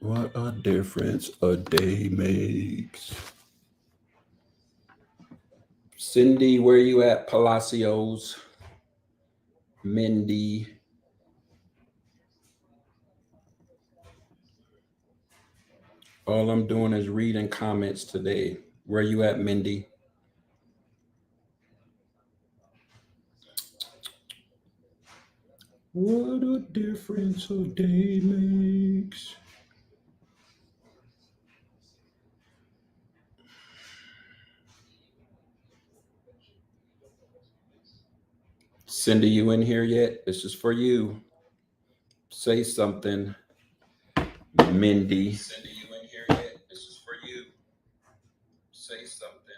What a difference a day makes. Cindy, where you at? Palacios, Mindy. All I'm doing is reading comments today. Where you at, Mindy? What a difference a day makes. Cindy, you in here yet? This is for you. Say something, Mindy. Cindy, you in here yet? This is for you. Say something.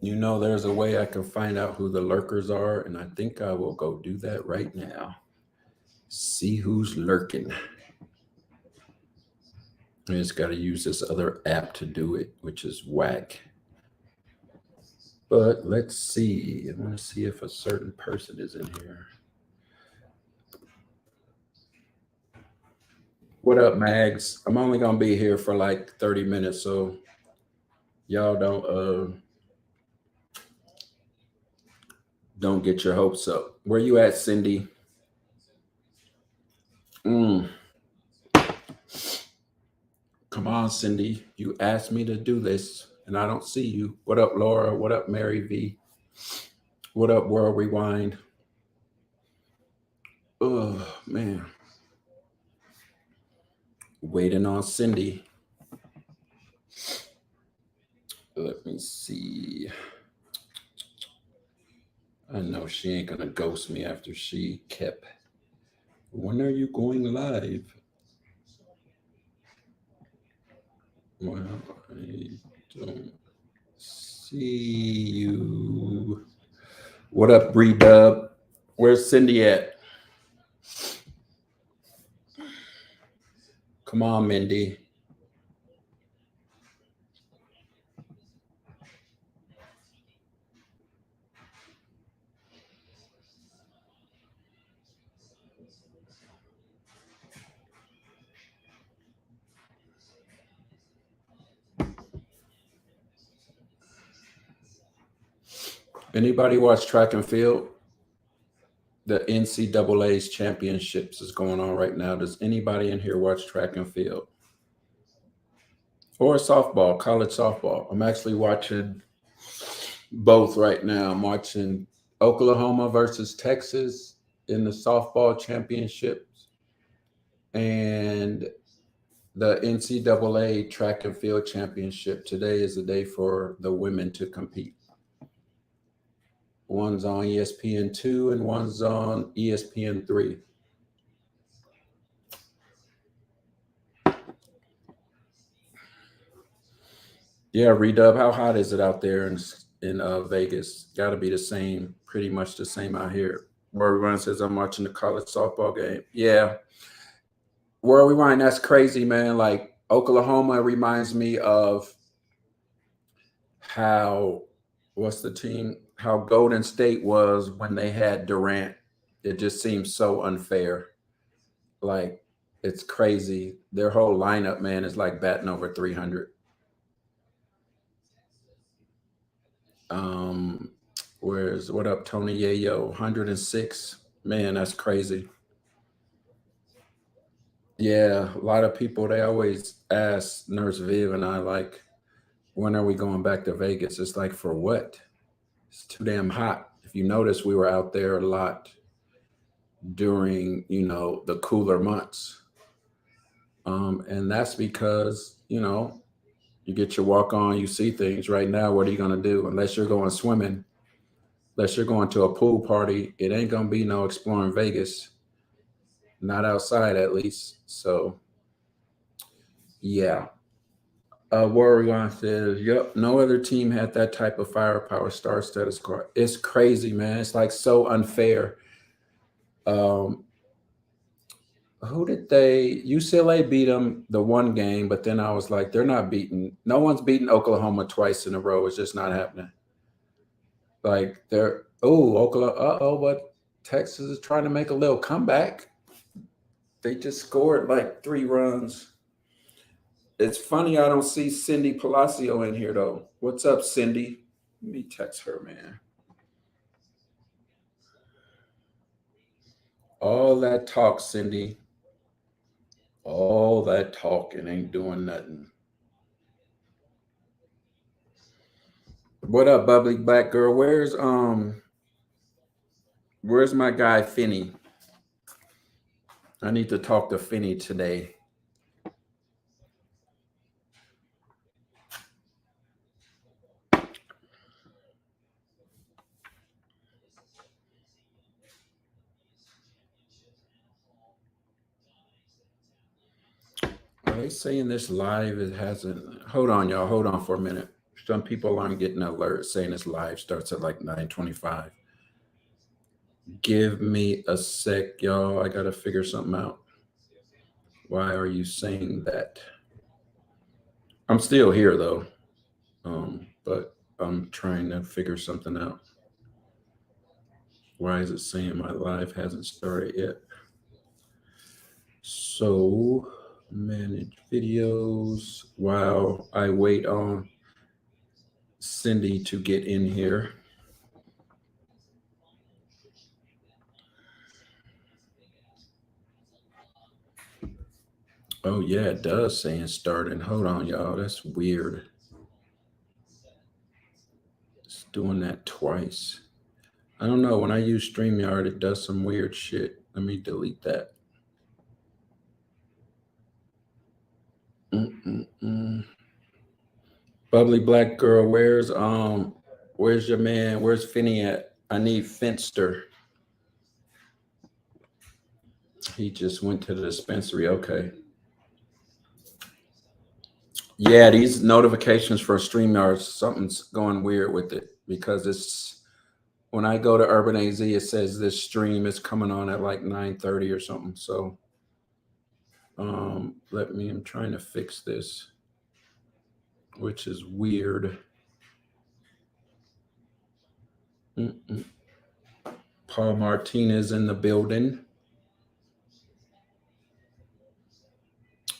You know, there's a way I can find out who the lurkers are, and I think I will go do that right now. See who's lurking. I just got to use this other app to do it, which is whack. But let's see. I want to see if a certain person is in here. What up, Mags? I'm only going to be here for like 30 minutes, so y'all don't get your hopes up. Where you at, Cindy? Come on, Cindy. You asked me to do this, and I don't see you. What up, Laura? What up, Mary V? What up, World Rewind? Oh, man. Waiting on Cindy. Let me see. I know she ain't going to ghost me after she kept. When are you going live? Well, I don't see you. What up, Bree Dub? Where's Cindy at? Come on, Mindy. Anybody watch track and field? The NCAA's championships is going on right now. Does anybody in here watch track and field? Or softball, college softball? I'm actually watching both right now. I'm watching Oklahoma versus Texas in the softball championships and the NCAA track and field championship. Today is the day for the women to compete. One's on ESPN2 and one's on ESPN3. Yeah, Redub, how hot is it out there in Vegas? Got to be the same, pretty much the same out here. Where everyone says I'm watching the college softball game. Yeah. Where we wind, that's crazy, man. Like Oklahoma reminds me of how, what's the team? How Golden State was when they had Durant. It just seems so unfair. Like it's crazy. Their whole lineup, man, is like batting over 300. What up, Tony Yayo? 106. Man, that's crazy. Yeah, a lot of people, they always ask Nurse Viv and I, like, when are we going back to Vegas? It's like, for what? It's too damn hot. If you notice, we were out there a lot during, the cooler months. And that's because, you get your walk on, you see things. Right now, what are you going to do? Unless you're going swimming, unless you're going to a pool party, it ain't going to be no exploring Vegas. Not outside, at least. So, yeah. Warrior says, yep, no other team had that type of firepower, star-studded squad. It's crazy, man. It's like so unfair. Who did UCLA beat them the one game, but then I was like, no one's beaten Oklahoma twice in a row. It's just not happening. Like Oklahoma, but Texas is trying to make a little comeback. They just scored like 3 runs. It's funny I don't see CindyPalacio in here though. What's up, Cindy? Let me text her, man. All that talk, Cindy. All that talking ain't doing nothing. What up, bubbly black girl? Where's my guy Finney? I need to talk to Finney today. Are they saying this live? It hasn't. Hold on, y'all. Hold on for a minute. Some people aren't getting alerts saying this live starts at like 9:25. Give me a sec, y'all. I gotta figure something out. Why are you saying that? I'm still here though, but I'm trying to figure something out. Why is it saying my live hasn't started yet? So manage videos while I wait on Cindy to get in here. Oh yeah, it does say it's starting. Hold on, y'all. That's weird. It's doing that twice. I don't know. When I use StreamYard, it does some weird shit. Let me delete that. Mm-mm-mm. Bubbly black girl, where's your man? Where's Finney at? I need Finster. He just went to the dispensary. Okay. Yeah, these notifications for StreamYard, something's going weird with it because it's when I go to Urban AZ, it says this stream is coming on at like 9:30 or something. So I'm trying to fix this, which is weird. Mm-mm. Paul Martinez in the building.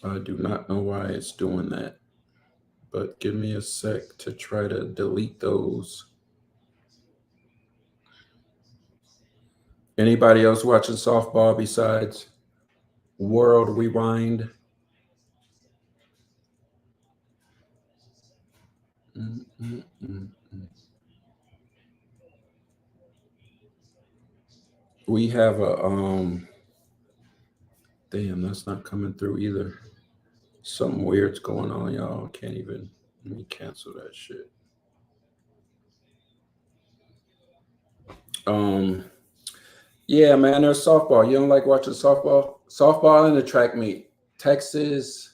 I do not know why it's doing that, but give me a sec to try to delete those. Anybody else watching softball besides World Rewind? Mm-mm-mm. We have a damn, that's not coming through either. Something weird's going on, y'all. Can't even let me cancel that shit. Um yeah, man, there's softball. You don't like watching softball? Softball and the track meet. Texas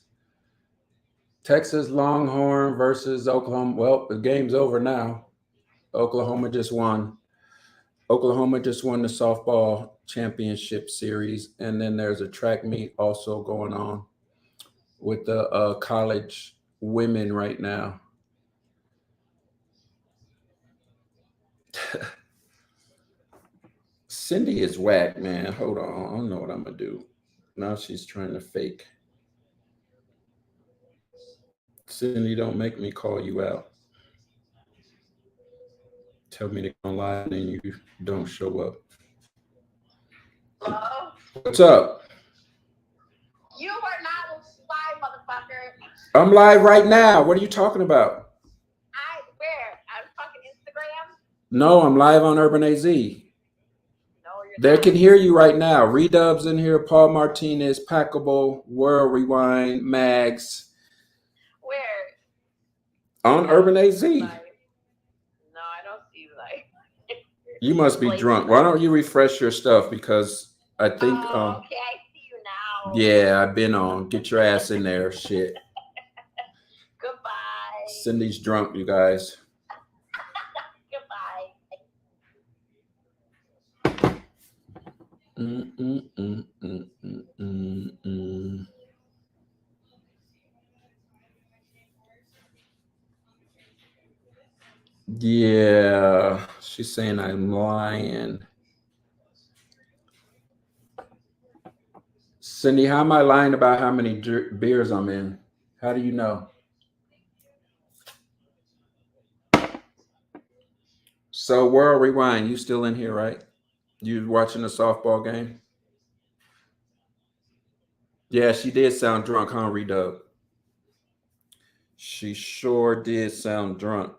Longhorn versus Oklahoma. Well, the game's over now. Oklahoma just won. Oklahoma just won the softball championship series, and then there's a track meet also going on with the college women right now. Cindy is whack, man. Hold on, I don't know what I'm gonna do. Now she's trying to fake. Cindy, don't make me call you out. Tell me to go live and then you don't show up. Hello? What's up? You are not live, motherfucker. I'm live right now. What are you talking about? Where? I'm fucking Instagram? No, I'm live on Urban AZ. No, you're They not. can hear you right now. Redub's in here, Paul Martinez, Packable, World Rewind, Mags. Where? On Urban AZ. Live. No, I don't see live. You must be drunk. Why don't you refresh your stuff? Because I think okay, I see you now. yeah, I've been on. Get your ass in there. Shit. Goodbye. Cindy's drunk, you guys. Goodbye. Yeah, she's saying I'm lying. Cindy, how am I lying about how many beers I'm in? How do you know? So, World Rewind, you still in here, right? You watching the softball game? Yeah, she did sound drunk, huh, Redub? She sure did sound drunk.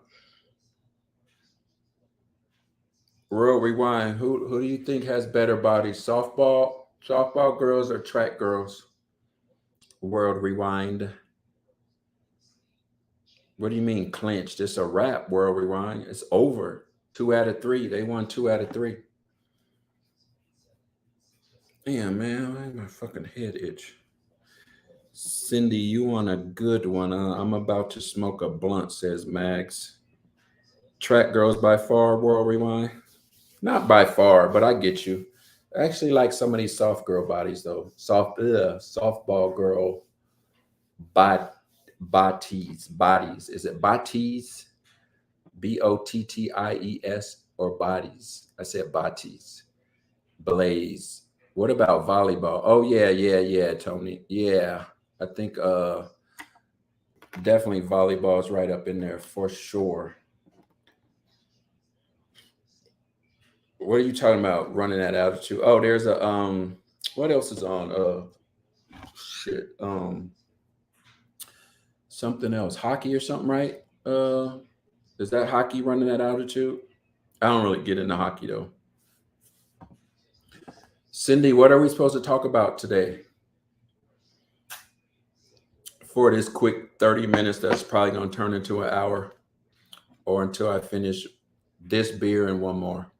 World Rewind, who do you think has better bodies, softball girls or track girls? World Rewind. What do you mean clinched? It's a wrap, World Rewind. It's over. 2 out of 3. They won 2 out of 3. Damn, man, why my fucking head itch? Cindy, you want a good one? I'm about to smoke a blunt, says Max. Track girls by far, World Rewind. Not by far, but I get you. I actually like some of these soft girl bodies though. Softball girl bodies. Is it bodies? Botties or bodies? I said bodies. Blaze. What about volleyball? Oh yeah, Tony. Yeah. I think definitely volleyball is right up in there for sure. What are you talking about running at altitude? Oh, there's a what else is on? Shit. Something else. Hockey or something, right? Is that hockey running at altitude? I don't really get into hockey though. Cindy, what are we supposed to talk about today? For this quick 30 minutes that's probably going to turn into an hour or until I finish this beer and one more.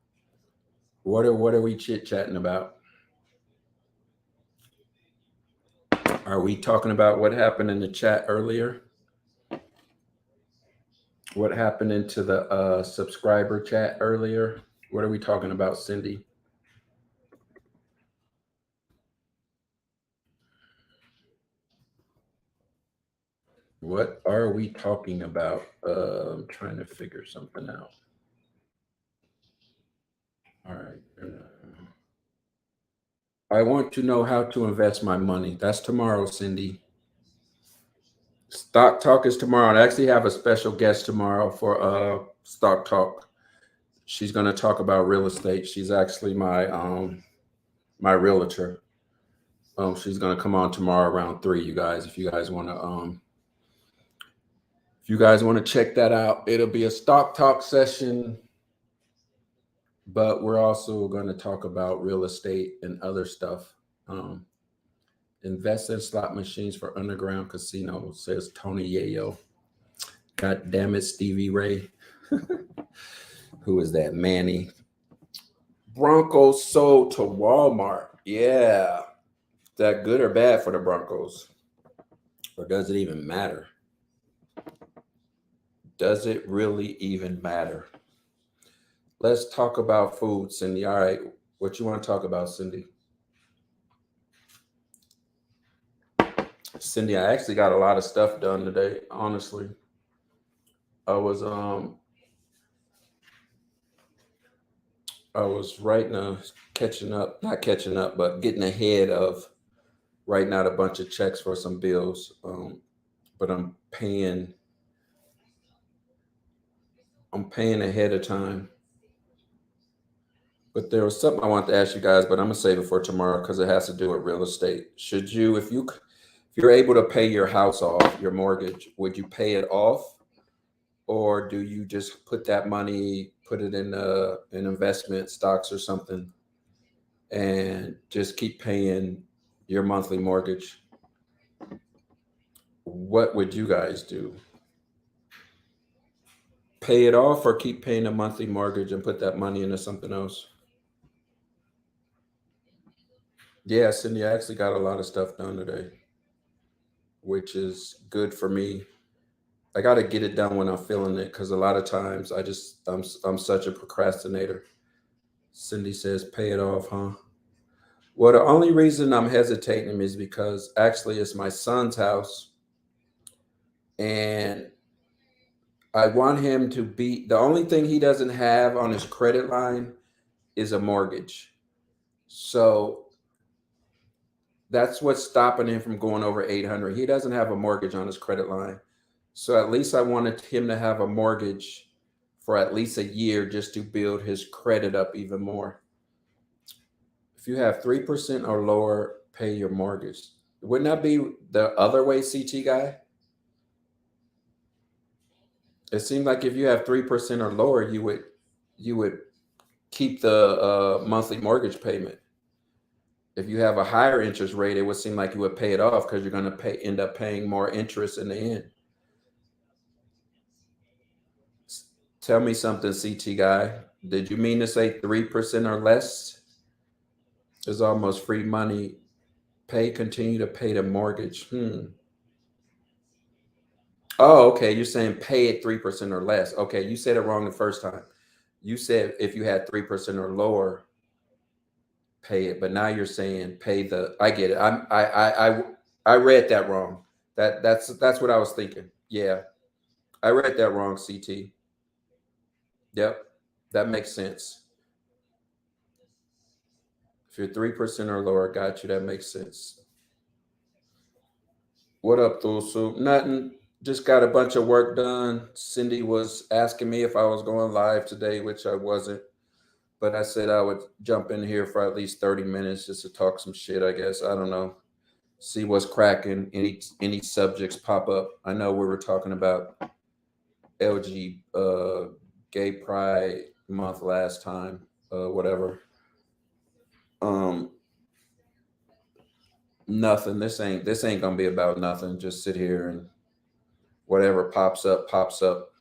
What are we chit-chatting about? Are we talking about what happened in the chat earlier? What happened into the subscriber chat earlier? What are we talking about, Cindy? What are we talking about? I'm trying to figure something out. All right. I want to know how to invest my money. That's tomorrow, Cindy. Stock Talk is tomorrow. I actually have a special guest tomorrow for Stock Talk. She's going to talk about real estate. She's actually my realtor. She's going to come on tomorrow around 3, you guys. If you guys want to check that out, it'll be a Stock Talk session, but we're also going to talk about real estate and other stuff. Invest in slot machines for underground casino, says Tony Yayo. God damn it, Stevie Ray. Who is that? Manny. Broncos sold to Walmart. Yeah. Is that good or bad for the Broncos? Or does it even matter? Does it really even matter? Let's talk about food, Cindy. All right. What you want to talk about, Cindy? Cindy, I actually got a lot of stuff done today, honestly. I was right now not catching up, but getting ahead of writing out a bunch of checks for some bills. But I'm paying ahead of time. But there was something I wanted to ask you guys, but I'm gonna save it for tomorrow because it has to do with real estate. Should you, if you're able to pay your house off, your mortgage, would you pay it off, or do you just put that money, put it in an investment, stocks or something, and just keep paying your monthly mortgage? What would you guys do? Pay it off or keep paying a monthly mortgage and put that money into something else? Yeah, Cindy, I actually got a lot of stuff done today, which is good for me. I got to get it done when I'm feeling it because a lot of times I'm such a procrastinator. Cindy says, pay it off, huh? Well, the only reason I'm hesitating is because actually it's my son's house and I want him to be the only thing he doesn't have on his credit line is a mortgage. So That's what's stopping him from going over 800. He doesn't have a mortgage on his credit line. So at least I wanted him to have a mortgage for at least a year just to build his credit up even more. If you have 3% or lower, pay your mortgage. Wouldn't that be the other way, CT guy? It seemed like if you have 3% or lower, you would keep the monthly mortgage payment. If you have a higher interest rate, it would seem like you would pay it off because you're going to end up paying more interest in the end. Tell me something, CT guy. Did you mean to say 3% or less is almost free money? Continue to pay the mortgage. Oh, okay. You're saying pay it 3% or less. Okay, you said it wrong the first time. You said if you had 3% or lower, pay it. But now you're saying pay the. I get it. I read that wrong. That's what I was thinking. Yeah, I read that wrong. CT. Yep, that makes sense. If you're 3% or lower, got you. That makes sense. What up, Thusu? Nothing. Just got a bunch of work done. Cindy was asking me if I was going live today, which I wasn't. But I said I would jump in here for at least 30 minutes just to talk some shit, I guess. I don't know. See what's cracking. Any subjects pop up. I know we were talking about LG Gay Pride Month last time. Whatever. Um Nothing. This ain't gonna be about nothing. Just sit here and whatever pops up, pops up.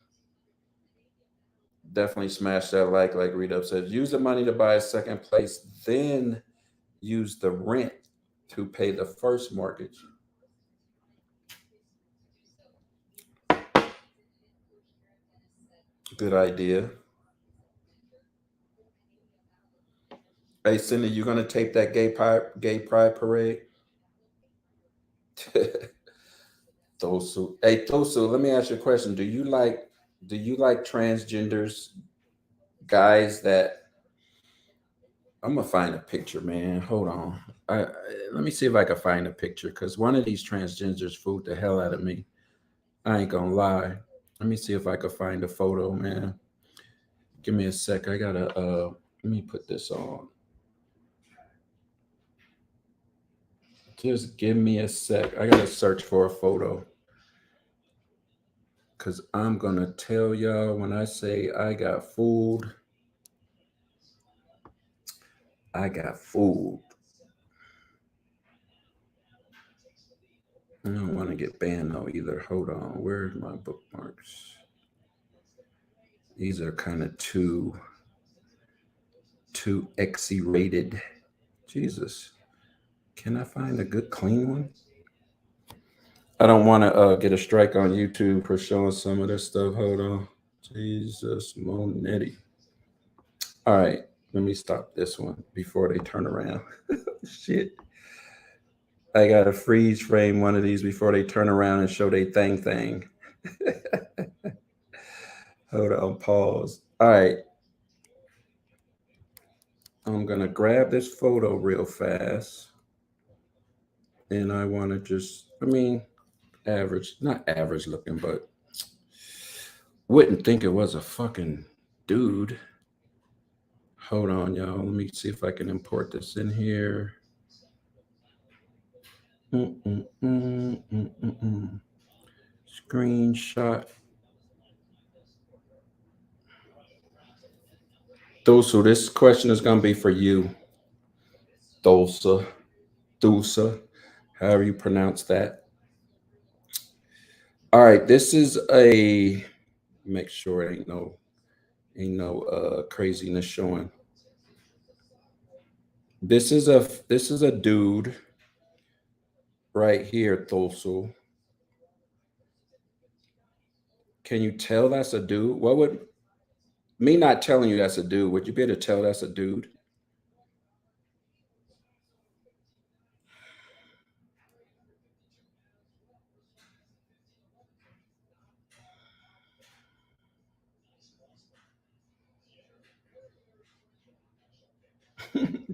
Definitely smash that like Read Up says. Use the money to buy a second place, then use the rent to pay the first mortgage. Good idea. Hey Cindy, you gonna tape that gay pride parade? Tosu. Hey Tosu, let me ask you a question. Do you like transgenders, guys that I'm gonna find a picture, man. Hold on. Let me see if I can find a picture because one of these transgenders fooled the hell out of me. I ain't gonna lie. Let me see if I can find a photo, man. Give me a sec. I gotta let me put this on. Just give me a sec. I gotta search for a photo. Cause I'm gonna tell y'all when I say I got fooled, I got fooled. I don't want to get banned though either. Hold on. Where's my bookmarks? These are kind of too XC rated. Jesus. Can I find a good clean one? I don't want to get a strike on YouTube for showing some of this stuff. Hold on. Jesus Monetti. All right. Let me stop this one before they turn around. Shit. I got to freeze frame one of these before they turn around and show they thing. Hold on. Pause. All right. I'm going to grab this photo real fast. And I want to just, average, not average looking, but wouldn't think it was a fucking dude. Hold on, y'all. Let me see if I can import this in here. Screenshot. Dosa, this question is going to be for you. Dosa. Dosa. However you pronounce that. All right. This is a, make sure it ain't no craziness showing. This is a dude right here, Dosa. Can you tell that's a dude? What would me not telling you that's a dude? Would you be able to tell that's a dude?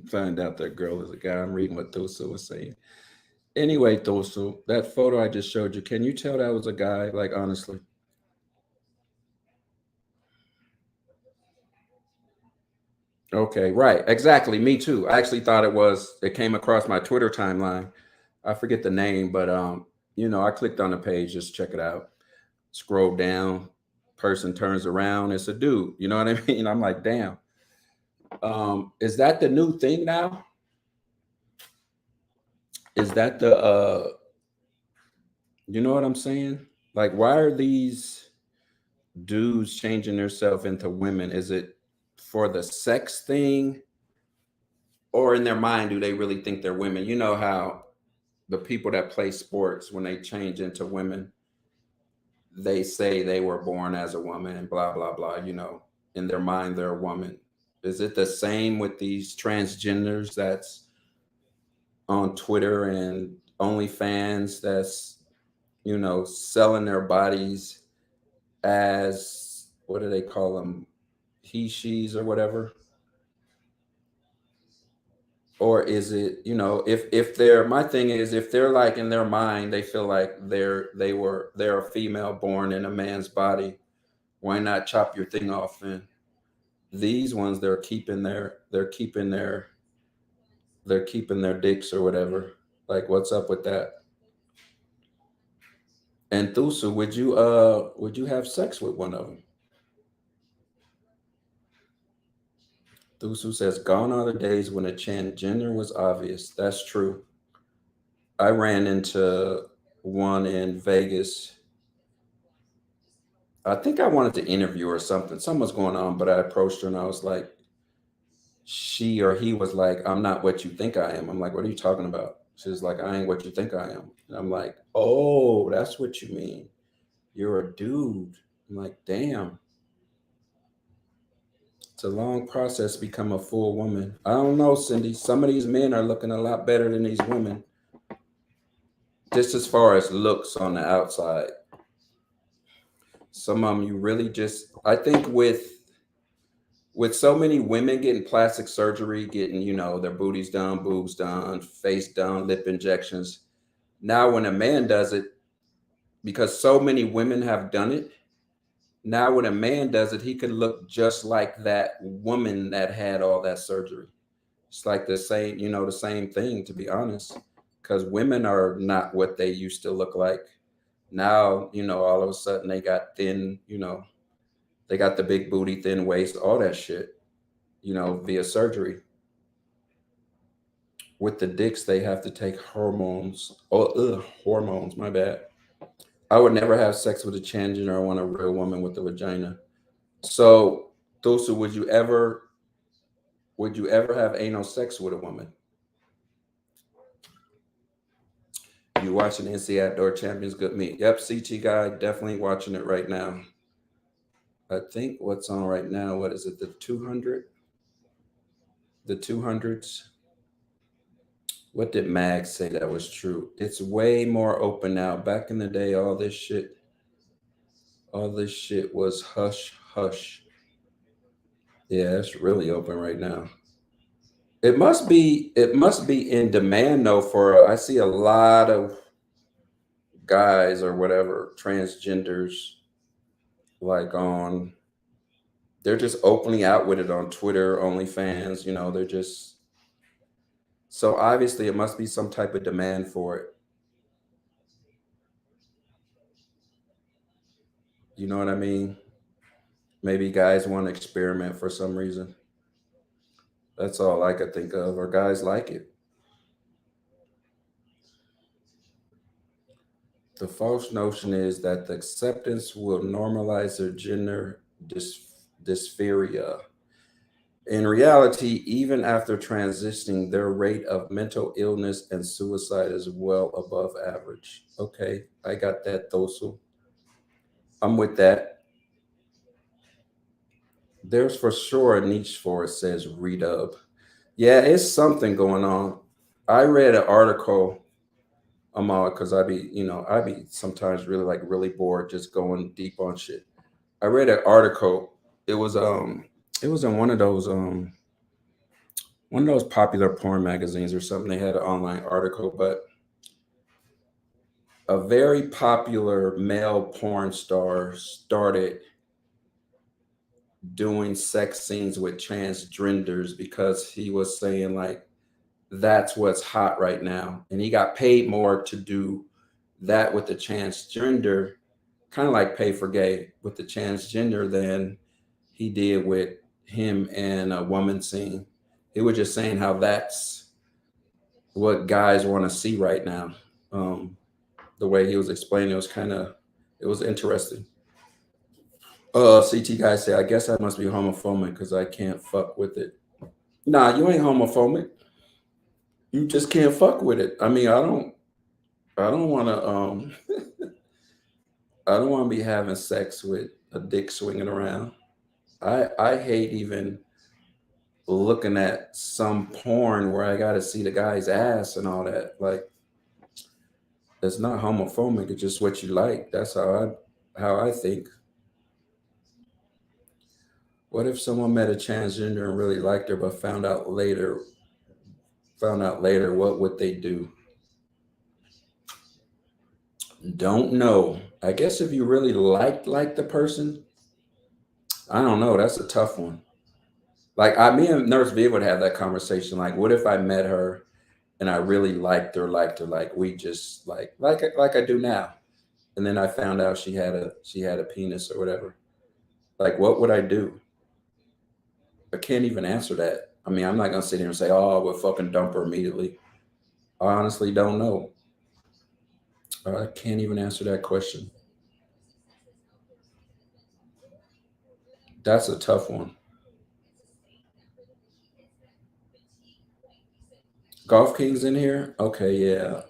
Find out that girl is a guy. I'm reading what Thusa was saying. Anyway, Tosu, that photo I just showed you, can you tell that was a guy? Like, honestly. Okay, right. Exactly. Me too. I actually thought it came across my Twitter timeline. I forget the name, but I clicked on the page, just check it out. Scroll down, person turns around, it's a dude. You know what I mean? I'm like, damn. Is that the new thing now? Is that the you know what I'm saying? Like, why are these dudes changing themselves into women? Is it for the sex thing? Or in their mind, do they really think they're women? You know how the people that play sports, when they change into women, they say they were born as a woman and blah, blah, blah. In their mind, they're a woman. Is it the same with these transgenders that's on Twitter and OnlyFans that's, selling their bodies as, what do they call them? He, she's, or whatever? Or is it, if they're, my thing is, if they're like in their mind they feel like they're a female born in a man's body, why not chop your thing off then? These ones, they're keeping their dicks or whatever. Like, what's up with that? And Thusu, would you have sex with one of them? Thusu says, gone are the days when a transgender was obvious. That's true. I ran into one in Vegas. I think I wanted to interview her or something. Something was going on, but I approached her and I was like, she or he was like, I'm not what you think I am. I'm like, what are you talking about? She was like, I ain't what you think I am. And I'm like, oh, that's what you mean. You're a dude. I'm like, damn. It's a long process to become a full woman. I don't know, Cindy. Some of these men are looking a lot better than these women, just as far as looks on the outside. Some of them you really just, I think with so many women getting plastic surgery, getting, their booties done, boobs done, face done, lip injections. Now, when a man does it, because so many women have done it, now when a man does it, he could look just like that woman that had all that surgery. It's like the same thing, to be honest, because women are not what they used to look like. Now, all of a sudden they got thin, they got the big booty, thin waist, all that shit, via surgery. With the dicks, they have to take hormones. Oh, hormones, my bad. I would never have sex with a transgender. I want a real woman with a vagina. So, Thusu, would you ever have anal sex with a woman? You watching NC Outdoor Champions Good Meat? Yep, CT guy, definitely watching it right now. I think what's on right now, what is it, the 200? The 200s? What did Mag say that was true? It's way more open now. Back in the day, all this shit was hush hush. Yeah, it's really open right now. It must be in demand though, for I see a lot of guys or whatever, transgenders, like on they're just openly out with it on Twitter, OnlyFans, they're just, so obviously it must be some type of demand for it. You know what I mean? Maybe guys want to experiment for some reason. That's all I could think of. Or guys like it. The false notion is that the acceptance will normalize their gender dysphoria. In reality, even after transitioning, their rate of mental illness and suicide is well above average. Okay, I got that, Thosu. I'm with that. There's for sure a niche for it, says Redub. Yeah, it's something going on. I read an article. I'm all because I be sometimes really bored just going deep on shit. I read an article. It was it was in one of those popular porn magazines or something. They had an online article, but a very popular male porn star started doing sex scenes with transgenders because he was saying like that's what's hot right now, and he got paid more to do that with the transgender, kind of like pay for gay with the transgender than he did with him and a woman scene. He was just saying how that's what guys want to see right now. Um, the way he was explaining it was it was interesting. CT guy said, I guess I must be homophobic because I can't fuck with it. Nah, you ain't homophobic. You just can't fuck with it. I mean, I don't want to I don't want to be having sex with a dick swinging around. I hate even looking at some porn where I got to see the guy's ass and all that. Like, it's not homophobic. It's just what you like. That's how I think. What if someone met a transgender and really liked her, but found out later, what would they do? Don't know. I guess if you really like the person, I don't know. That's a tough one. Like me and Nurse V would have that conversation. Like, what if I met her and I really liked her, like we just like I do now, and then I found out she had a penis or whatever. Like, what would I do? I can't even answer that. I mean, I'm not gonna sit here and say, "Oh, we'll fucking dump her immediately." I honestly don't know. I can't even answer that question. That's a tough one. Golf King's in here. Okay, yeah.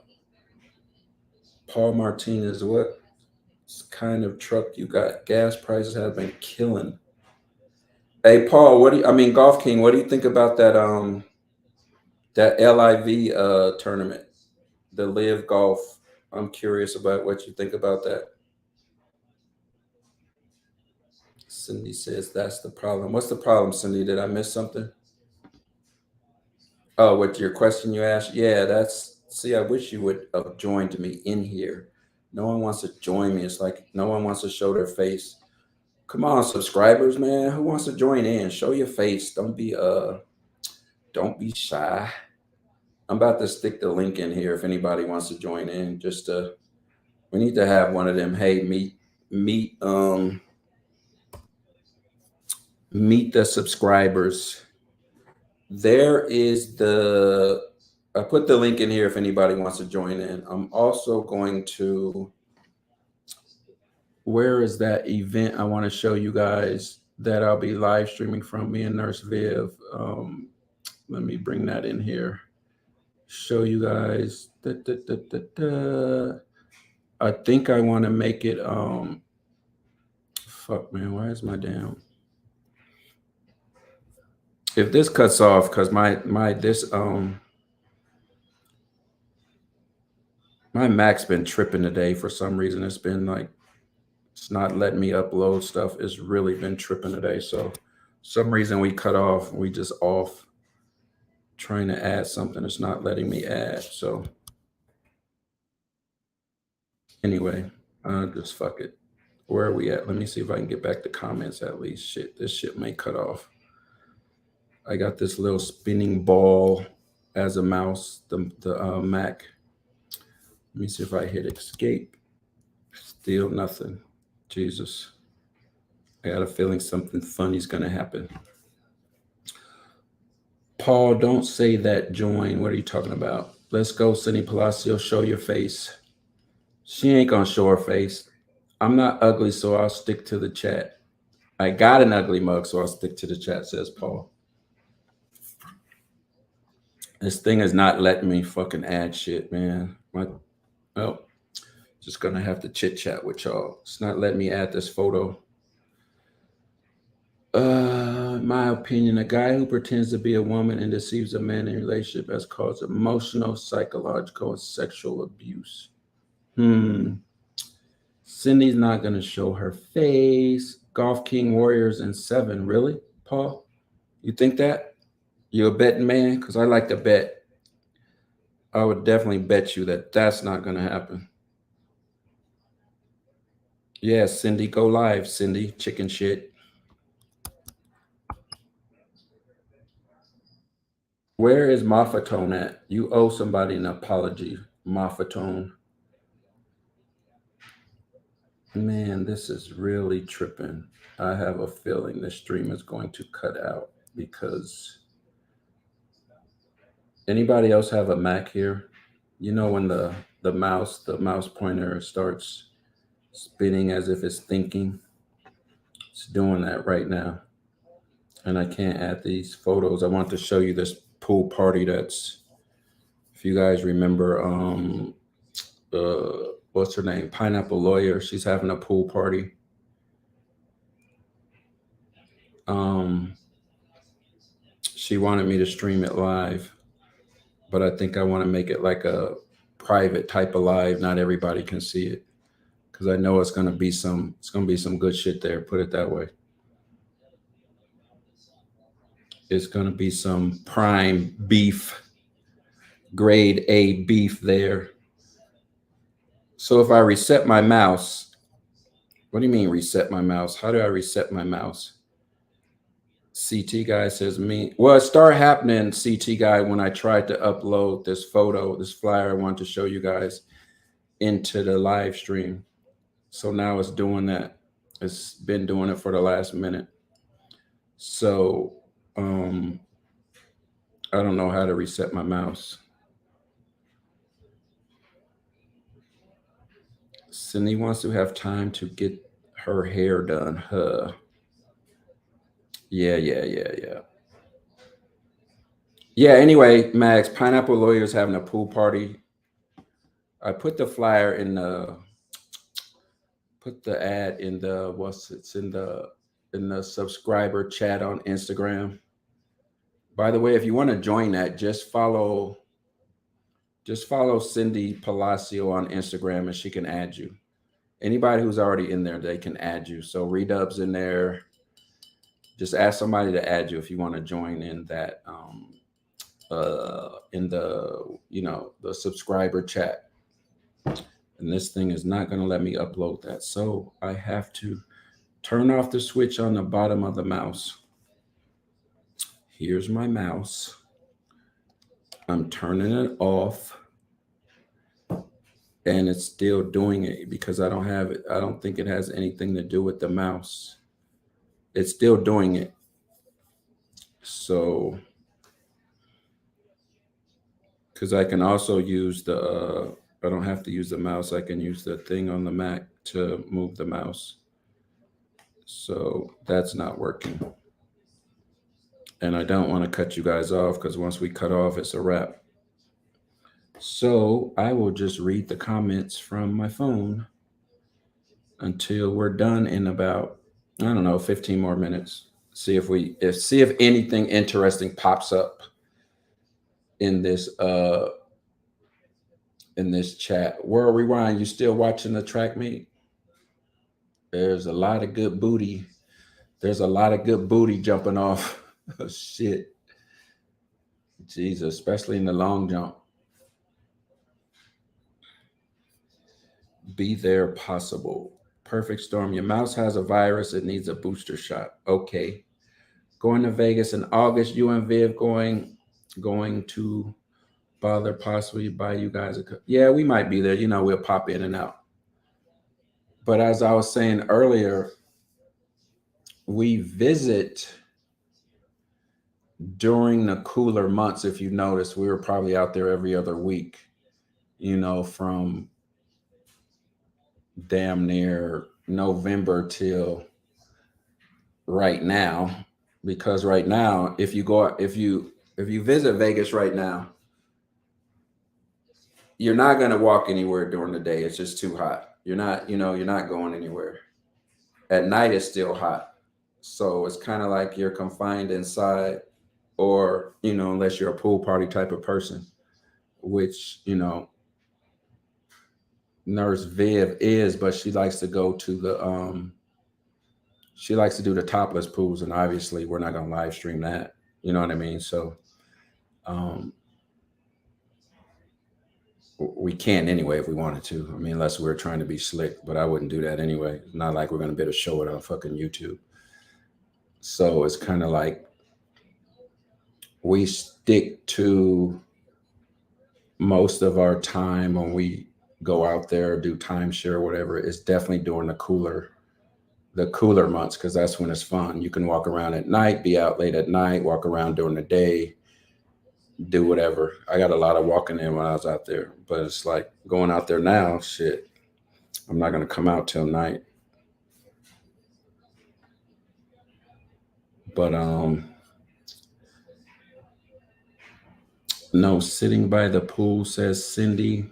Paul Martinez, what kind of truck you got? Gas prices have been killing. Hey, Paul, I mean, Golf King, what do you think about that LIV tournament, the Live Golf? I'm curious about what you think about that. Cindy says that's the problem. What's the problem, Cindy? Did I miss something? Oh, what your question you asked? Yeah, see, I wish you would have joined me in here. No one wants to join me. It's like no one wants to show their face. Come on, subscribers, man. Who wants to join in? Show your face. Don't be shy. I'm about to stick the link in here if anybody wants to join in. We need to have one of them. Hey, meet meet the subscribers. There is I put the link in here if anybody wants to join in. I'm also going to, where is that event I want to show you guys that I'll be live streaming from, me and Nurse Viv. Let me bring that in here. Show you guys. I think I want to make it, fuck man, why is my damn, if this cuts off, because my Mac's been tripping today for some reason. It's been like, it's not letting me upload stuff. It's really been tripping today. So some reason we cut off, we just off trying to add something. It's not letting me add. So anyway, just fuck it. Where are we at? Let me see if I can get back to comments at least. Shit, this shit may cut off. I got this little spinning ball as a mouse, the Mac. Let me see if I hit escape. Still nothing. Jesus. I got a feeling something funny's going to happen. Paul, don't say that, join. What are you talking about? Let's go, CindyPalacio. Show your face. She ain't going to show her face. I'm not ugly, so I'll stick to the chat. I got an ugly mug, so I'll stick to the chat, says Paul. This thing is not letting me fucking add shit, man. Just going to have to chit chat with y'all. It's not letting me add this photo. In my opinion, a guy who pretends to be a woman and deceives a man in a relationship has caused emotional, psychological, and sexual abuse. Cindy's not going to show her face. Golf King Warriors in 7. Really, Paul? You think that? You a betting man? Because I like to bet. I would definitely bet you that that's not going to happen. Yeah, Cindy, go live, Cindy, chicken shit. Where is Maffatone at? You owe somebody an apology, Maffatone. Man, this is really tripping. I have a feeling this stream is going to cut out because anybody else have a Mac here? You know when the mouse pointer starts spinning as if it's thinking. It's doing that right now. And I can't add these photos. I want to show you this pool party that's, if you guys remember, what's her name? Pineapple Lawyer. She's having a pool party. Um, she wanted me to stream it live, but I think I want to make it like a private type of live. Not everybody can see it because I know it's gonna be some good shit there. Put it that way. It's gonna be some prime beef, grade A beef there. So if I reset my mouse, what do you mean reset my mouse? How do I reset my mouse? CT guy says me. Well, it started happening, CT guy, when I tried to upload this photo, this flyer I want to show you guys into the live stream. So now it's doing that. It's been doing it for the last minute. So I don't know how to reset my mouse. Cindy wants to have time to get her hair done. Huh. Yeah. Yeah, anyway, Max, Pineapple Lawyers having a pool party. I put the flyer in the put the ad in the it's in the subscriber chat on Instagram. By the way, if you want to join that, just follow CindyPalacio on Instagram and she can add you. Anybody who's already in there, they can add you. So Redub's in there. Just ask somebody to add you if you want to join in that in the subscriber chat. And this thing is not going to let me upload that. So I have to turn off the switch on the bottom of the mouse. Here's my mouse. I'm turning it off. And it's still doing it because I don't have it. I don't think it has anything to do with the mouse. It's still doing it. So, because I can also use I don't have to use the mouse. I can use the thing on the Mac to move the mouse. So that's not working. And I don't want to cut you guys off because once we cut off, it's a wrap. So I will just read the comments from my phone until we're done in about, I don't know, 15 more minutes. See if anything interesting pops up in this chat. World Rewind, you still watching the track meet? There's a lot of good booty. There's a lot of good booty jumping off. Oh, shit. Jesus, especially in the long jump. Be there possible. Perfect storm. Your mouse has a virus. It needs a booster shot. Okay. Going to Vegas in August. You and Viv going to bother possibly buy you guys a cup. Yeah, we might be there. We'll pop in and out. But as I was saying earlier, we visit during the cooler months. If you notice, we were probably out there every other week, from damn near November till right now. Because right now, if you visit Vegas right now, you're not going to walk anywhere during the day. It's just too hot. You're not going anywhere. At night, it's still hot. So it's kind of like you're confined inside, or, unless you're a pool party type of person, which, Nurse Viv is, but she likes to go to she likes to do the topless pools. And obviously we're not going to live stream that. You know what I mean? So, We can anyway if we wanted to. I mean, unless we are trying to be slick, but I wouldn't do that anyway. It's not like we're going to be able to show it on fucking YouTube. So it's kind of like we stick to most of our time when we go out there, do timeshare, whatever. It's definitely during the cooler months, because that's when it's fun. You can walk around at night, be out late at night, walk around during the day, do whatever. I got a lot of walking in when I was out there, but it's like going out there now, shit, I'm not going to come out till night. But no, sitting by the pool, says Cindy,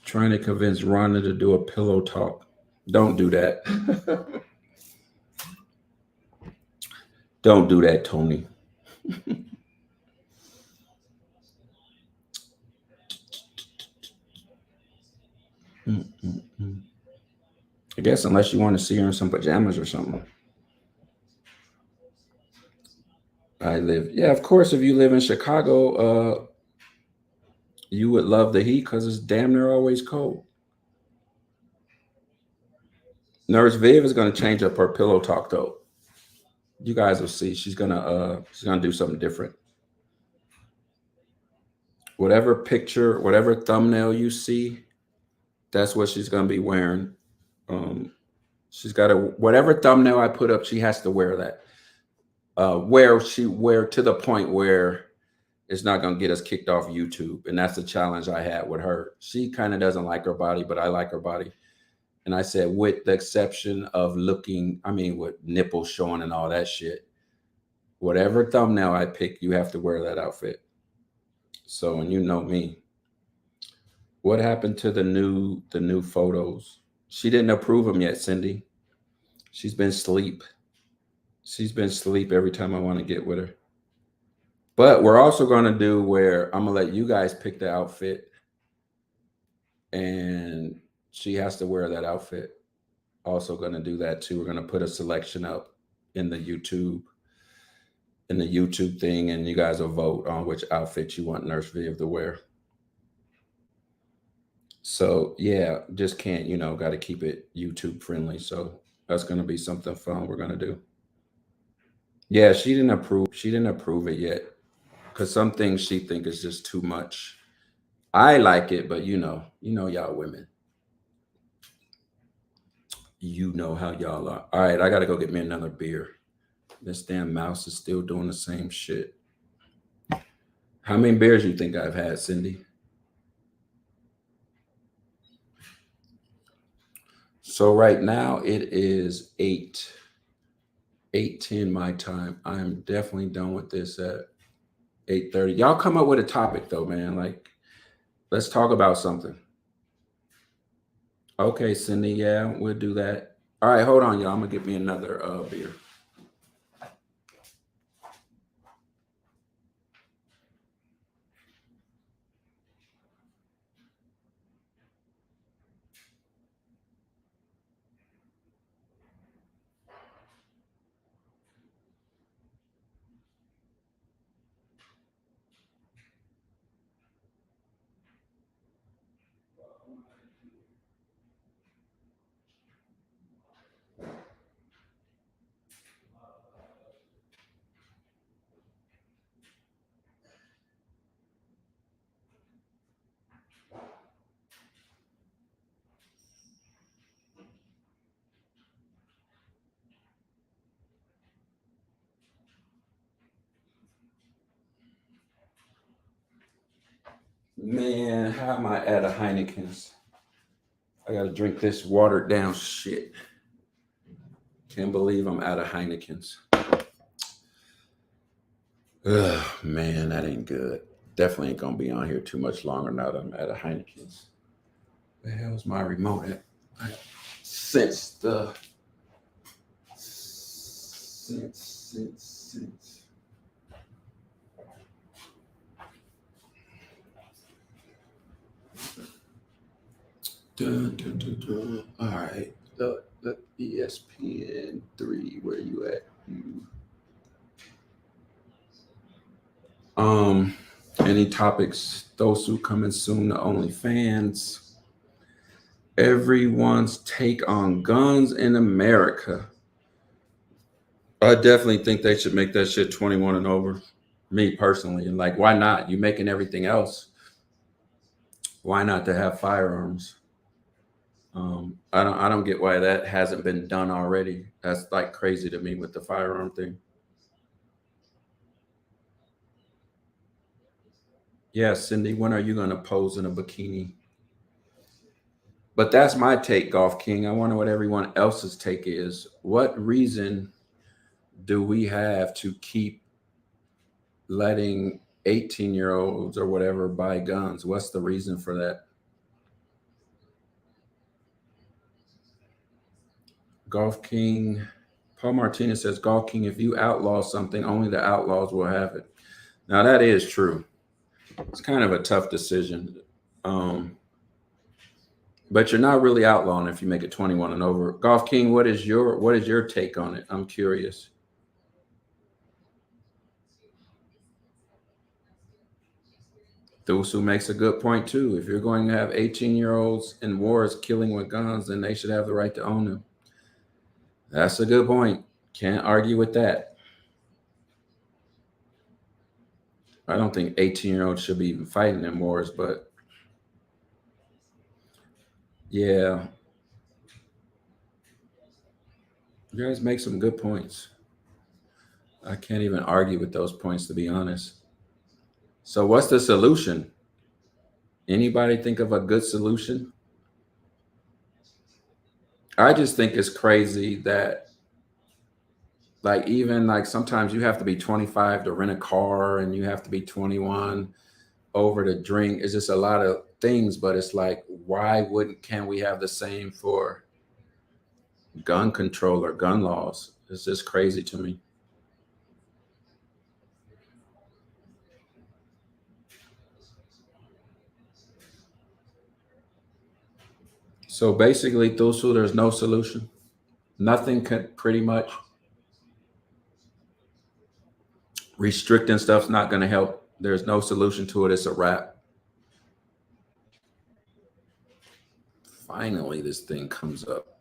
trying to convince Rhonda to do a pillow talk. Don't do that. Don't do that, Tony. I guess unless you want to see her in some pajamas or something. Yeah, of course, if you live in Chicago, you would love the heat because it's damn near always cold. Nurse Viv is going to change up her pillow talk though. You guys will see. She's gonna do something different. Whatever picture, whatever thumbnail you see, that's what she's gonna be wearing. She's got whatever thumbnail I put up, she has to wear that. Wear to the point where it's not gonna get us kicked off YouTube, and that's the challenge I had with her. She kind of doesn't like her body, but I like her body. And I said, with the exception of looking, I mean, with nipples showing and all that shit, whatever thumbnail I pick, you have to wear that outfit. So, and you know me. What happened to the new photos? She didn't approve them yet, Cindy. She's been asleep. She's been asleep every time I want to get with her. But we're also going to do where I'm going to let you guys pick the outfit, and she has to wear that outfit. Also going to do that too. We're going to put a selection up in the YouTube thing, and you guys will vote on which outfit you want Nurse Viv to wear. So yeah, just can't, got to keep it YouTube friendly. So that's going to be something fun we're going to do. Yeah, she didn't approve it yet, because some things she think is just too much. I like it, but y'all women, you know how y'all are. All right, I got to go get me another beer. This damn mouse is still doing the same shit. How many beers you think I've had, Cindy? So right now it is 8:10 my time. I'm definitely done with this at 8:30. Y'all come up with a topic though, man. Like, let's talk about something. Okay, Cindy, yeah, we'll do that. All right, hold on, y'all. I'm gonna get me another beer. Man, how am I at a Heineken's? I gotta drink this watered down shit. Can't believe I'm out of Heineken's. Ugh, man, that ain't good. Definitely ain't gonna be on here too much longer now that I'm at a Heineken's. Where the hell's my remote at? Since. Dun, dun, dun, dun. All right, the ESPN 3. Where you at? Any topics? Those who coming soon to OnlyFans. Everyone's take on guns in America. I definitely think they should make that shit 21 and over. Me personally, and like, why not? You making everything else. Why not to have firearms? I don't get why that hasn't been done already. That's like crazy to me with the firearm thing. Yeah, Cindy, when are you going to pose in a bikini? But that's my take, Golf King. I wonder what everyone else's take is. What reason do we have to keep letting 18-year-olds or whatever buy guns? What's the reason for that? Golf King. Paul Martinez says, Golf King, if you outlaw something, only the outlaws will have it. Now, that is true. It's kind of a tough decision. Um, but you're not really outlawing if you make it 21 and over. Golf King, what is your take on it? I'm curious. Thusu makes a good point too. If you're going to have 18-year-olds in wars killing with guns, then they should have the right to own them. That's a good point. Can't argue with that. I don't think 18-year-olds should be even fighting in wars, but yeah, you guys make some good points. I can't even argue with those points, to be honest. So what's the solution? Anybody think of a good solution? I just think it's crazy that like even like sometimes you have to be 25 to rent a car and you have to be 21 over to drink. It's just a lot of things, but it's like why wouldn't can we have the same for gun control or gun laws? It's just crazy to me. So basically, Thusu, there's no solution. Nothing can pretty much restricting stuff's not going to help. There's no solution to it. It's a wrap. Finally, this thing comes up.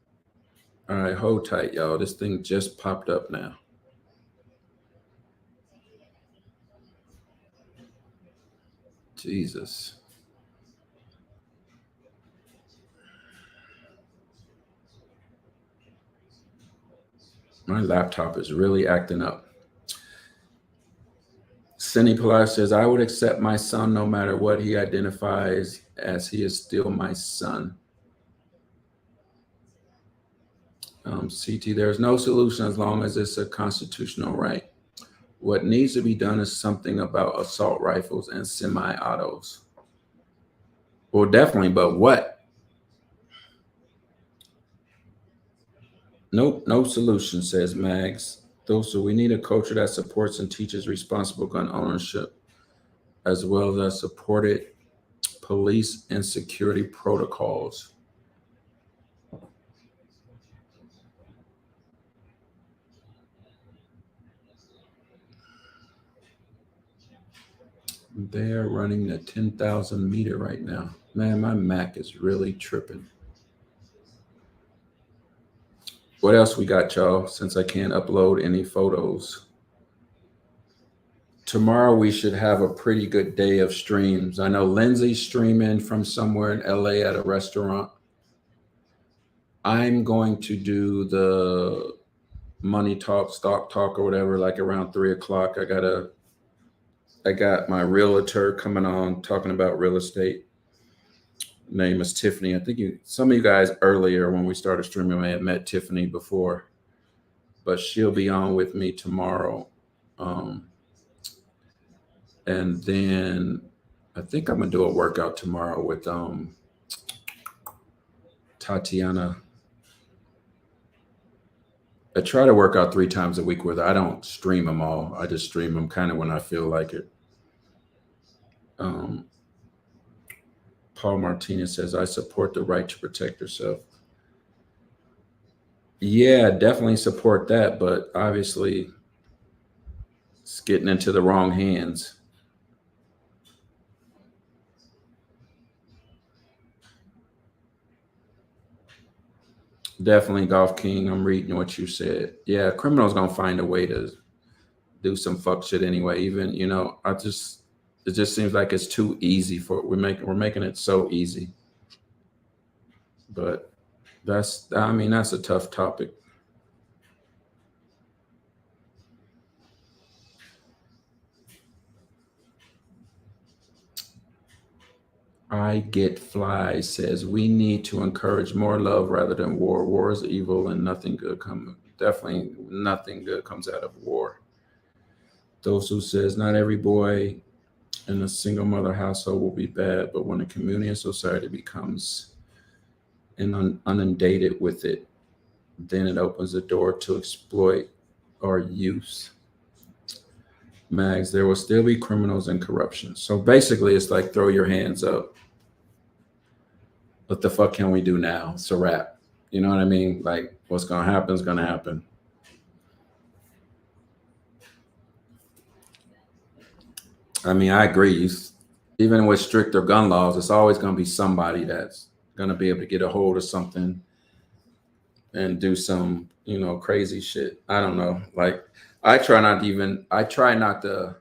All right, hold tight, y'all. This thing just popped up now. Jesus. My laptop is really acting up. CindyPalacio says, I would accept my son no matter what he identifies as. He is still my son. CT, there's no solution as long as it's a constitutional right. What needs to be done is something about assault rifles and semi-autos. Well, definitely, but what? Nope, no solution, says Mags. So we need a culture that supports and teaches responsible gun ownership, as well as supported police and security protocols. They are running the 10,000 meter right now. Man, my Mac is really tripping. What else we got, y'all? Since I can't upload any photos. Tomorrow we should have a pretty good day of streams. I know Lindsay's streaming from somewhere in LA at a restaurant. I'm going to do the money talk, stock talk, or whatever, like around 3 o'clock. I got my realtor coming on talking about real estate. Name is Tiffany. I think some of you guys earlier when we started streaming may have met Tiffany before, but she'll be on with me tomorrow. And then I think I'm gonna do a workout tomorrow with Tatiana. I try to work out 3 times a week with her. I don't stream them all. I just stream them kind of when I feel like it. Paul Martinez says, I support the right to protect yourself. Yeah, definitely support that, but obviously it's getting into the wrong hands. Definitely, Golf King. I'm reading what you said. Yeah, criminals gonna find a way to do some fuck shit anyway. Even it just seems like it's too easy for we're making it so easy. But that's a tough topic. I get fly says we need to encourage more love rather than war. War is evil and nothing good definitely nothing good comes out of war. Those who says not every boy in a single mother household will be bad, but when a community and society becomes inundated with it, then it opens the door to exploit or use. Mags, there will still be criminals and corruption. So basically, it's like throw your hands up. What the fuck can we do now? It's a wrap. You know what I mean? Like, what's gonna happen is gonna happen. I mean, I agree. Even with stricter gun laws, it's always gonna be somebody that's gonna be able to get a hold of something and do some, crazy shit. I don't know. Like, I try not to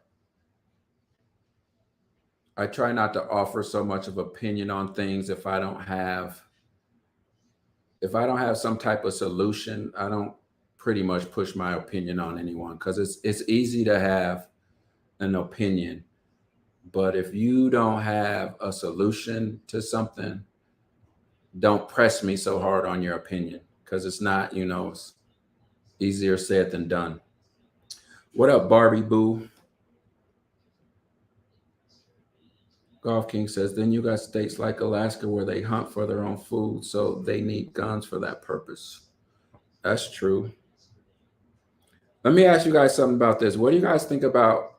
offer so much of opinion on things if I don't have some type of solution. I don't pretty much push my opinion on anyone because it's easy to have an opinion, but if you don't have a solution to something, don't press me so hard on your opinion because it's not, it's easier said than done. What up, Barbie Boo? Golf King says, then you got states like Alaska where they hunt for their own food, so they need guns for that purpose. That's true. Let me ask you guys something about this. What do you guys think about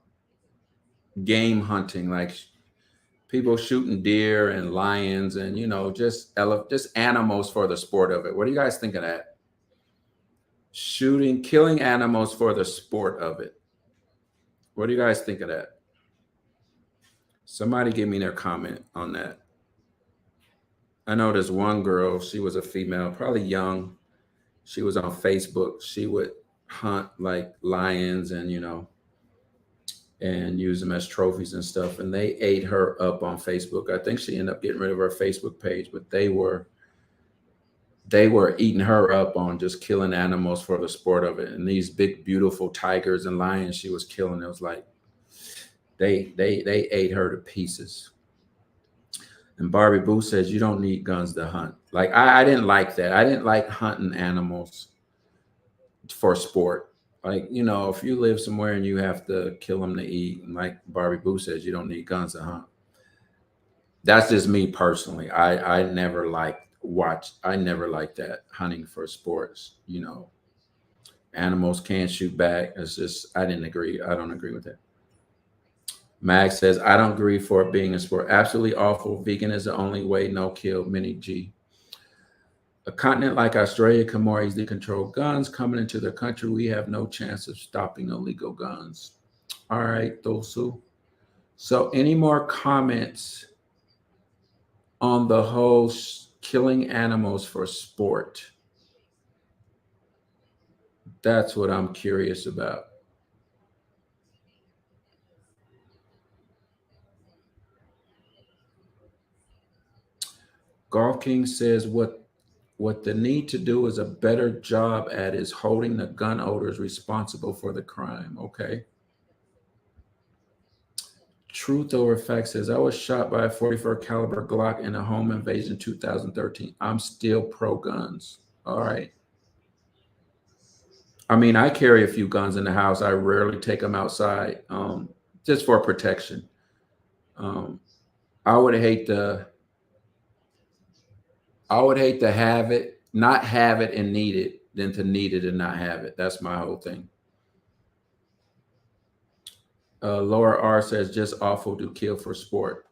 game hunting? Like people shooting deer and lions and just animals for the sport of it. What do you guys think of that? Killing animals for the sport of it. What do you guys think of that? Somebody give me their comment on that. I know there's one girl, she was a female, probably young. She was on Facebook. She would hunt like lions and and use them as trophies and stuff. And they ate her up on Facebook. I think she ended up getting rid of her Facebook page, but they were eating her up on just killing animals for the sport of it. And these big, beautiful tigers and lions she was killing, it was like they ate her to pieces. And Barbie Boo says you don't need guns to hunt. Like I didn't like that. I didn't like hunting animals for sport. Like, if you live somewhere and you have to kill them to eat, and like Barbie Boo says, you don't need guns to hunt. That's just me personally. I never liked that hunting for sports. Animals can't shoot back. It's just I didn't agree. I don't agree with that. Mag says, I don't agree for it being a sport. Absolutely awful. Vegan is the only way. No kill. Mini G. A continent like Australia can more easily control guns coming into their country. We have no chance of stopping illegal guns. All right, Dosu. So any more comments on the whole killing animals for sport? That's what I'm curious about. Golf King says what the need to do is a better job at is holding the gun owners responsible for the crime. Okay. Truth over fact says I was shot by a 44 caliber Glock in a home invasion in 2013. I'm still pro guns. All right. I mean, I carry a few guns in the house. I rarely take them outside, just for protection. Um, I would hate to have it, not have it and need it, than to need it and not have it. That's my whole thing. Laura R says, just awful to kill for sport.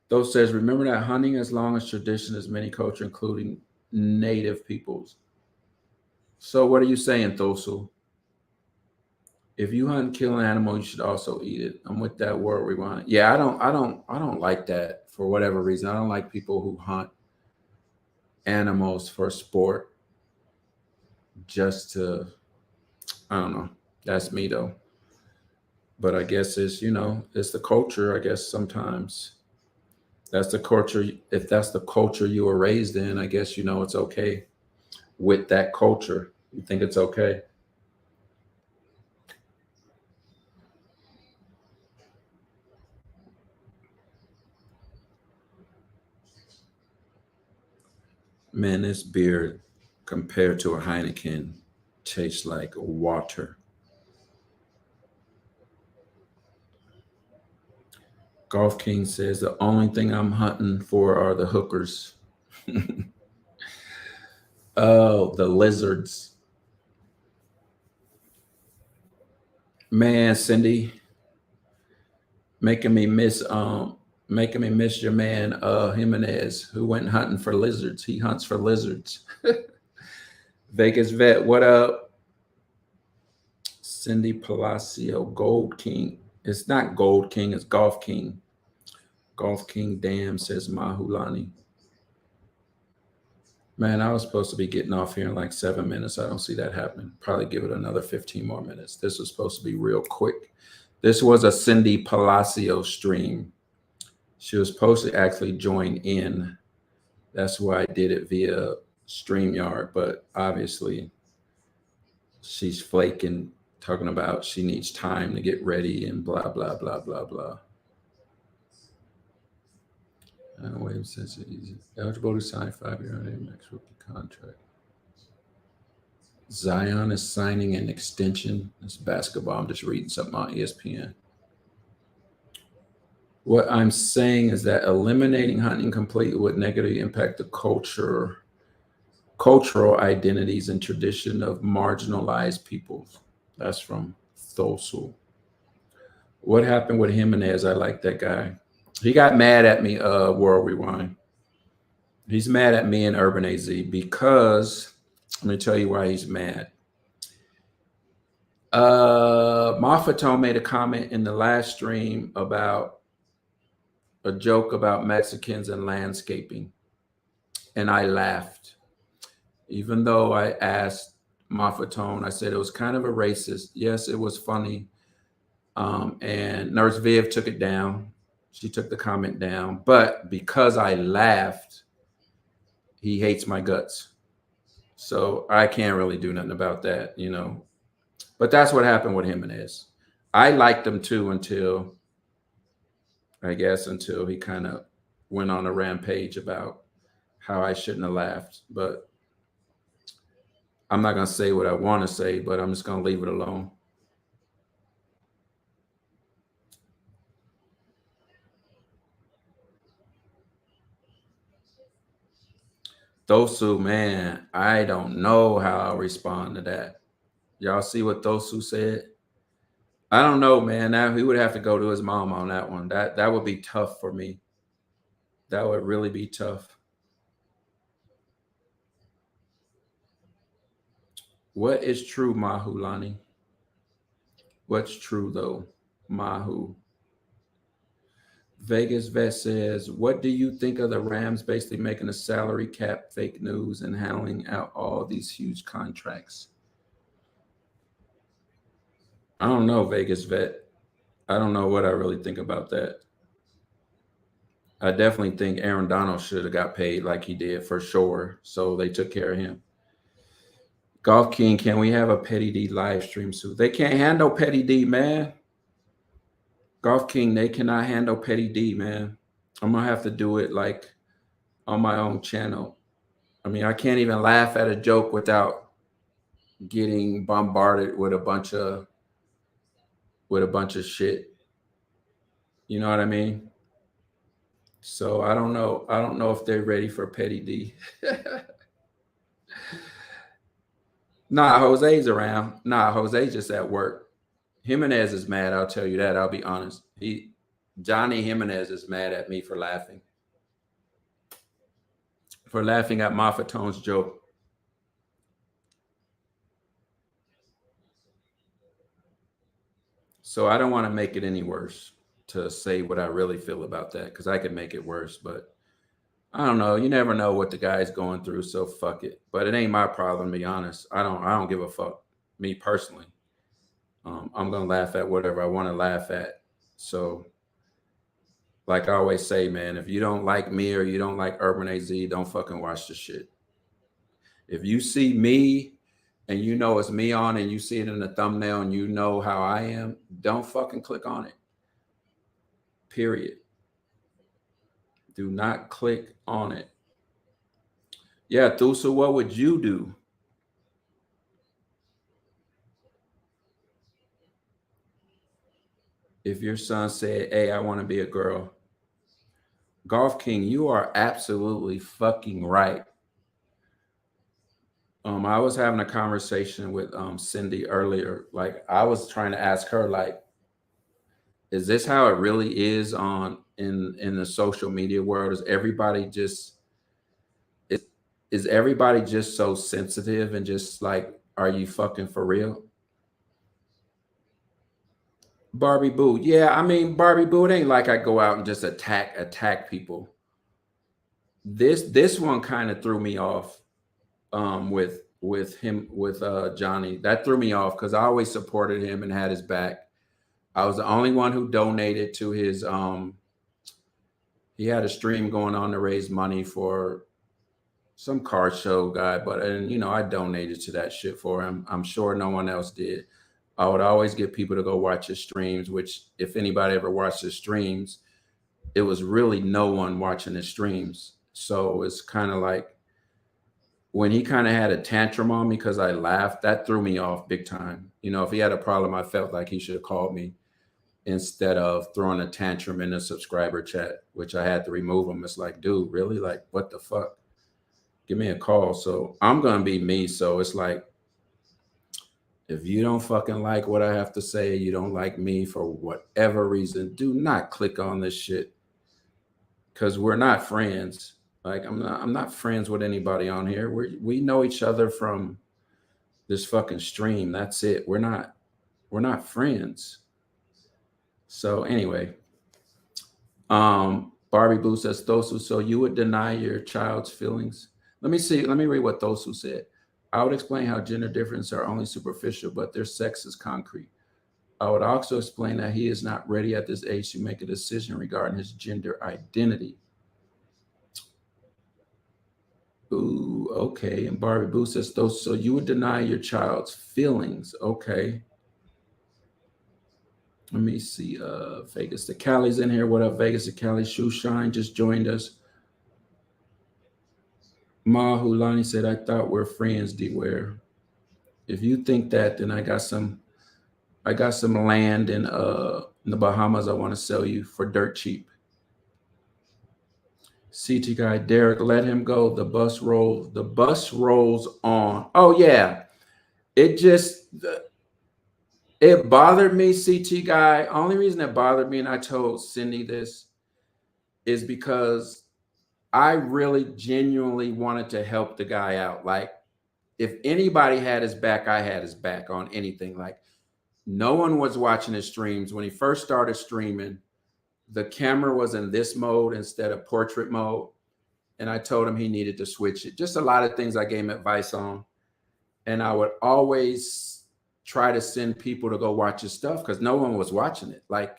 Those says, remember that hunting as long as tradition is many culture, including native peoples. So what are you saying, Thosu? If you hunt and kill an animal, you should also eat it. I'm with that word rewind. Yeah, I don't like that for whatever reason. I don't like people who hunt animals for sport. just to, I don't know. That's me though. But I guess it's, it's the culture. I guess sometimes that's the culture. If that's the culture you were raised in, I guess, it's okay with that culture. You think it's okay? Man, this beer compared to a Heineken tastes like water. Golf King says the only thing I'm hunting for are the hookers. Oh, the lizards. Man, Cindy, making me miss making me miss your man Jimenez, who went hunting for lizards. He hunts for lizards. Vegas vet, what up? CindyPalacio, Gold King. It's not Gold King, it's Golf King. Golf King, damn, says Mahulani. Man, I was supposed to be getting off here in like 7 minutes. I don't see that happening. Probably give it another 15 more minutes. This was supposed to be real quick. This was a CindyPalacio stream. She was supposed to actually join in. That's why I did it via StreamYard, but obviously she's flaking, talking about she needs time to get ready and blah, blah, blah, blah, blah. Wait, says he's eligible to sign 5-year max rookie contract. Zion is signing an extension. It's basketball. I'm just reading something on ESPN. What I'm saying is that eliminating hunting completely would negatively impact the cultural identities and tradition of marginalized peoples. That's from Thosul. What happened with Jimenez? I like that guy. He got mad at me, World Rewind. He's mad at me and Urban AZ because let me tell you why he's mad. Mafatone made a comment in the last stream about a joke about Mexicans and landscaping, and I laughed. Even though I asked Mafatone, I said it was kind of a racist. Yes, it was funny. And Nurse Viv took it down. She took the comment down. But because I laughed, he hates my guts. So I can't really do nothing about that, But that's what happened with Jimenez. I liked him too until he kind of went on a rampage about how I shouldn't have laughed. But I'm not going to say what I want to say, but I'm just going to leave it alone. Dosu, man, I don't know how I'll respond to that. Y'all see what Dosu said? I don't know, man. Now he would have to go to his mom on that one. That would be tough for me. That would really be tough. What is true, Mahulani? What's true though, Mahu? Vegas Vet says, what do you think of the Rams basically making a salary cap fake news and handling out all these huge contracts? I don't know, Vegas Vet. I don't know what I really think about that. I definitely think Aaron Donald should have got paid like he did for sure. So they took care of him. Golf King, can we have a Petty D live stream soon? They can't handle Petty D, man. Golf King, they cannot handle Petty D, man. I'm gonna have to do it like on my own channel. I mean, I can't even laugh at a joke without getting bombarded with a bunch of shit. You know what I mean? So I don't know. I don't know if they're ready for Petty D. Nah, Jose's around. Nah, Jose's just at work. Jimenez is mad. I'll tell you that. I'll be honest. Johnny Jimenez is mad at me for laughing at Mafatone's joke. So I don't want to make it any worse to say what I really feel about that because I could make it worse. But I don't know. You never know what the guy's going through, so fuck it. But it ain't my problem, to be honest. I don't give a fuck. Me personally, I'm gonna laugh at whatever I want to laugh at. So, like I always say, man, if you don't like me or you don't like Urban AZ, don't fucking watch the shit. If you see me and you know it's me on and you see it in the thumbnail and you know how I am, don't fucking click on it. Period. Do not click on it. Yeah, Thusa, what would you do if your son said, "Hey, I want to be a girl"? Golf King, you are absolutely fucking right. I was having a conversation with Cindy earlier. Like, I was trying to ask her, like, is this how it really is on in the social media world? Is is everybody just so sensitive and just like, are you fucking for real? Barbie Boo. Yeah, I mean Barbie Boo, it ain't like I go out and just attack people. This one kind of threw me off with Johnny. That threw me off because I always supported him and had his back. I was the only one who donated to his he had a stream going on to raise money for some car show guy, but and I donated to that shit for him. I'm sure no one else did. I would always get people to go watch his streams, which if anybody ever watched his streams, it was really no one watching his streams. So it's kind of like when he kind of had a tantrum on me because I laughed, that threw me off big time. If he had a problem, I felt like he should have called me instead of throwing a tantrum in the subscriber chat, which I had to remove him. It's like, dude, really? Like, what the fuck? Give me a call. So I'm gonna be me. So it's like, if you don't fucking like what I have to say, you don't like me for whatever reason, do not click on this shit because we're not friends. Like I'm not friends with anybody on here. We know each other from this fucking stream. That's it. We're not friends. So anyway, Barbie Boo says Thosu, so you would deny your child's feelings? Let me see. Let me read what Thosu said. I would explain how gender differences are only superficial, but their sex is concrete. I would also explain that he is not ready at this age to make a decision regarding his gender identity. Ooh, okay. And Barbie Boo says, so you would deny your child's feelings. Okay. Let me see. Vegas the Cali's in here. What up, Vegas the Cali? Shoe Shine just joined us. Mahulani said, I thought we're friends, D-Ware. If you think that, then I got some land in the Bahamas I want to sell you for dirt cheap. CT guy Derek, let him go. The bus rolls on. Oh yeah. It just it bothered me, CT guy. Only reason it bothered me, and I told Cindy this, is because I really genuinely wanted to help the guy out. Like, if anybody had his back, I had his back on anything. Like, no one was watching his streams. When he first started streaming, the camera was in this mode instead of portrait mode. And I told him he needed to switch it. Just a lot of things I gave him advice on. And I would always try to send people to go watch his stuff because no one was watching it. Like,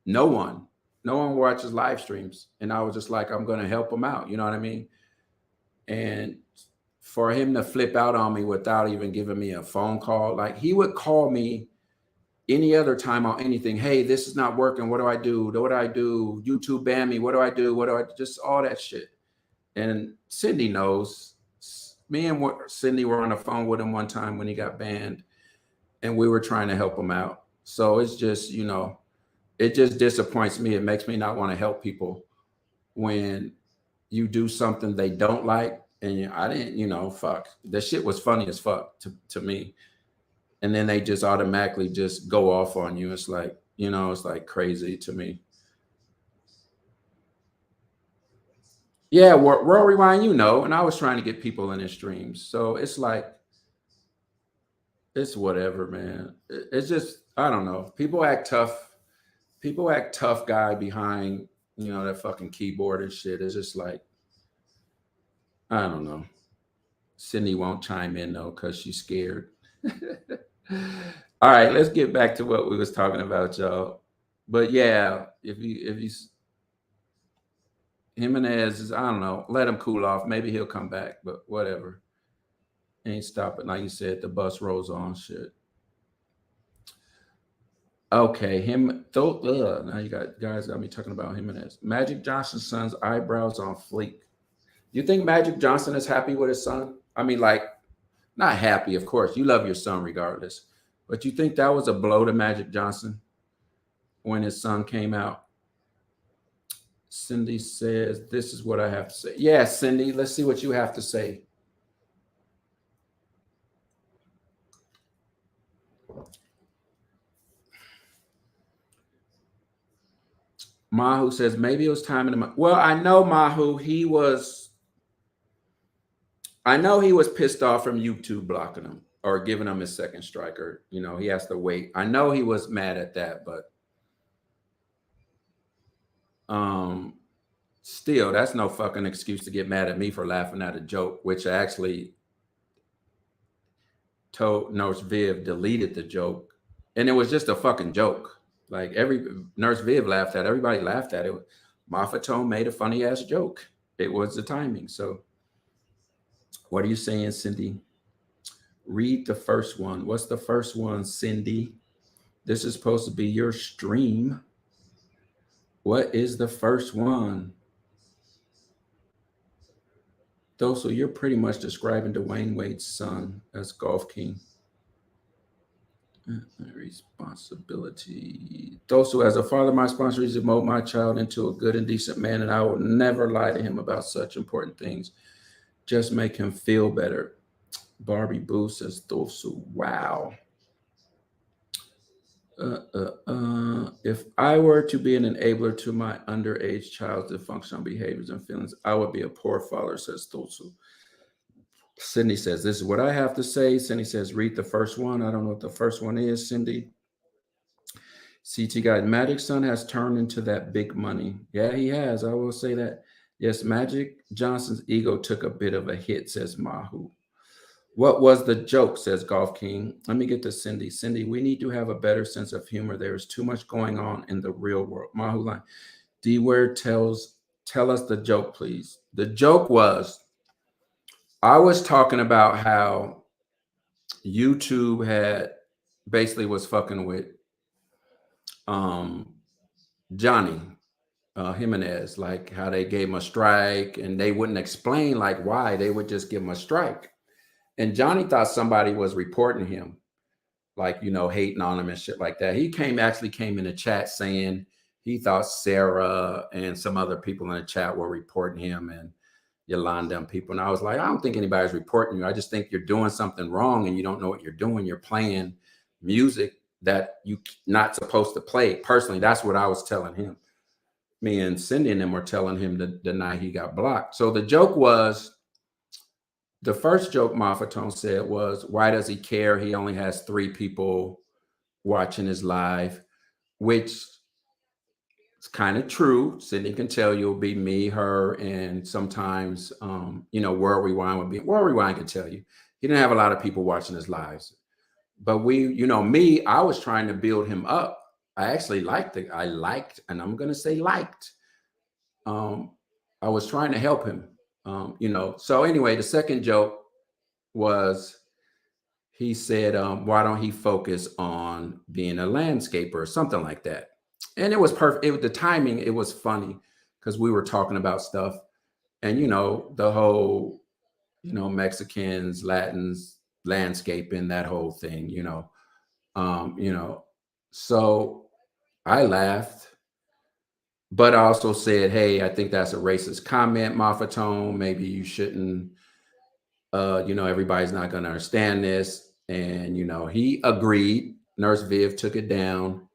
no one watches live streams. And I was just like, I'm going to help him out. You know what I mean? And for him to flip out on me without even giving me a phone call, like, he would call me any other time on anything. Hey, this is not working. What do I do? What do I do? YouTube ban me. What do I do? What do I just all that shit. And Cindy knows. Me and Cindy were on the phone with him one time when he got banned, and we were trying to help him out. So it's just, it just disappoints me. It makes me not want to help people when you do something they don't like. And I didn't, fuck. The shit was funny as fuck to me. And then they just automatically just go off on you. It's like, it's like crazy to me. Yeah, World Rewind, and I was trying to get people in his streams. So it's like, it's whatever, man. It's just, I don't know. People act tough. People act tough guy behind, that fucking keyboard and shit. It's just like, I don't know. Cindy won't chime in though because she's scared. All right, let's get back to what we was talking about, y'all. But yeah, if you Jimenez is, I don't know, let him cool off. Maybe he'll come back, but whatever. Ain't stopping. Like you said, the bus rolls on. Shit. Okay, him. Though, now you got guys got me talking about Jimenez. Magic Johnson's son's eyebrows on fleek. You think Magic Johnson is happy with his son? I mean, like, not happy, of course. You love your son regardless. But you think that was a blow to Magic Johnson when his son came out? Cindy says, this is what I have to say. Yeah, Cindy, let's see what you have to say. Mahu says, maybe it was time in the. Well, I know Mahu, I know he was pissed off from YouTube blocking him or giving him his second striker. You know, he has to wait. I know he was mad at that, but still, that's no fucking excuse to get mad at me for laughing at a joke, which I actually told Nurse Viv deleted the joke. And it was just a fucking joke. Like every Nurse Viv laughed at it. Everybody laughed at it. Mafatone made a funny ass joke. It was the timing. So what are you saying, Cindy? Read the first one. What's the first one, Cindy? This is supposed to be your stream. What is the first one? Though, so you're pretty much describing Dwayne Wade's son as Golf King. Responsibility. Though, as a father, my responsibility is to mold my child into a good and decent man, and I will never lie to him about such important things. Just make him feel better. Barbie Boo says, Thosu. Wow. If I were to be an enabler to my underage child's dysfunctional behaviors and feelings, I would be a poor father, says Thosu. Cindy says, this is what I have to say. Cindy says, read the first one. I don't know what the first one is, Cindy. CT Guide, Magic's son has turned into that big money. Yeah, he has. I will say that. Yes, Magic Johnson's ego took a bit of a hit, says Mahu. What was the joke, says Golf King. Let me get to Cindy. Cindy, we need to have a better sense of humor. There is too much going on in the real world. Mahu line. D-Word tell us the joke, please. The joke was, I was talking about how YouTube had basically was fucking with Johnny Jimenez, like how they gave him a strike and they wouldn't explain like why, they would just give him a strike. And Johnny thought somebody was reporting him, like, you know, hating on him and shit like that. He actually came in the chat saying he thought Sarah and some other people in the chat were reporting him and Yolanda and people. And I was like, I don't think anybody's reporting you. I just think you're doing something wrong and you don't know what you're doing. You're playing music that you're not supposed to play. Personally, that's what I was telling him. Me and Cindy and them were telling him the night he got blocked. So the joke was, the first joke Mafatone said was, why does he care? He only has 3 people watching his live, which is kind of true. Cindy can tell you it'll be me, her, and sometimes, you know, World Rewind would be. World Rewind can tell you he didn't have a lot of people watching his lives. But we, you know, me, I was trying to build him up. I actually liked, and I'm going to say liked. I was trying to help him, you know. So anyway, the second joke was, he said, why don't he focus on being a landscaper or something like that? And it was perfect. The timing, it was funny because we were talking about stuff and, you know, the whole, you know, Mexicans, Latins, landscaping, that whole thing, you know, so I laughed, but I also said, hey, I think that's a racist comment, Mafatone. Maybe you shouldn't, you know, everybody's not going to understand this. And, you know, he agreed. Nurse Viv took it down.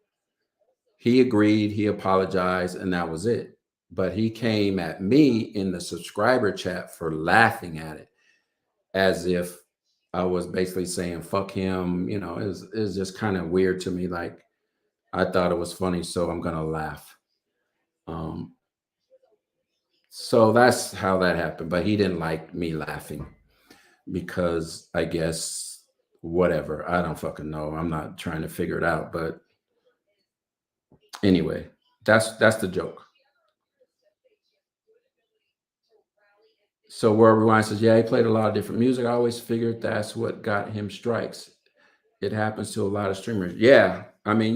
He agreed. He apologized. And that was it. But he came at me in the subscriber chat for laughing at it as if I was basically saying, fuck him. You know, it was just kind of weird to me. Like, I thought it was funny, so I'm going to laugh. So that's how that happened. But he didn't like me laughing because I guess whatever. I don't fucking know. I'm not trying to figure it out. But anyway, that's the joke. So World Rewind says, yeah, he played a lot of different music. I always figured that's what got him strikes. It happens to a lot of streamers. Yeah. I mean,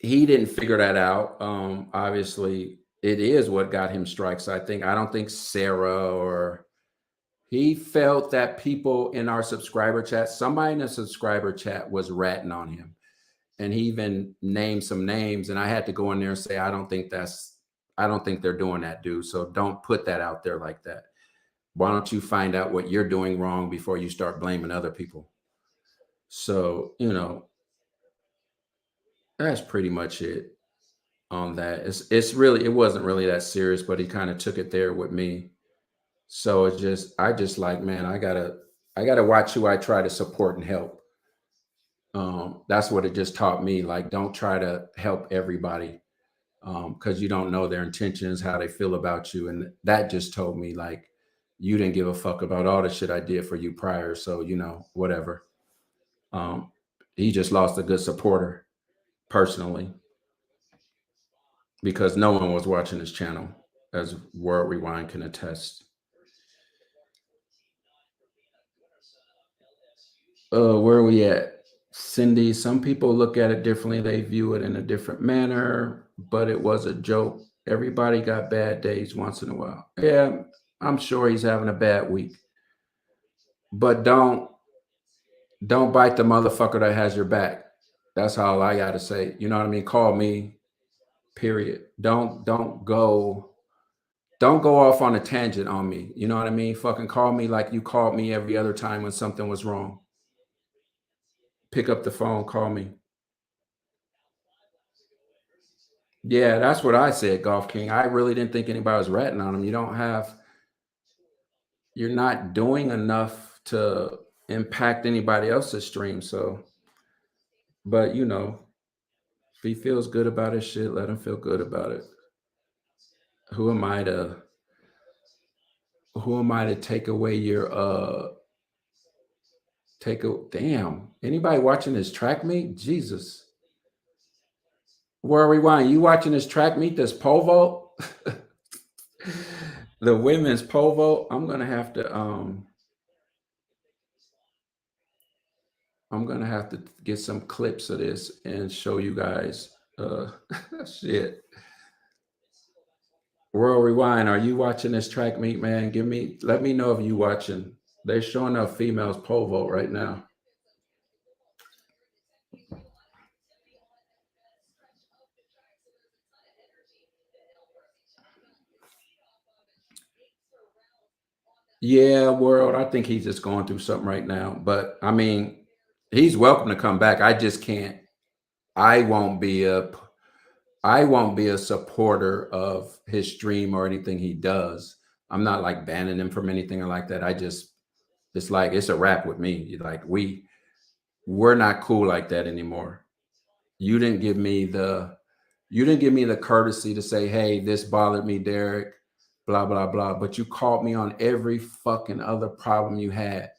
he didn't figure that out. Obviously, it is what got him strikes. I don't think Sarah or he felt that people in our subscriber chat, somebody in the subscriber chat was ratting on him. And he even named some names. And I had to go in there and say, I don't think they're doing that, dude. So don't put that out there like that. Why don't you find out what you're doing wrong before you start blaming other people? So, that's pretty much it on that. It wasn't really that serious, but he kind of took it there with me. So I just like, man, I gotta watch who I try to support and help. That's what it just taught me. Like, don't try to help everybody because you don't know their intentions, how they feel about you. And that just told me, like, you didn't give a fuck about all the shit I did for you prior. So, whatever. Um, he just lost a good supporter personally because no one was watching his channel, as World Rewind can attest. Where are we at? Cindy, some people look at it differently. They view it in a different manner, but it was a joke. Everybody got bad days once in a while. Yeah, I'm sure he's having a bad week. But don't bite the motherfucker that has your back. That's all I gotta say. You know what I mean? Call me, period. Don't go off on a tangent on me. You know what I mean? Fucking call me like you called me every other time when something was wrong. Pick up the phone, call me. Yeah, that's what I said, Golf King. I really didn't think anybody was ratting on him. You're not doing enough to impact anybody else's stream. So, but if he feels good about his shit, let him feel good about it. Who am I to take away your damn, anybody watching this track meet? Jesus. Where Rewind, you watching this track meet, this pole vault? The women's pole vault. I'm gonna have to get some clips of this and show you guys. Shit. World Rewind, are you watching this track meet, man? Let me know if you watching. They're showing up females pole vault right now. Yeah, World. I think he's just going through something right now. But I mean, he's welcome to come back. I just can't. I won't be a. I won't be a supporter of his stream or anything he does. I'm not like banning him from anything or like that. It's like it's a wrap with me. Like we're not cool like that anymore. You didn't give me the courtesy to say, hey, this bothered me, Derek, blah, blah, blah. But you called me on every fucking other problem you had.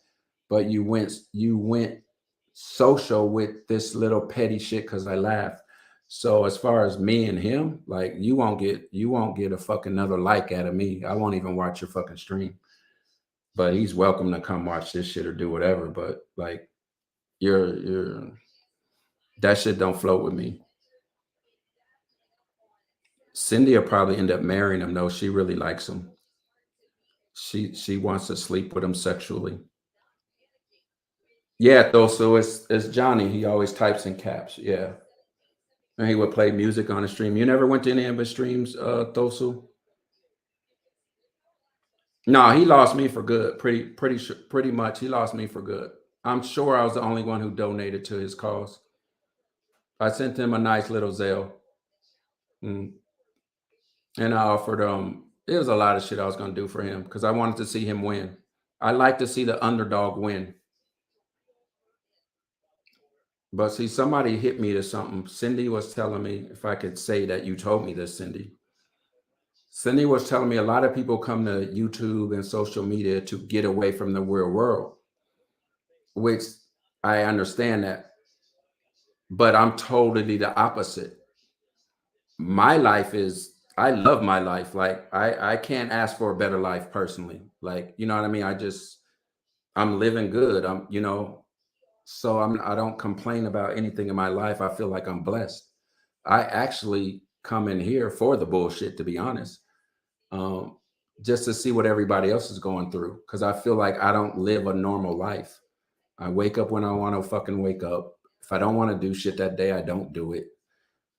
But you went social with this little petty shit because I laughed. So as far as me and him, like you won't get a fucking another like out of me. I won't even watch your fucking stream. But he's welcome to come watch this shit or do whatever. But like you're that shit don't float with me. Cindy will probably end up marrying him though. She really likes him. She wants to sleep with him sexually. Yeah, though. So it's Johnny. He always types in caps. Yeah. And he would play music on the stream. You never went to any of his streams, Thosu? No, he lost me for good. Pretty much. He lost me for good. I'm sure I was the only one who donated to his cause. I sent him a nice little Zelle. Mm. And I offered it was a lot of shit I was gonna do for him because I wanted to see him win. I like to see the underdog win. But see, somebody hit me to something. Cindy was telling me if I could say that you told me this, Cindy. Cindy was telling me a lot of people come to YouTube and social media to get away from the real world, which I understand that, but I'm totally the opposite. My life is, I love my life. Like I can't ask for a better life personally. Like, you know what I mean? I'm living good. So I don't complain about anything in my life. I feel like I'm blessed. I actually come in here for the bullshit, to be honest. Um, just to see what everybody else is going through. Cause I feel like I don't live a normal life. I wake up when I want to fucking wake up. If I don't want to do shit that day, I don't do it.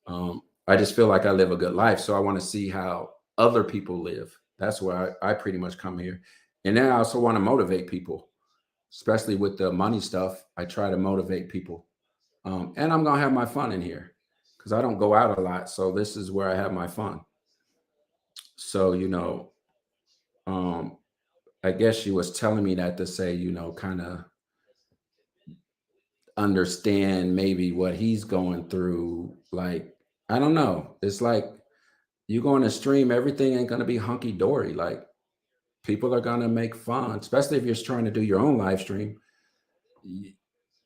I just feel like I live a good life. So I want to see how other people live. That's why I pretty much come here. And then I also want to motivate people, especially with the money stuff. I try to motivate people. And I'm going to have my fun in here because I don't go out a lot. So this is where I have my fun. So, um, I guess she was telling me that to say, kind of understand maybe what he's going through. Like, I don't know. It's like you go on a stream, everything ain't going to be hunky dory. Like, people are going to make fun, especially if you're trying to do your own live stream.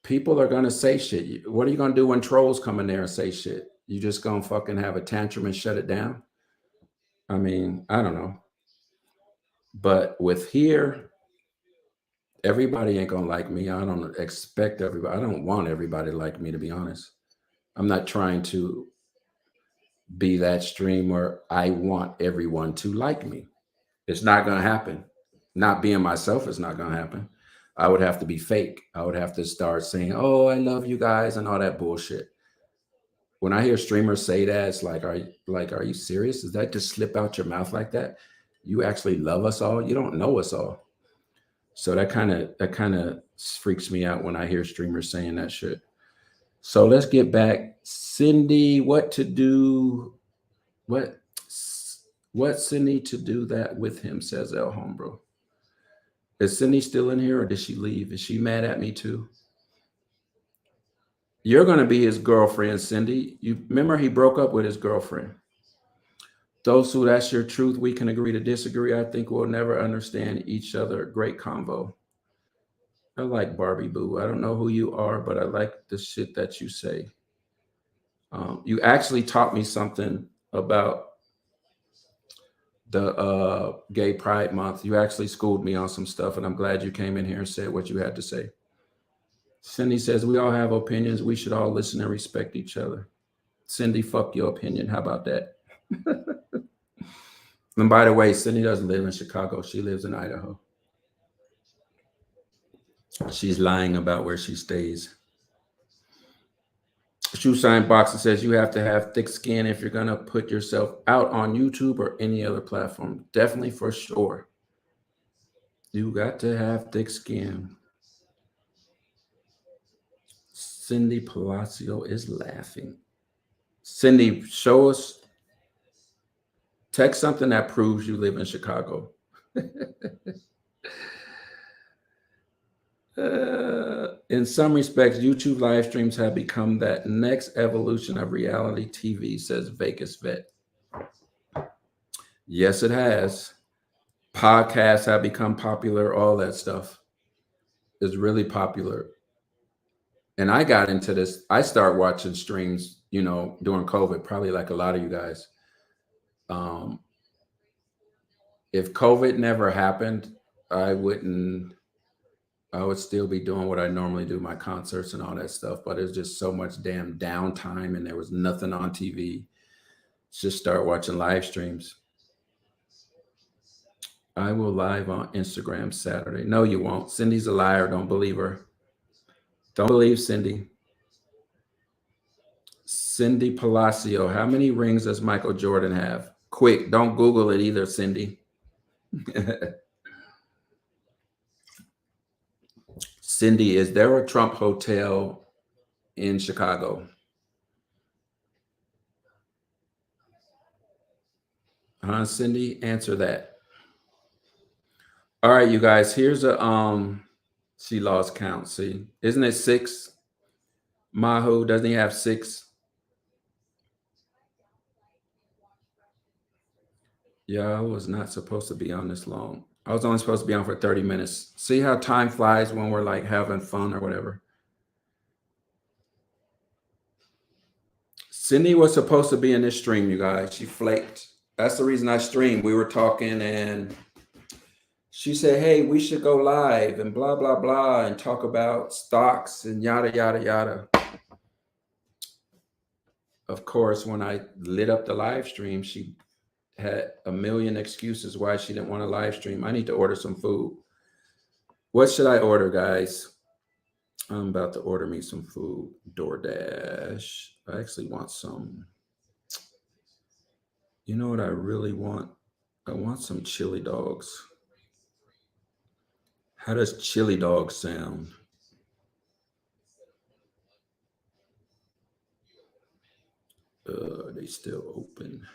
People are going to say shit. What are you going to do when trolls come in there and say shit? You just going to fucking have a tantrum and shut it down? I mean, I don't know. But with here, everybody ain't going to like me. I don't expect everybody. I don't want everybody to like me, to be honest. I'm not trying to be that stream where I want everyone to like me. It's not going to happen. Not being myself is not going to happen. I would have to be fake. I would have to start saying, "Oh, I love you guys," and all that bullshit. When I hear streamers say that, it's like, are you serious? Does that just slip out your mouth like that? You actually love us all? You don't know us all. So that kind of freaks me out when I hear streamers saying that shit. So let's get back. Cindy, what to do? What Cindy to do that with him, says El Hombro. Is Cindy still in here or did she leave? Is she mad at me too? You're going to be his girlfriend, Cindy. You remember he broke up with his girlfriend. Those who that's your truth, we can agree to disagree. I think we'll never understand each other. Great convo. I like Barbie Boo. I don't know who you are, but I like the shit that you say. You actually taught me something about the Gay Pride Month. You actually schooled me on some stuff, and I'm glad you came in here and said what you had to say. Cindy says, we all have opinions. We should all listen and respect each other. Cindy, fuck your opinion. How about that? And by the way, Cindy doesn't live in Chicago. She lives in Idaho. She's lying about where she stays. Shoe sign box that says you have to have thick skin if you're going to put yourself out on YouTube or any other platform. Definitely, for sure. You got to have thick skin. CindyPalacio is laughing. Cindy, show us, text something that proves you live in Chicago. In some respects, YouTube live streams have become that next evolution of reality TV, says Vegas Vet. Yes, it has. Podcasts have become popular. All that stuff is really popular. And I got into this. I started watching streams, during COVID, probably like a lot of you guys. If COVID never happened, I would still be doing what I normally do, my concerts and all that stuff. But there's just so much damn downtime and there was nothing on TV. Just start watching live streams. I will live on Instagram Saturday. No, you won't. Cindy's a liar. Don't believe her. Don't believe Cindy. CindyPalacio. How many rings does Michael Jordan have? Quick, don't Google it either, Cindy. Cindy, is there a Trump hotel in Chicago? Huh, Cindy? Answer that. All right, you guys, here's she lost count. See, isn't it 6? Mahu, doesn't he have 6? Yeah, I was not supposed to be on this long. I was only supposed to be on for 30 minutes. See how time flies when we're like having fun or whatever. Cindy was supposed to be in this stream, you guys. She flaked. That's the reason I streamed. We were talking and she said, hey, we should go live and blah, blah, blah, and talk about stocks and yada, yada, yada. Of course, when I lit up the live stream, she had a million excuses why she didn't want to live stream. I need to order some food. What should I order, guys? I'm about to order me some food. DoorDash. I actually want some. You know what I really want? I want some chili dogs. How does chili dog sound? They still open.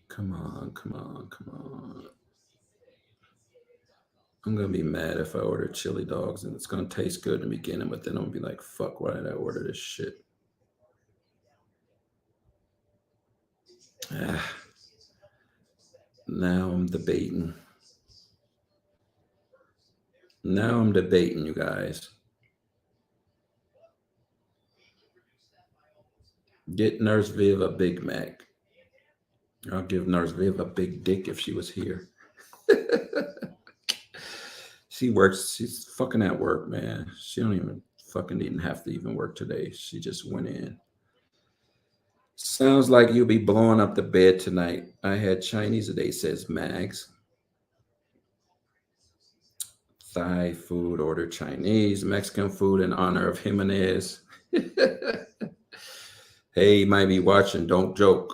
Come on, come on, come on. I'm gonna be mad if I order chili dogs and it's gonna taste good in the beginning, but then I'm gonna be like, fuck, why did I order this shit? Ah, now I'm debating. Now I'm debating, you guys. Get Nurse Viv a Big Mac. I'll give Nurse Viv a big dick if she was here. She works. She's fucking at work, man. She don't even fucking even have to even work today. She just went in. Sounds like you'll be blowing up the bed tonight. I had Chinese today, says Mags. Thai food, order Chinese, Mexican food in honor of Jimenez. Hey, he might be watching. Don't joke.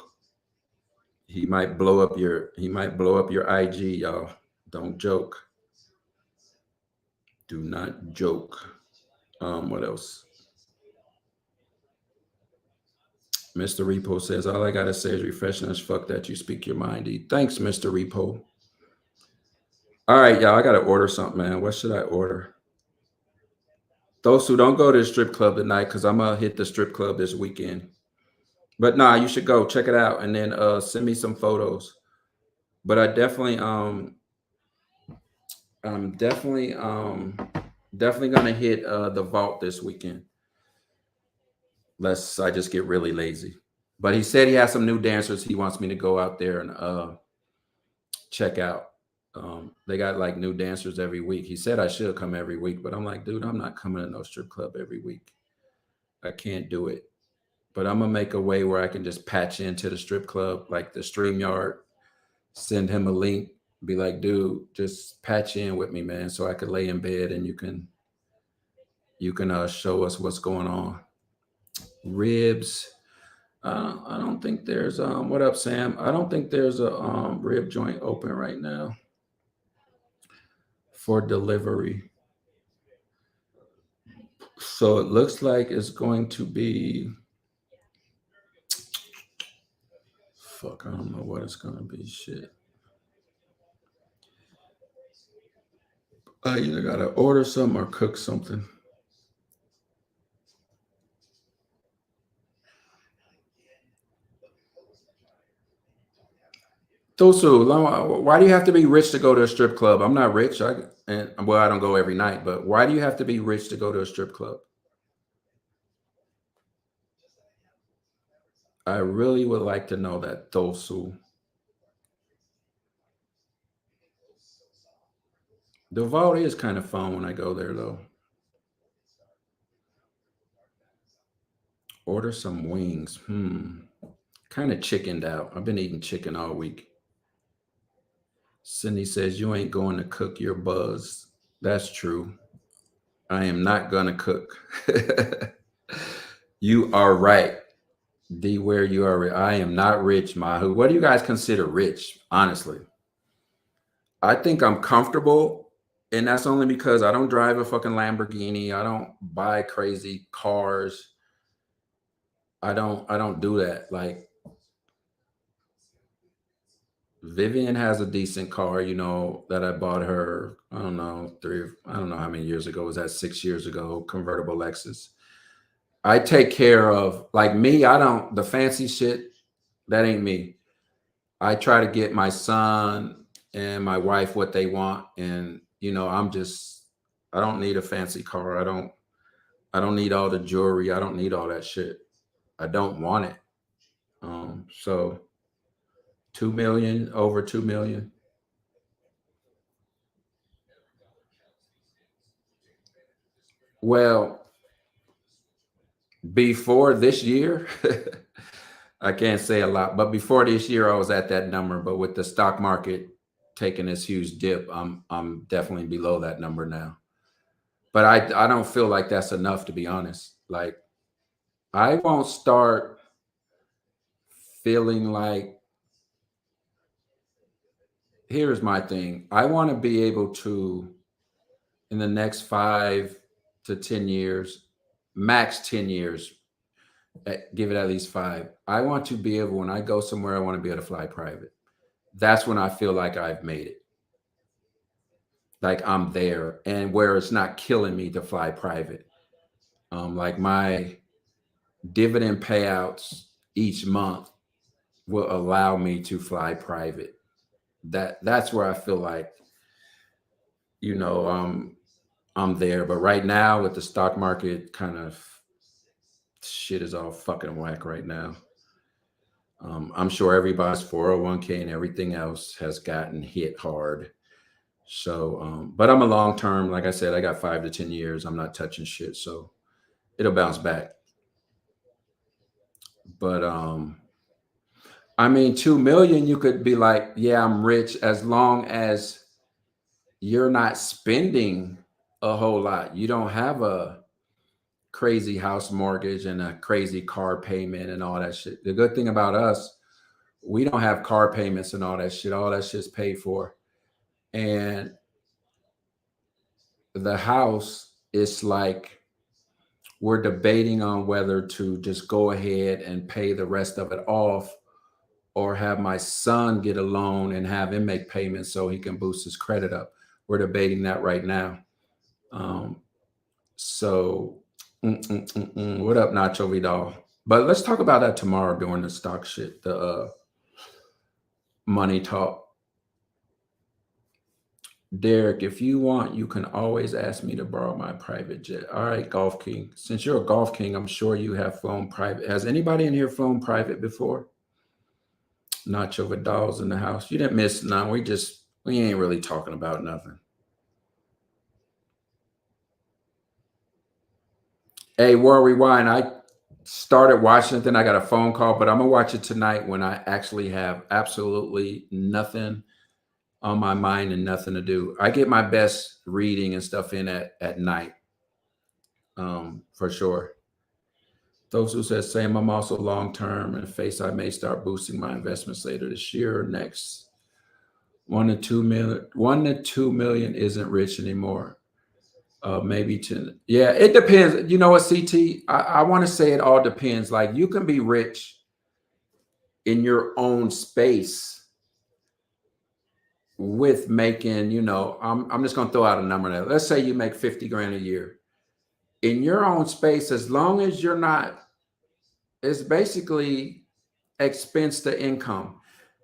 He might blow up your IG, y'all. Don't joke. Do not joke. What else? Mr. Repo says, all I gotta say is refreshing as fuck that you speak your mind. Thanks, Mr. Repo. All right, y'all. I gotta order something, man. What should I order? Those who don't go to the strip club tonight, because I'm gonna hit the strip club this weekend. But nah, you should go check it out and then send me some photos. But I'm definitely gonna hit the vault this weekend. Lest I just get really lazy. But he said he has some new dancers he wants me to go out there and check out. They got like new dancers every week. He said I should come every week, but I'm like, dude, I'm not coming to no strip club every week. I can't do it. But I'm gonna make a way where I can just patch into the strip club, like the StreamYard, send him a link, be like, dude, just patch in with me, man, so I could lay in bed and you can show us what's going on. Ribs. I don't think there's what up, Sam? I don't think there's a rib joint open right now for delivery. So it looks like it's going to be fuck, I don't know what it's gonna be. Shit. I either gotta order something or cook something. Tosu, why do you have to be rich to go to a strip club? I'm not rich. I don't go every night, but why do you have to be rich to go to a strip club? I really would like to know that, Tosu. The vault is kind of fun when I go there, though. Order some wings. Kind of chickened out. I've been eating chicken all week. Cindy says, you ain't going to cook your buzz. That's true. I am not going to cook. You are right. D, where you are. I am not rich, Mahu. What do you guys consider rich, honestly? I think I'm comfortable, and that's only because I don't drive a fucking Lamborghini. I don't buy crazy cars. I don't do that. Like, Vivian has a decent car, that I bought her, I don't know how many years ago. Was that 6 years ago? Convertible Lexus. I take care of, like me, I don't, the fancy shit, That ain't me. I try to get my son and my wife what they want, and I don't need a fancy car. I don't need all the jewelry. I don't need all that shit. I don't want it. So 2 million, over 2 million. Well, before this year, I can't say a lot, but before this year, I was at that number. But with the stock market taking this huge dip, I'm definitely below that number now. But I don't feel like that's enough, to be honest. Like I won't start feeling like, here's my thing. I want to be able to, in the next 5 to 10 years, max 10 years, give it at least 5. I want to be able, when I go somewhere, I want to be able to fly private. That's when I feel like I've made it. Like I'm there, and where it's not killing me to fly private. Like my dividend payouts each month will allow me to fly private. That's where I feel like, you know, um, I'm there. But right now, with the stock market, kind of shit is all fucking whack right now. I'm sure everybody's 401k and everything else has gotten hit hard. So, but I'm a long term. Like I said, I got 5 to 10 years. I'm not touching shit, so it'll bounce back. But I mean, 2 million, you could be like, yeah, I'm rich, as long as you're not spending a whole lot. You don't have a crazy house mortgage and a crazy car payment and all that shit. The good thing about us, we don't have car payments and all that shit. All that shit's paid for. And the house is like, we're debating on whether to just go ahead and pay the rest of it off, or have my son get a loan and have him make payments so he can boost his credit up. We're debating that right now. Um, so, what up, Nacho Vidal? But let's talk about that tomorrow during the stock shit, the money talk. Derek, if you want, you can always ask me to borrow my private jet. All right, Golf King. Since you're a Golf King, I'm sure you have flown private. Has anybody in here flown private before? Nacho Vidal's in the house. You didn't miss none. We ain't really talking about nothing. Hey, War Rewind. I started watching it, then I got a phone call, but I'm gonna watch it tonight when I actually have absolutely nothing on my mind and nothing to do. I get my best reading and stuff in at night, for sure. Those who said same, I'm also long term and face I may start boosting my investments later this year or next. 1 to 2 million isn't rich anymore. Maybe 10. Yeah, it depends. You know what, CT? I want to say it all depends. Like you can be rich in your own space with making, I'm just gonna throw out a number there. Let's say you make 50 grand a year. In your own space, as long as you're not, it's basically expense to income.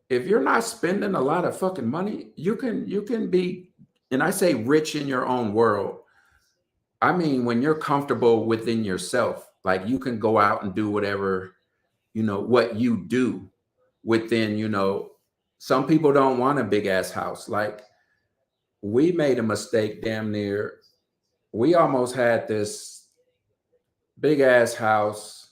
If you're not spending a lot of fucking money, you can be, and I say rich in your own world. I mean, when you're comfortable within yourself, like you can go out and do whatever, what you do within, some people don't want a big ass house. Like we made a mistake damn near. We almost had this big ass house.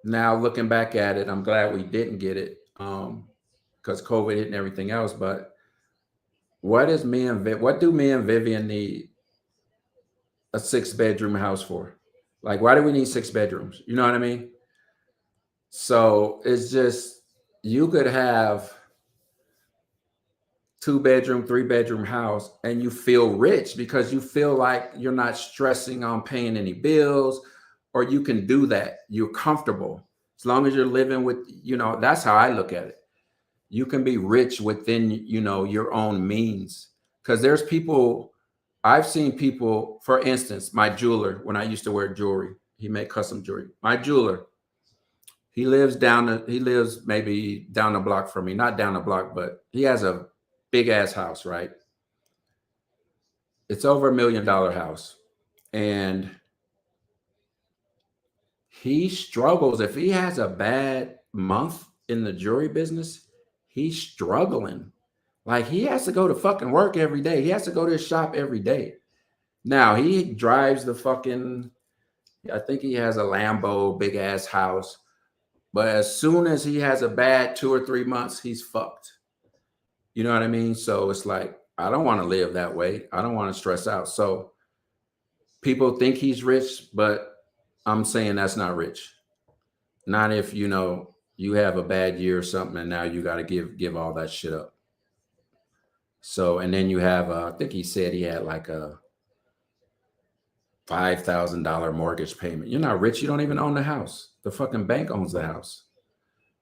Now looking back at it, I'm glad we didn't get it. Because COVID hit and everything else. But what do me and Vivian need a 6 bedroom house for? Like, why do we need 6 bedrooms? You know what I mean? So it's just, you could have 2 bedroom, 3 bedroom house and you feel rich because you feel like you're not stressing on paying any bills, or you can do that. You're comfortable as long as you're living with, that's how I look at it. You can be rich within, your own means. Because there's people, I've seen people, for instance, my jeweler, when I used to wear jewelry, he made custom jewelry. My jeweler, He lives maybe down the block from me, not down the block, but he has a big ass house, right? It's over $1 million house. And he struggles. If he has a bad month in the jewelry business, he's struggling. Like he has to go to fucking work every day. He has to go to his shop every day. Now he drives the fucking, I think he has a Lambo, big ass house. But as soon as he has a bad 2 or 3 months, he's fucked. You know what I mean? So it's like, I don't want to live that way. I don't want to stress out. So people think he's rich, but I'm saying that's not rich. Not if you have a bad year or something and now you got to give all that shit up. So and then you have I think he said he had like a $5,000 mortgage payment. You're not rich, you don't even own the house. The fucking bank owns the house.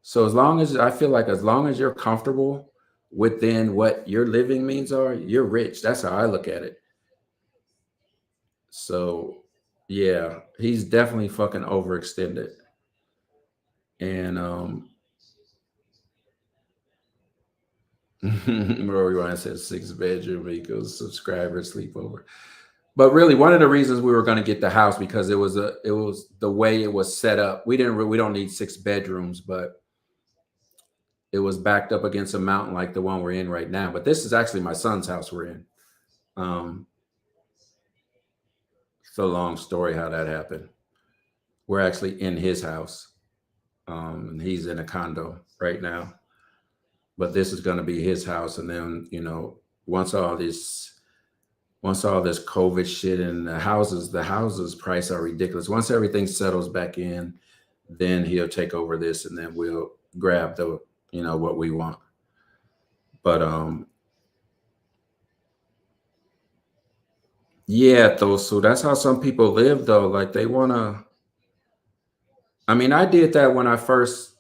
So as long as I feel like as long as you're comfortable within what your living means are, you're rich. That's how I look at it. So yeah, he's definitely fucking overextended. And Rory Ryan says 6 bedroom equals subscriber sleepover. But really, one of the reasons we were going to get the house because it was the way it was set up. We don't need 6 bedrooms, but it was backed up against a mountain like the one we're in right now. But this is actually my son's house we're in. It's a long story how that happened. We're actually in his house. And he's in a condo right now. But this is going to be his house. And then, once all this COVID shit and the houses price are ridiculous. Once everything settles back in, then he'll take over this and then we'll grab the, what we want. But, yeah, though. So that's how some people live though. Like they want to, I did that when I first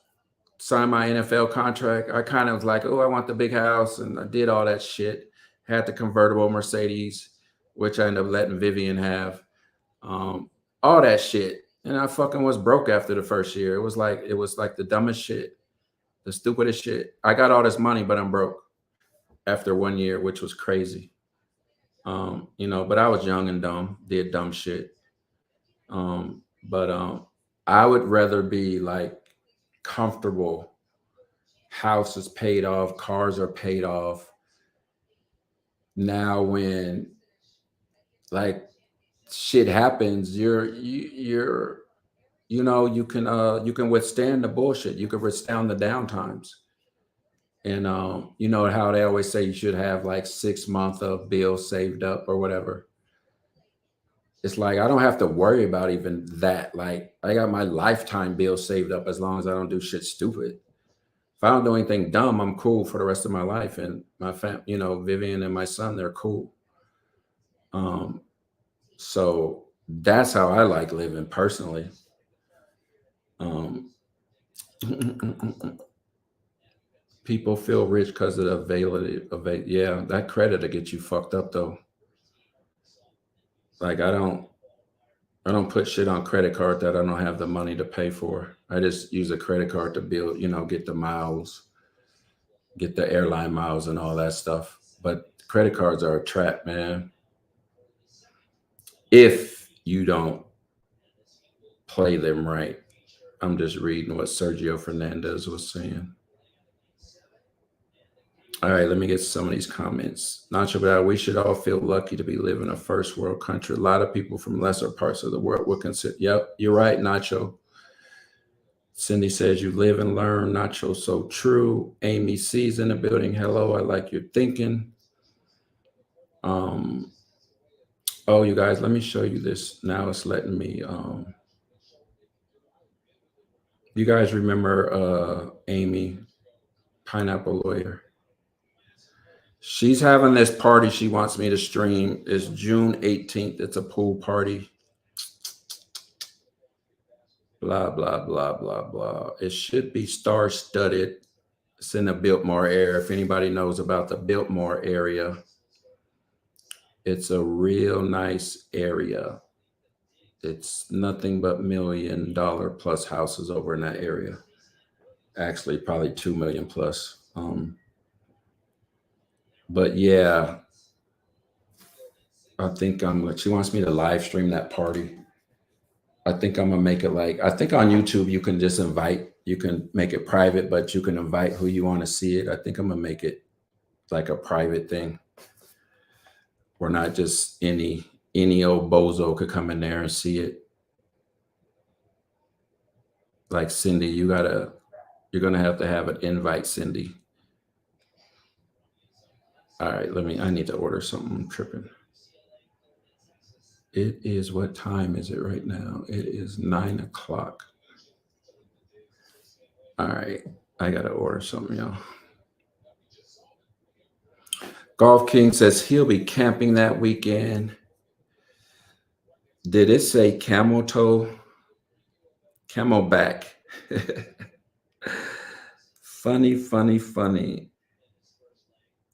signed my NFL contract. I kind of was like, oh, I want the big house. And I did all that shit. Had the convertible Mercedes, which I ended up letting Vivian have. All that shit. And I fucking was broke after the first year. It was like the dumbest shit, the stupidest shit. I got all this money, but I'm broke after 1 year, which was crazy. But I was young and dumb, did dumb shit. But I would rather be like comfortable. House is paid off, cars are paid off. Now when like shit happens, you can withstand the bullshit. You can withstand the downtimes. And you know how they always say you should have like 6 months of bills saved up or whatever. It's like I don't have to worry about even that. Like I got my lifetime bill saved up as long as I don't do shit stupid. If I don't do anything dumb, I'm cool for the rest of my life. And my Vivian and my son, they're cool. So that's how I like living personally. People feel rich because of the availability. Yeah, that credit to get you fucked up though. Like I don't put shit on credit card that I don't have the money to pay for. I just use a credit card to build, get the miles, get the airline miles and all that stuff. But credit cards are a trap, man. If you don't play them right. I'm just reading what Sergio Fernandez was saying. All right, let me get some of these comments. Nacho, but we should all feel lucky to be living in a first world country. A lot of people from lesser parts of the world would consider. Yep, you're right, Nacho. Cindy says you live and learn. Nacho, so true. Amy C's in the building. Hello, I like your thinking. Oh, you guys, let me show you this. Now it's letting me. You guys remember Amy, Pineapple Lawyer? She's having this party she wants me to stream. It's June 18th. It's a pool party. Blah, blah, blah, blah, blah. It should be star-studded. It's in the Biltmore area. If anybody knows about the Biltmore area, it's a real nice area. It's nothing but $1 million plus houses over in that area. Actually, probably 2 million plus. But yeah, I think she wants me to live stream that party. I think I'm gonna make it like, I think on YouTube you can just invite, you can make it private, but you can invite who you want to see it. I think I'm gonna make it like a private thing, where not just any old bozo could come in there and see it. Like Cindy, you're gonna have to have an invite, Cindy. All right, I need to order something. I'm tripping. It is, what time is it right now? It is 9 o'clock. All right, I gotta order something, y'all. Golf King says he'll be camping that weekend. Did it say camel toe? Camelback. Funny, funny, funny.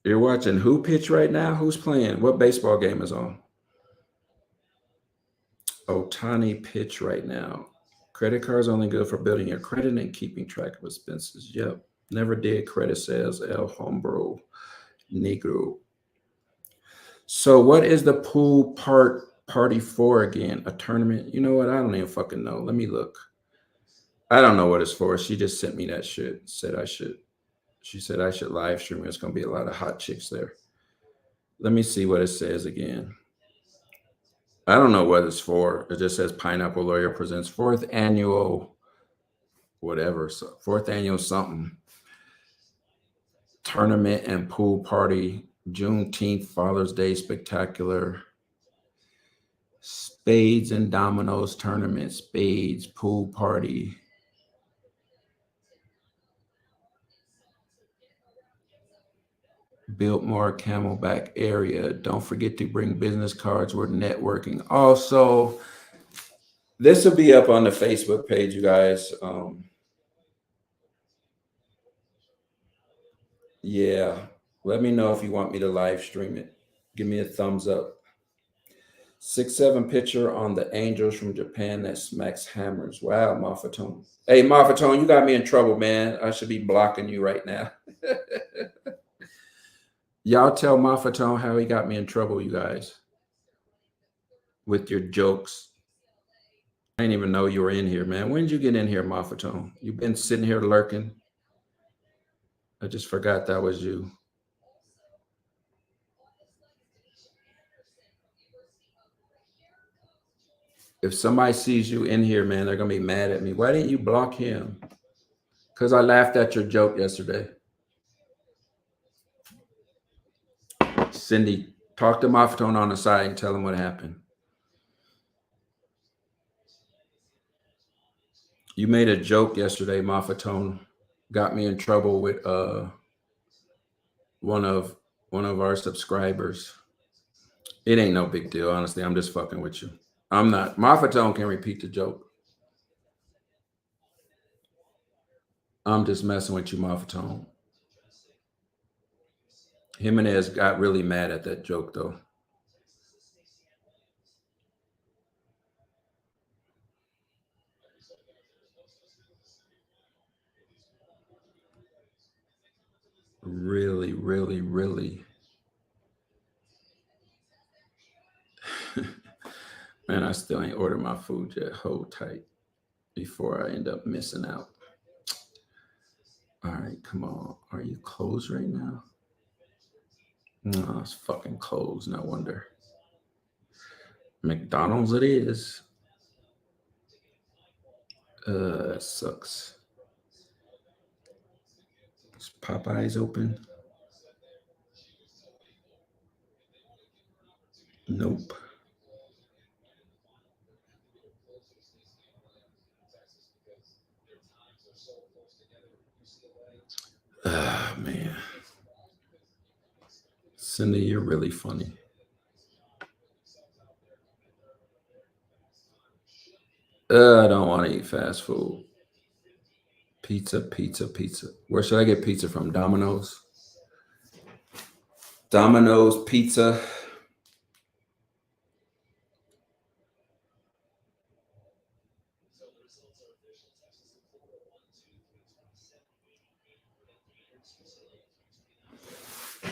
You're watching who pitch right now? Who's playing? What baseball game is on? Otani pitch right now. Credit cards only good for building your credit and keeping track of expenses. Yep. Never did credit, says El Hombro Negro. So what is the pool party for again? A tournament? You know what? I don't even fucking know. Let me look. I don't know what it's for. She just sent me that shit. She said I should live stream. There's going to be a lot of hot chicks there. Let me see what it says again. I don't know what it's for. It just says Pineapple Lawyer presents 4th annual whatever. So 4th annual something. Tournament and pool party. Juneteenth, Father's Day spectacular. Spades and dominoes tournament. Spades, pool party. Biltmore Camelback area. Don't forget to bring business cards. We're networking. Also, this will be up on the Facebook page, you guys. Yeah, let me know if you want me to live stream it. Give me a thumbs up. 6'7" pitcher on the Angels from Japan that smacks hammers. Wow, Mafatone. Hey, Mafatone, you got me in trouble, man. I should be blocking you right now. Y'all tell Mafatone how he got me in trouble, you guys, with your jokes. I didn't even know you were in here, man. When did you get in here, Mafatone? You've been sitting here lurking. I just forgot that was you. If somebody sees you in here, man, they're going to be mad at me. Why didn't you block him? Because I laughed at your joke yesterday. Cindy, talk to Mafatone on the side and tell him what happened. You made a joke yesterday, Mafatone. Got me in trouble with one of our subscribers. It ain't no big deal, honestly. I'm just fucking with you. I'm not. Mafatone can repeat the joke. I'm just messing with you, Mafatone. Jimenez got really mad at that joke, though. Really, really, really. Man, I still ain't ordered my food yet. Hold tight before I end up missing out. All right, come on. Are you closed right now? No, it's fucking closed. No wonder. McDonald's it is. That sucks. Is Popeyes open? Nope. Ah, man. Cindy, you're really funny. I don't want to eat fast food. Pizza, pizza, pizza. Where should I get pizza from? Domino's? Domino's pizza.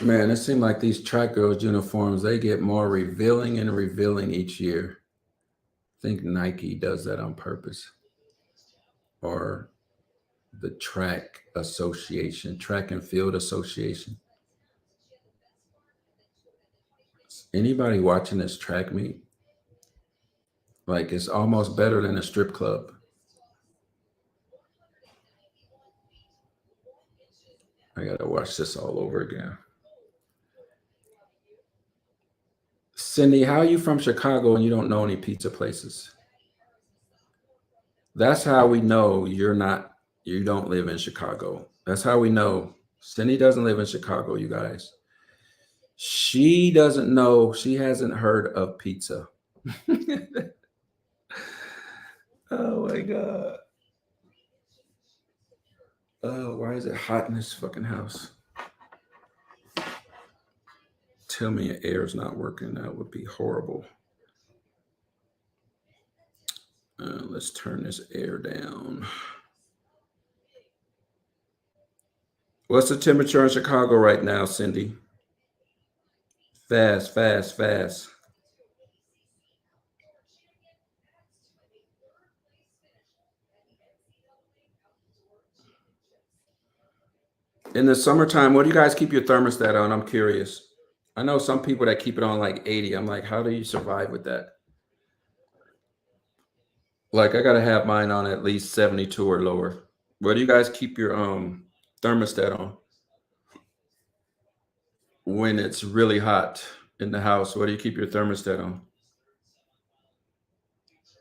Man, it seems like these track girls' uniforms, they get more revealing and revealing each year. I think Nike does that on purpose. Or the track and field association. Anybody watching this track meet? Like it's almost better than a strip club. I gotta watch this all over again. Cindy, how are you from Chicago and you don't know any pizza places? That's how we know you don't live in Chicago. That's how we know. Cindy doesn't live in Chicago, you guys. She doesn't know, she hasn't heard of pizza. Oh my God. Oh, why is it hot in this fucking house? Tell me air's not working. That would be horrible. Let's turn this air down. What's the temperature in Chicago right now, Cindy? Fast, fast, fast. In the summertime, what do you guys keep your thermostat on? I'm curious. I know some people that keep it on like 80. I'm like, how do you survive with that? Like, I gotta have mine on at least 72 or lower. Where do you guys keep your thermostat on when it's really hot in the house? Where do you keep your thermostat on?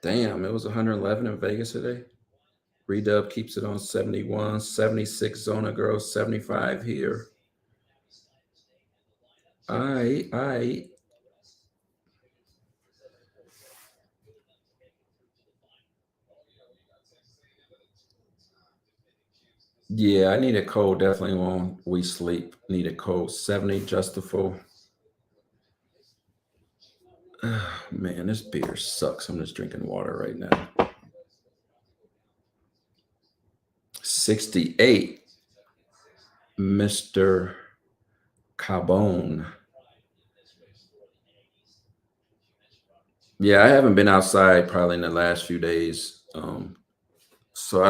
Damn, it was 111 in Vegas today. Redub keeps it on 71, 76 Zona Girls, 75 here. I. Yeah, I need a cold. Definitely when we sleep. Need a cold. 70 Justifiable. Man, this beer sucks. I'm just drinking water right now. 68. Mr. Carbone. Yeah, I haven't been outside probably in the last few days. So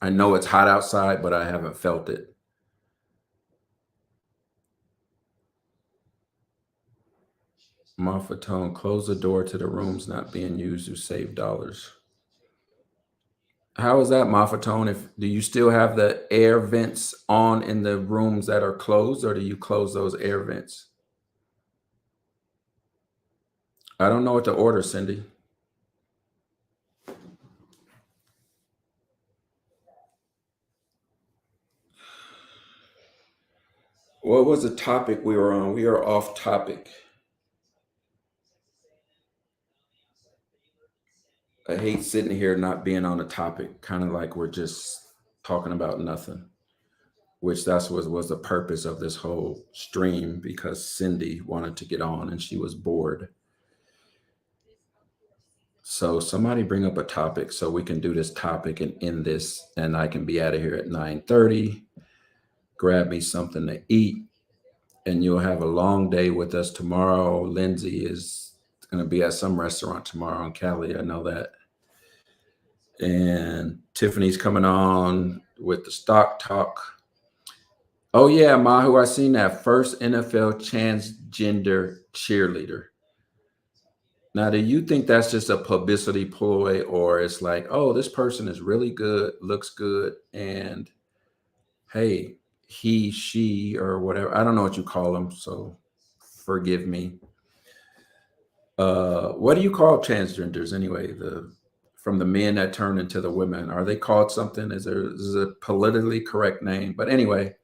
I know it's hot outside, but I haven't felt it. Tone, close the door to the rooms not being used to save dollars. How is that, Tone? Do you still have the air vents on in the rooms that are closed, or do you close those air vents? I don't know what to order, Cindy. What was the topic we were on? We are off topic. I hate sitting here not being on a topic, kind of like we're just talking about nothing, which was the purpose of this whole stream because Cindy wanted to get on and she was bored. So somebody bring up a topic so we can do this topic and end this, and I can be out of here at 9:30. Grab me something to eat, and you'll have a long day with us tomorrow. Lindsay is going to be at some restaurant tomorrow in Cali. I know that. And Tiffany's coming on with the stock talk. Oh yeah, Mahu, I seen that first NFL transgender cheerleader. Now, do you think that's just a publicity ploy, or it's like, oh, this person is really good, looks good, and hey, he, she, or whatever. I don't know what you call them, so forgive me. What do you call transgenders anyway? From the men that turn into the women, are they called something? Is a politically correct name? But anyway,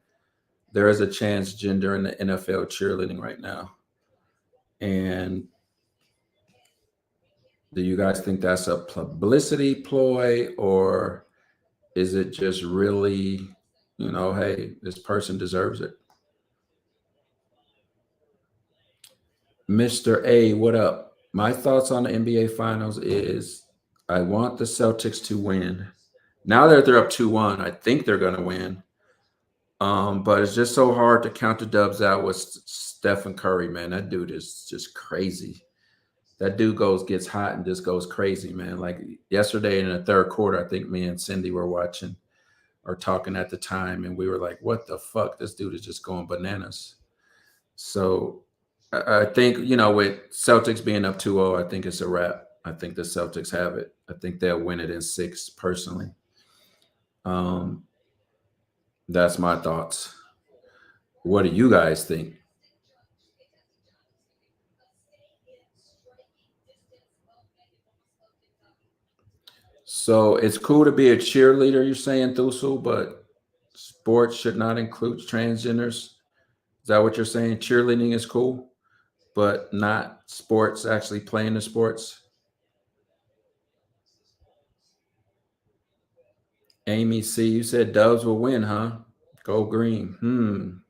there is a transgender in the NFL cheerleading right now. And do you guys think that's a publicity ploy, or is it just really, hey, this person deserves it? Mr. A, what up? My thoughts on the NBA Finals is I want the Celtics to win. Now that they're up 2-1, I think they're going to win. But it's just so hard to count the dubs out with Stephen Curry, man. That dude is just crazy. That dude gets hot and just goes crazy, man. Like yesterday in the third quarter, I think me and Cindy were watching or talking at the time, and we were like, what the fuck? This dude is just going bananas. So I think, with Celtics being up 2-0, I think it's a wrap. I think the Celtics have it. I think they'll win it in 6 personally. That's my thoughts. What do you guys think? So it's cool to be a cheerleader, you're saying, Thusul, but sports should not include transgenders. Is that what you're saying? Cheerleading is cool, but not sports, actually playing the sports? Amy C, you said Dubs will win, huh? Go green.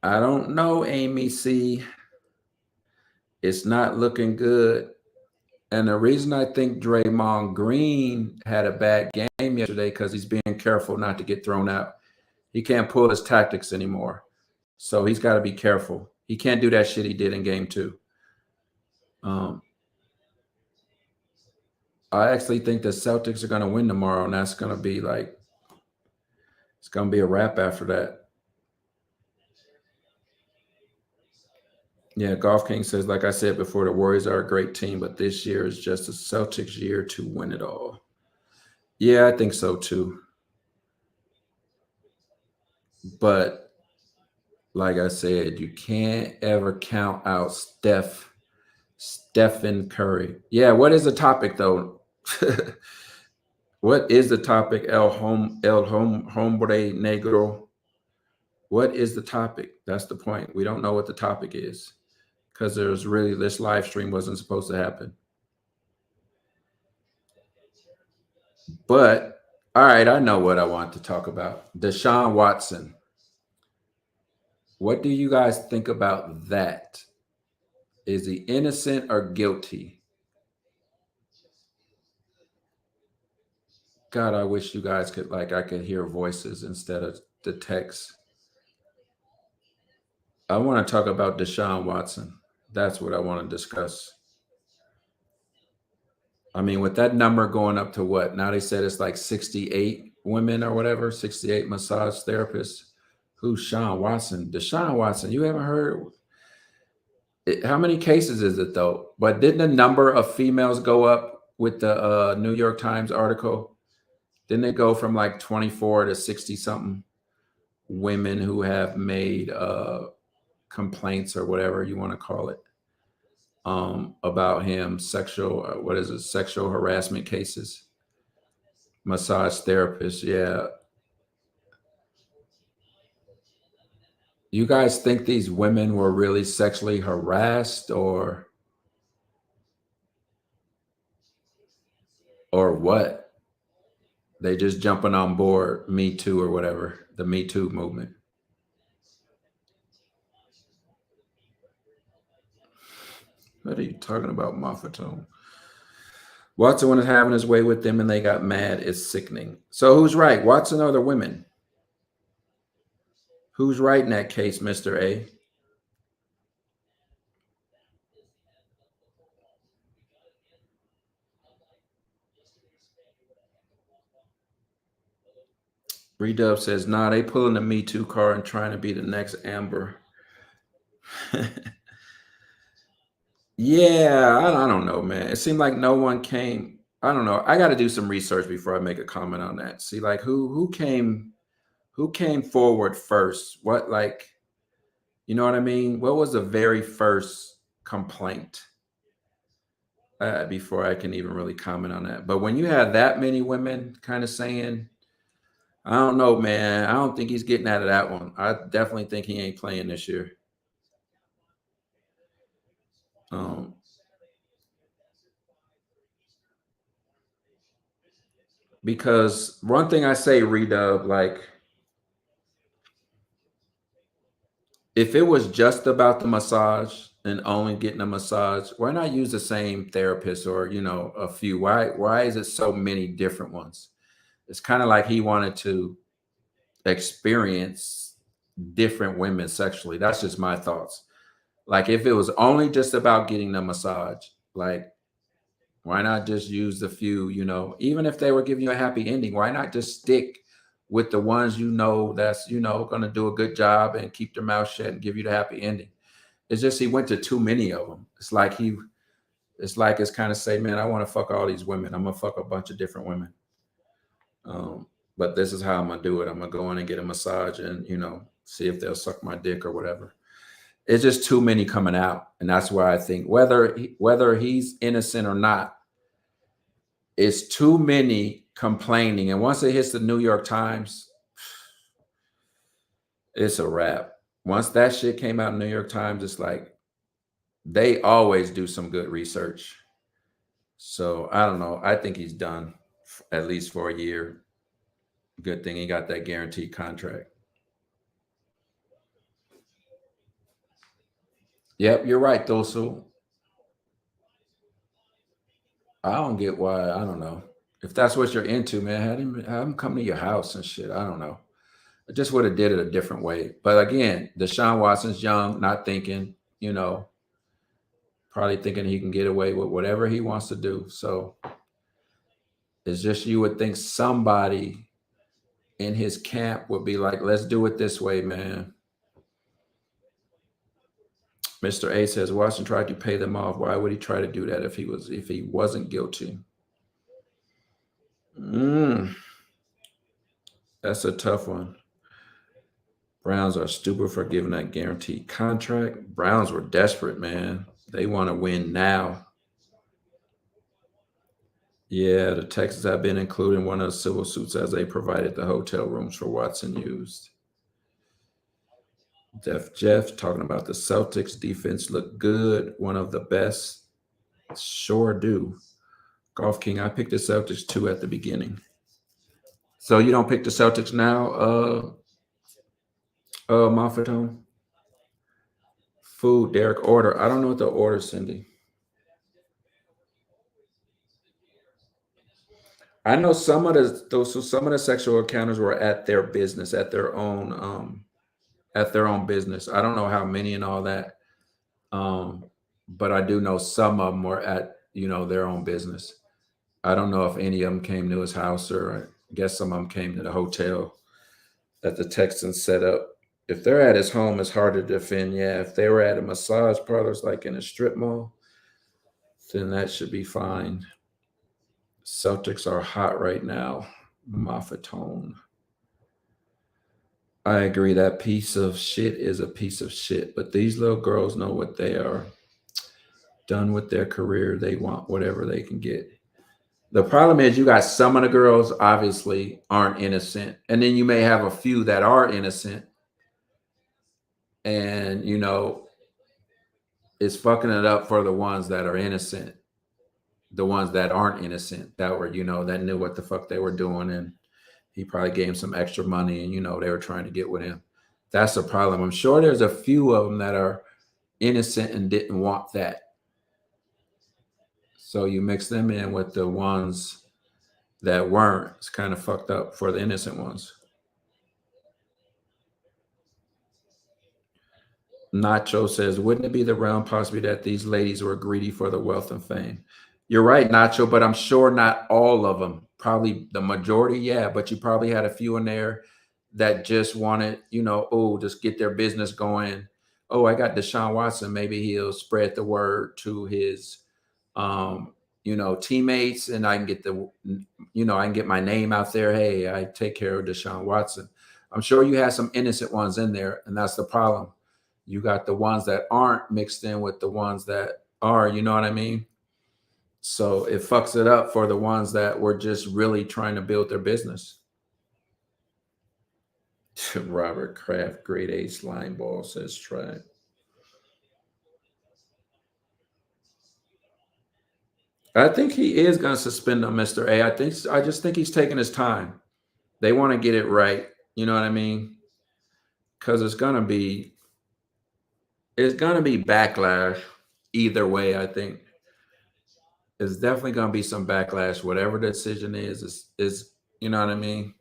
I don't know, Amy C. It's not looking good. And the reason I think Draymond Green had a bad game yesterday because he's being careful not to get thrown out. He can't pull his tactics anymore. So he's got to be careful. He can't do that shit he did in game 2. I actually think the Celtics are going to win tomorrow, and that's going to be it's going to be a wrap after that. Yeah, Golf King says, like I said before, the Warriors are a great team, but this year is just the Celtics' year to win it all. Yeah, I think so too. But like I said, you can't ever count out Stephen Curry. Yeah, what is the topic though? What is the topic? Hombre Negro. What is the topic? That's the point. We don't know what the topic is because this live stream wasn't supposed to happen. But all right, I know what I want to talk about. Deshaun Watson. What do you guys think about that? Is he innocent or guilty? God, I wish you guys could I could hear voices instead of the text. I want to talk about Deshaun Watson. That's what I want to discuss. I mean, with that number going up to what? Now they said it's like 68 women or whatever, 68 massage therapists. Who's Sean Watson? Deshaun Watson. You haven't heard? How many cases is it though? But didn't the number of females go up with the New York Times article? Didn't it go from like 24 to 60 something women who have made complaints or whatever you want to call it about him, sexual harassment cases? Massage therapist. Yeah. You guys think these women were really sexually harassed or what? They just jumping on board Me Too or whatever, the Me Too movement. What are you talking about, Maffatone? Watson was having his way with them and they got mad. It's sickening. So who's right, Watson or the women? Who's right in that case, Mr. A? Redub says, nah, they pulling the Me Too car and trying to be the next Amber. Yeah, I don't know, man. It seemed like no one came. I don't know. I got to do some research before I make a comment on that. See, like who came forward first? What, like, you know what I mean? What was the very first complaint? Before I can even really comment on that. But when you have that many women kind of saying, I don't know, man. I don't think he's getting out of that one. I definitely think he ain't playing this year. Because one thing I say, Redub, like, if it was just about the massage, and only getting a massage? Why not use the same therapist or, a few? Why is it so many different ones? It's kind of like he wanted to experience different women sexually. That's just my thoughts. Like if it was only just about getting the massage, like why not just use the few, even if they were giving you a happy ending, why not just stick with the ones that's, going to do a good job and keep their mouth shut and give you the happy ending. It's just he went to too many of them. It's kind of say, man, I want to fuck all these women. I'm gonna fuck a bunch of different women. Um, but this is how I'm gonna do it. I'm gonna go in and get a massage and see if they'll suck my dick or whatever. It's just too many coming out, and that's why I think whether he's innocent or not, it's too many complaining. And once it hits the New York Times, it's a wrap. Once that shit came out in New York Times, it's like they always do some good research. So I don't know. I think he's done at least for a year. Good thing he got that guaranteed contract. Yep, you're right, Dosu. I don't get why. I don't know. If that's what you're into, man, have him come to your house and shit. I don't know. I just would have did it a different way. But again, Deshaun Watson's young, not thinking, probably thinking he can get away with whatever he wants to do. So it's just you would think somebody in his camp would be like, let's do it this way, man. Mr. A says Watson tried to pay them off. Why would he try to do that if he wasn't guilty? That's a tough one. Browns are stupid for giving that guaranteed contract. Browns were desperate, man. They want to win now. Yeah, the Texans have been included in one of the civil suits as they provided the hotel rooms for Watson used. Def Jeff talking about the Celtics defense looked good, one of the best. Sure do. Golf King, I picked the Celtics too at the beginning. So you don't pick the Celtics now, Monfatone? Food, Derek, order. I don't know what the order, Cindy. I know some of the sexual encounters were at their business, at their own business. I don't know how many and all that. But I do know some of them were at, their own business. I don't know if any of them came to his house, or I guess some of them came to the hotel that the Texans set up. If they're at his home, it's hard to defend. Yeah, if they were at a massage parlors like in a strip mall, then that should be fine. Celtics are hot right now. Maffatone. I agree. That piece of shit is a piece of shit. But these little girls know what they are done with their career. They want whatever they can get. The problem is you got some of the girls obviously aren't innocent. And then you may have a few that are innocent. And, it's fucking it up for the ones that are innocent. The ones that aren't innocent, that were, that knew what the fuck they were doing. And he probably gave him some extra money and, they were trying to get with him. That's the problem. I'm sure there's a few of them that are innocent and didn't want that. So you mix them in with the ones that weren't. It's kind of fucked up for the innocent ones. Nacho says, wouldn't it be the realm possibly that these ladies were greedy for the wealth and fame? You're right, Nacho, but I'm sure not all of them. Probably the majority, yeah, but you probably had a few in there that just wanted, just get their business going. Oh, I got Deshaun Watson. Maybe he'll spread the word to his, teammates, and I can get I can get my name out there. Hey, I take care of Deshaun Watson. I'm sure you had some innocent ones in there, and that's the problem. You got the ones that aren't mixed in with the ones that are, you know what I mean? So it fucks it up for the ones that were just really trying to build their business. Robert Kraft, grade A slime ball, says try. I think he is going to suspend him, Mr. A. I just think he's taking his time. They want to get it right. You know what I mean? Because it's it's gonna be backlash either way. I think it's definitely gonna be some backlash. Whatever the decision is you know what I mean.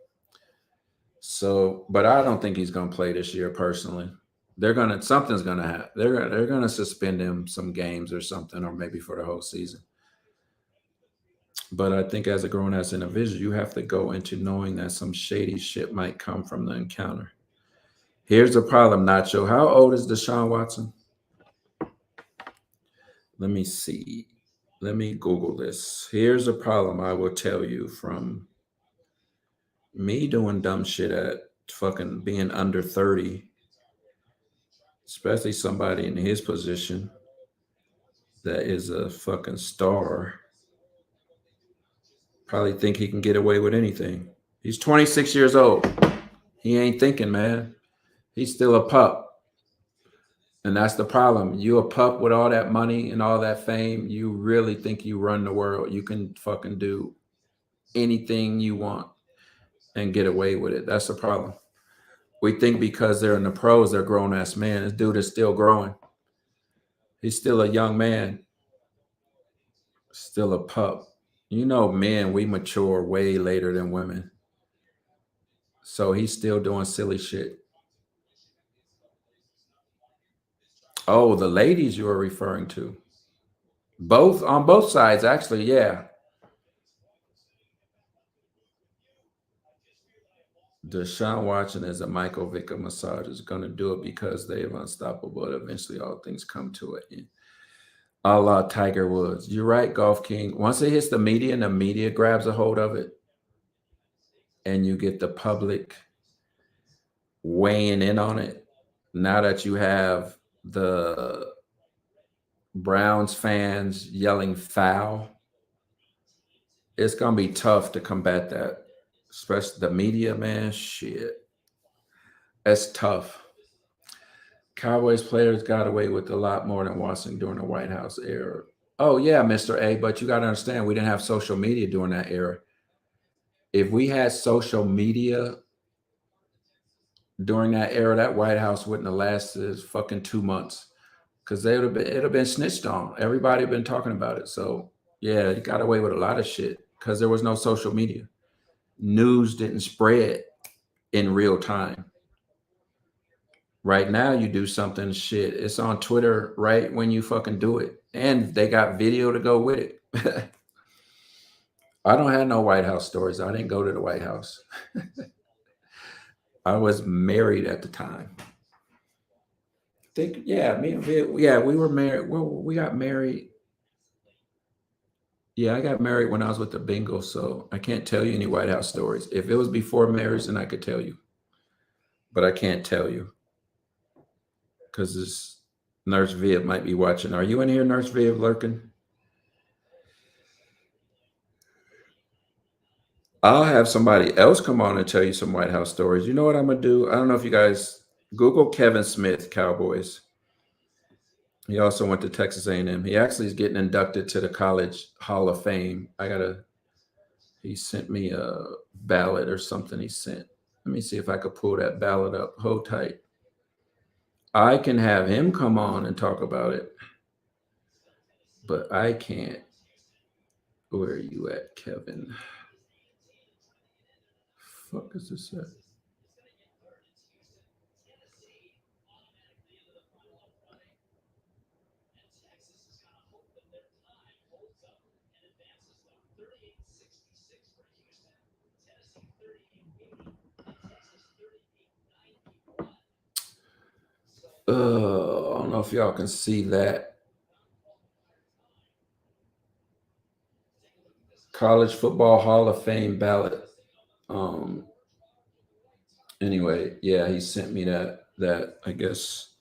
So, but I don't think he's gonna play this year personally. They're gonna something's gonna happen. They're gonna suspend him some games or something, or maybe for the whole season. But I think as a grown ass individual, you have to go into knowing that some shady shit might come from the encounter. Here's the problem, Nacho. How old is Deshaun Watson? Let me see. Let me Google this. Here's a problem I will tell you from me doing dumb shit at fucking being under 30, especially somebody in his position that is a fucking star. Probably think he can get away with anything. He's 26 years old. He ain't thinking, man. He's still a pup. And that's the problem. You a pup with all that money and all that fame. You really think you run the world. You can fucking do anything you want and get away with it. That's the problem. We think because they're in the pros, they're grown ass man. This dude is still growing. He's still a young man, still a pup. You know, men, we mature way later than women. So he's still doing silly shit. Oh, the ladies you are referring to. Both on both sides, actually, yeah. Deshaun Watson as a Michael Vick massage is going to do it because they're unstoppable. But eventually, all things come to an end. A la Tiger Woods. You're right, Golf King. Once it hits the media and the media grabs a hold of it, and you get the public weighing in on it, now that you have the Browns fans yelling foul, it's going to be tough to combat that. Especially the media, man. Shit. That's tough. Cowboys players got away with a lot more than Watson during the White House era. Oh, yeah, Mr. A, but you got to understand, we didn't have social media during that era. If we had social media during that era, that White House wouldn't have lasted fucking 2 months because it'd have been snitched on. Everybody had been talking about it. So, yeah, you got away with a lot of shit because there was no social media. News didn't spread in real time. Right now, you do something, shit, it's on Twitter right when you fucking do it. And they got video to go with it. I don't have no White House stories. I didn't go to the White House. I was married at the time. Think, yeah, me and Vic, yeah, we were married. Well, we got married. Yeah, I got married when I was with the Bengals, so I can't tell you any White House stories. If it was before marriage, then I could tell you. But I can't tell you. Because this Nurse Viv might be watching. Are you in here, Nurse Viv, lurking? I'll have somebody else come on and tell you some White House stories. You know what I'm going to do? I don't know if you guys Google Kevin Smith, Cowboys. He also went to Texas A&M. He actually is getting inducted to the College Hall of Fame. He sent me a ballot or something he sent. Let me see if I could pull that ballot up. Hold tight. I can have him come on and talk about it, but I can't. Where are you at, Kevin? Fuck is this at? I don't know if y'all can see that. College Football Hall of Fame ballot. Um, anyway, yeah, he sent me that I guess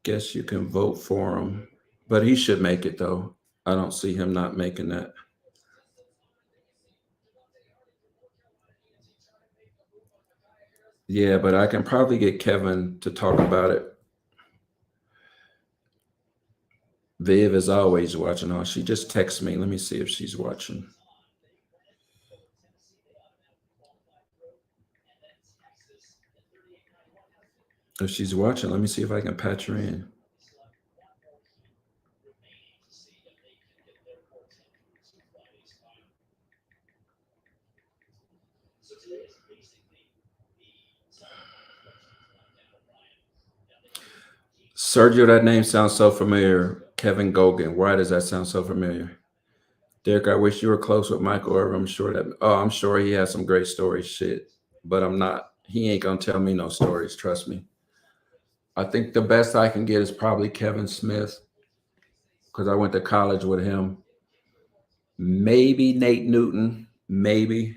you can vote for him. But he should make it though. I don't see him not making that. Yeah, but I can probably get Kevin to talk about it. Viv is always watching on. She just texts me. Let me see if she's watching. If she's watching, let me see if I can patch her in. Sergio, that name sounds so familiar. Kevin Gogan. Why does that sound so familiar? Derek, I wish you were close with Michael Irvin. I'm sure that. Oh, I'm sure he has some great stories. Shit, but I'm not. He ain't gonna tell me no stories. Trust me. I think the best I can get is probably Kevin Smith because I went to college with him. Maybe Nate Newton. Maybe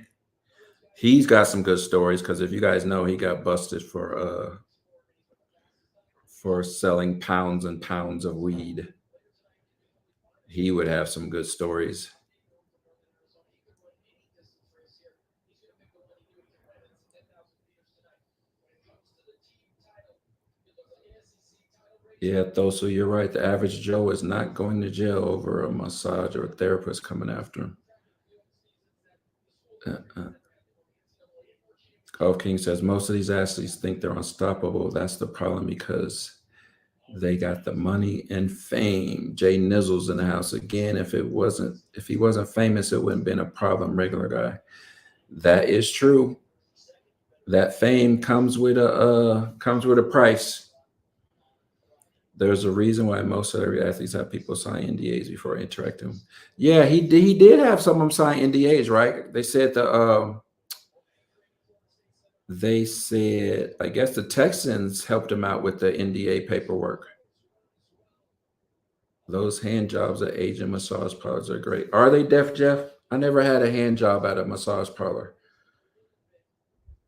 he's got some good stories because if you guys know, he got busted for selling pounds and pounds of weed. He would have some good stories. Yeah, Thoso, you're right. The average Joe is not going to jail over a massage or a therapist coming after him. Uh-uh. Golf King says most of these athletes think they're unstoppable. That's the problem because they got the money and fame. Jay Nizzle's in the house again. If he wasn't famous, it wouldn't been a problem. Regular guy. That is true. That fame comes with a price. There's a reason why most celebrity athletes have people sign NDAs before interacting. Yeah, he did have some of them sign NDAs, right? They said I guess the Texans helped him out with the NDA paperwork. Those hand jobs at Asian massage parlors are great. Are they, Def Jeff? I never had a hand job at a massage parlor.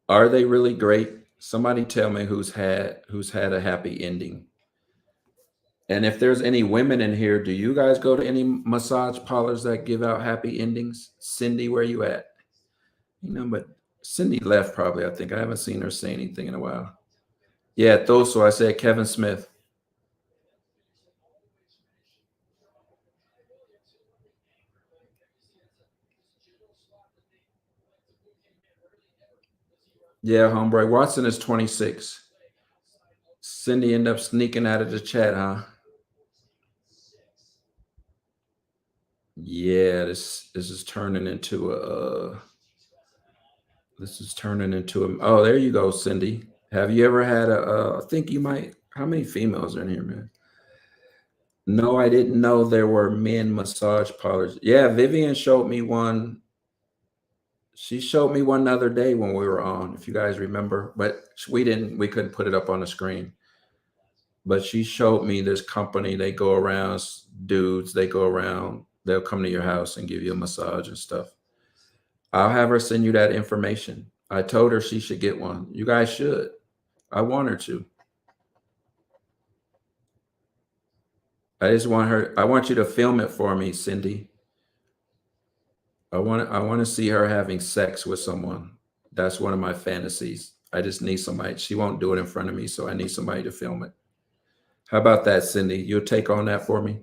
Are they really great? Somebody tell me who's had a happy ending. And if there's any women in here, do you guys go to any massage parlors that give out happy endings? Cindy, where you at? But Cindy left probably. I think I haven't seen her say anything in a while. Yeah, Thoso, I said Kevin Smith. Yeah, homeboy. Watson is 26. Cindy ended up sneaking out of the chat, huh? Yeah, this is turning into a this is turning into a oh, there you go, Cindy. Have you ever had I think you might how many females are in here, man? No, I didn't know there were men massage parlors. Yeah, Vivian showed me one. She showed me one the other day when we were on, if you guys remember, but we couldn't put it up on the screen. But she showed me this company. They go around, dudes, they go around, they'll come to your house and give you a massage and stuff. I'll have her send you that information. I told her she should get one. You guys should. I want her to. I want you to film it for me, Cindy. I want to see her having sex with someone. That's one of my fantasies. I just need somebody. She won't do it in front of me, so I need somebody to film it. How about that, Cindy? You'll take on that for me?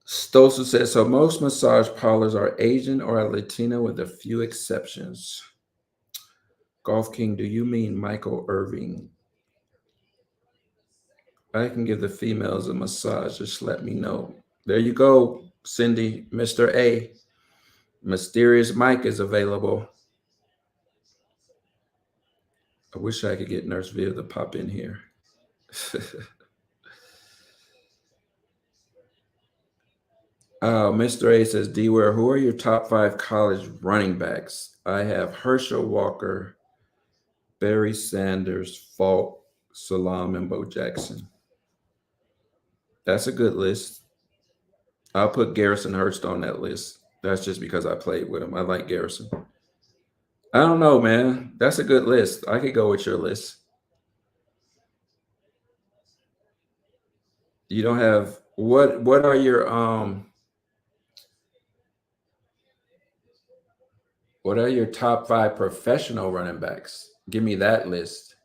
Stosa says, so most massage parlors are Asian or Latino with a few exceptions. Golf King, do you mean Michael Irving? I can give the females a massage. Just let me know. There you go, Cindy. Mr. A. Mysterious Mike is available. I wish I could get Nurse Viv to pop in here. Mr. A says, D-Ware, who are your top 5 college running backs? I have Herschel Walker, Barry Sanders, Falk, Salam, and Bo Jackson. That's a good list. I'll put Garrison Hurst on that list. That's just because I played with him. I like Garrison. I don't know, man. That's a good list. I could go with your list. You don't have what are your what are your top 5 professional running backs? Give me that list.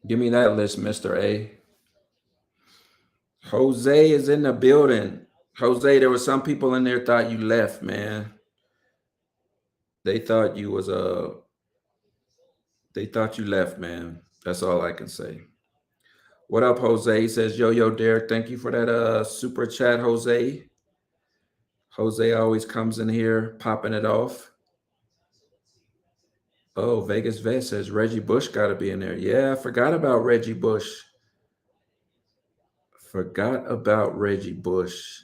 Give me that list, Mr. A. Jose is in the building. Jose, there were some people in there thought you left, man. They thought you was they thought you left, man. That's all I can say. What up, Jose? He says, yo, Derek, thank you for that super chat, Jose. Jose always comes in here popping it off. Oh, Vegas Vet says Reggie Bush got to be in there. Yeah, I forgot about Reggie Bush. Forgot about Reggie Bush.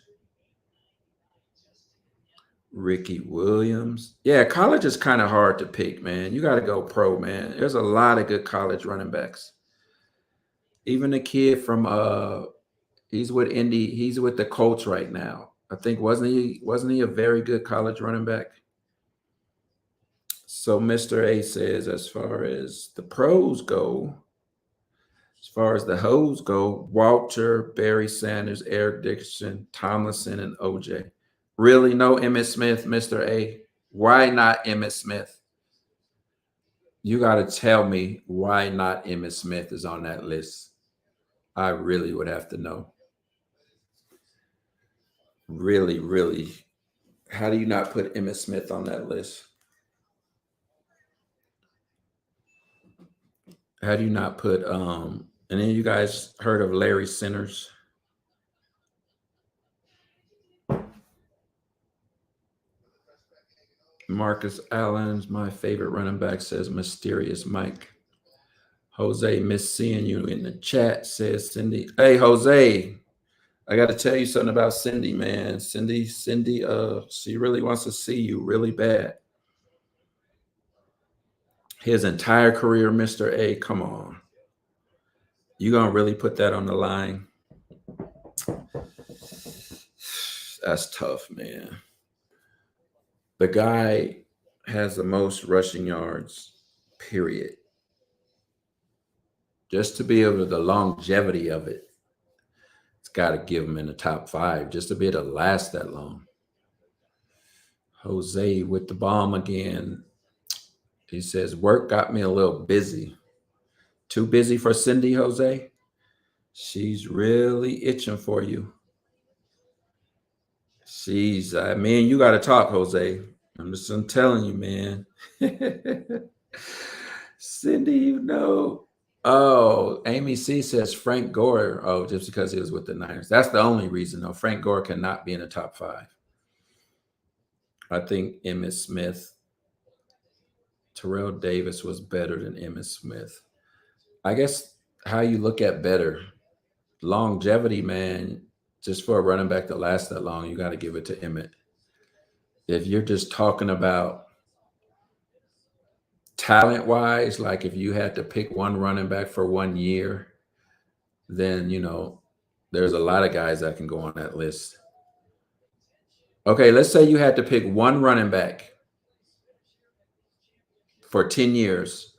Ricky Williams. Yeah, college is kind of hard to pick, man. You got to go pro, man. There's a lot of good college running backs. Even the kid from he's with Indy, he's with the Colts right now. I think wasn't he a very good college running back? So Mr. A says as far as the pros go, as far as the hoes go, Walter, Barry Sanders, Eric Dixon, Tomlinson, and OJ. Really, no Emmitt Smith, Mr. A? Why not Emmitt Smith? You got to tell me why not Emmitt Smith is on that list. I really would have to know. Really, really. How do you not put Emmitt Smith on that list? How do you not put and then you guys heard of Larry Sinners? Marcus Allen's my favorite running back, says Mysterious Mike. Jose, miss seeing you in the chat, says Cindy. Hey, Jose, I got to tell you something about Cindy, man. Cindy, she really wants to see you really bad. His entire career, Mr. A, come on. You gonna really put that on the line? That's tough, man. The guy has the most rushing yards, period. Just to be able to, the longevity of it, it's got to give him in the top 5 just to be able to last that long. Jose with the bomb again. He says, work got me a little busy. Too busy for Cindy, Jose? She's really itching for you. Man, you got to talk, Jose. I'm telling you, man. Cindy, you know. Oh, Amy C says Frank Gore. Oh, just because he was with the Niners. That's the only reason, though. Frank Gore cannot be in the top 5. I think Emmitt Smith, Terrell Davis was better than Emmitt Smith. I guess how you look at better. Longevity, man, just for a running back to last that long, you got to give it to Emmitt. If you're just talking about talent-wise, like if you had to pick one running back for 1 year, then, there's a lot of guys that can go on that list. Okay, let's say you had to pick one running back for 10 years.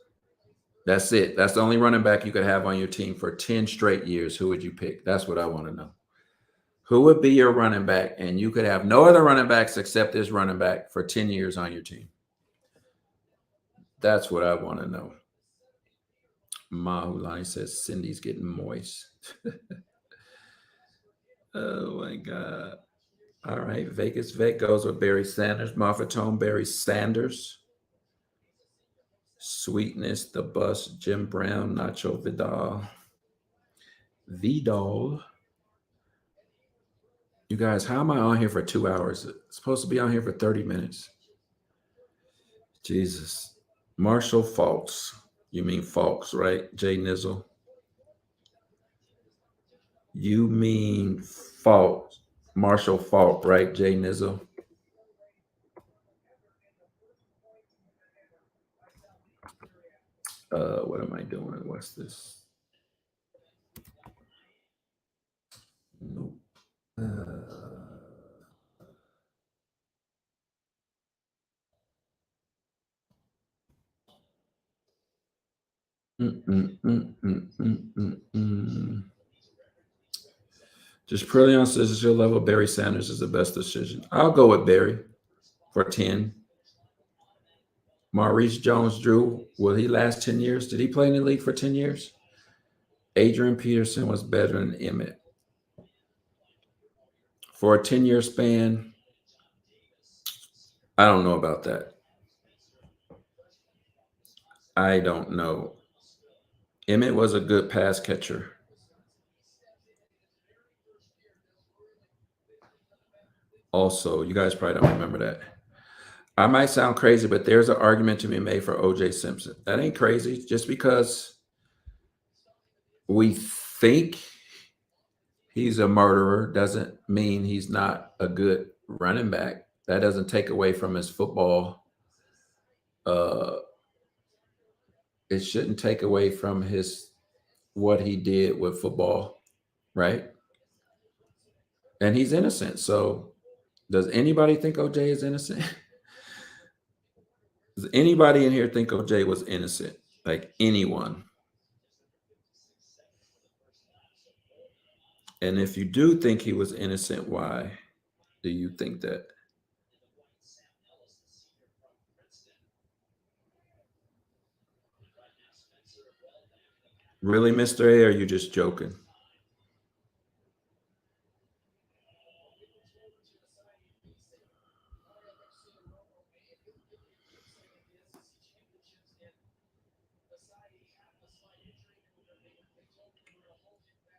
That's it. That's the only running back you could have on your team for 10 straight years. Who would you pick? That's what I want to know. Who would be your running back? And you could have no other running backs except this running back for 10 years on your team. That's what I want to know. Mahulani says Cindy's getting moist. Oh, my God. All right. Vegas Vet goes with Barry Sanders. Moffatone, Barry Sanders. Sweetness, The Bus, Jim Brown, Nacho Vidal. You guys, how am I on here for 2 hours? It's supposed to be on here for 30 minutes. Jesus. Marshall Falks. You mean Falks, right? Jay Nizzle. You mean Falk. Marshall Falk, right? Jay Nizzle. What am I doing? What's this? Nope. Just purely on decision level, Barry Sanders is the best decision. I'll go with Barry for 10. Maurice Jones-Drew, will he last 10 years? Did he play in the league for 10 years? Adrian Peterson was better than Emmitt. For a 10-year span, I don't know about that. I don't know. Emmett was a good pass catcher. Also, you guys probably don't remember that. I might sound crazy, but there's an argument to be made for OJ Simpson. That ain't crazy. Just because we think he's a murderer doesn't mean he's not a good running back. That doesn't take away from his football. It shouldn't take away from his what he did with football, right? And he's innocent. So, does anybody think OJ is innocent? Does anybody in here think OJ was innocent? Like anyone? And if you do think he was innocent, why do you think that? Really, Mr. A, or are you just joking?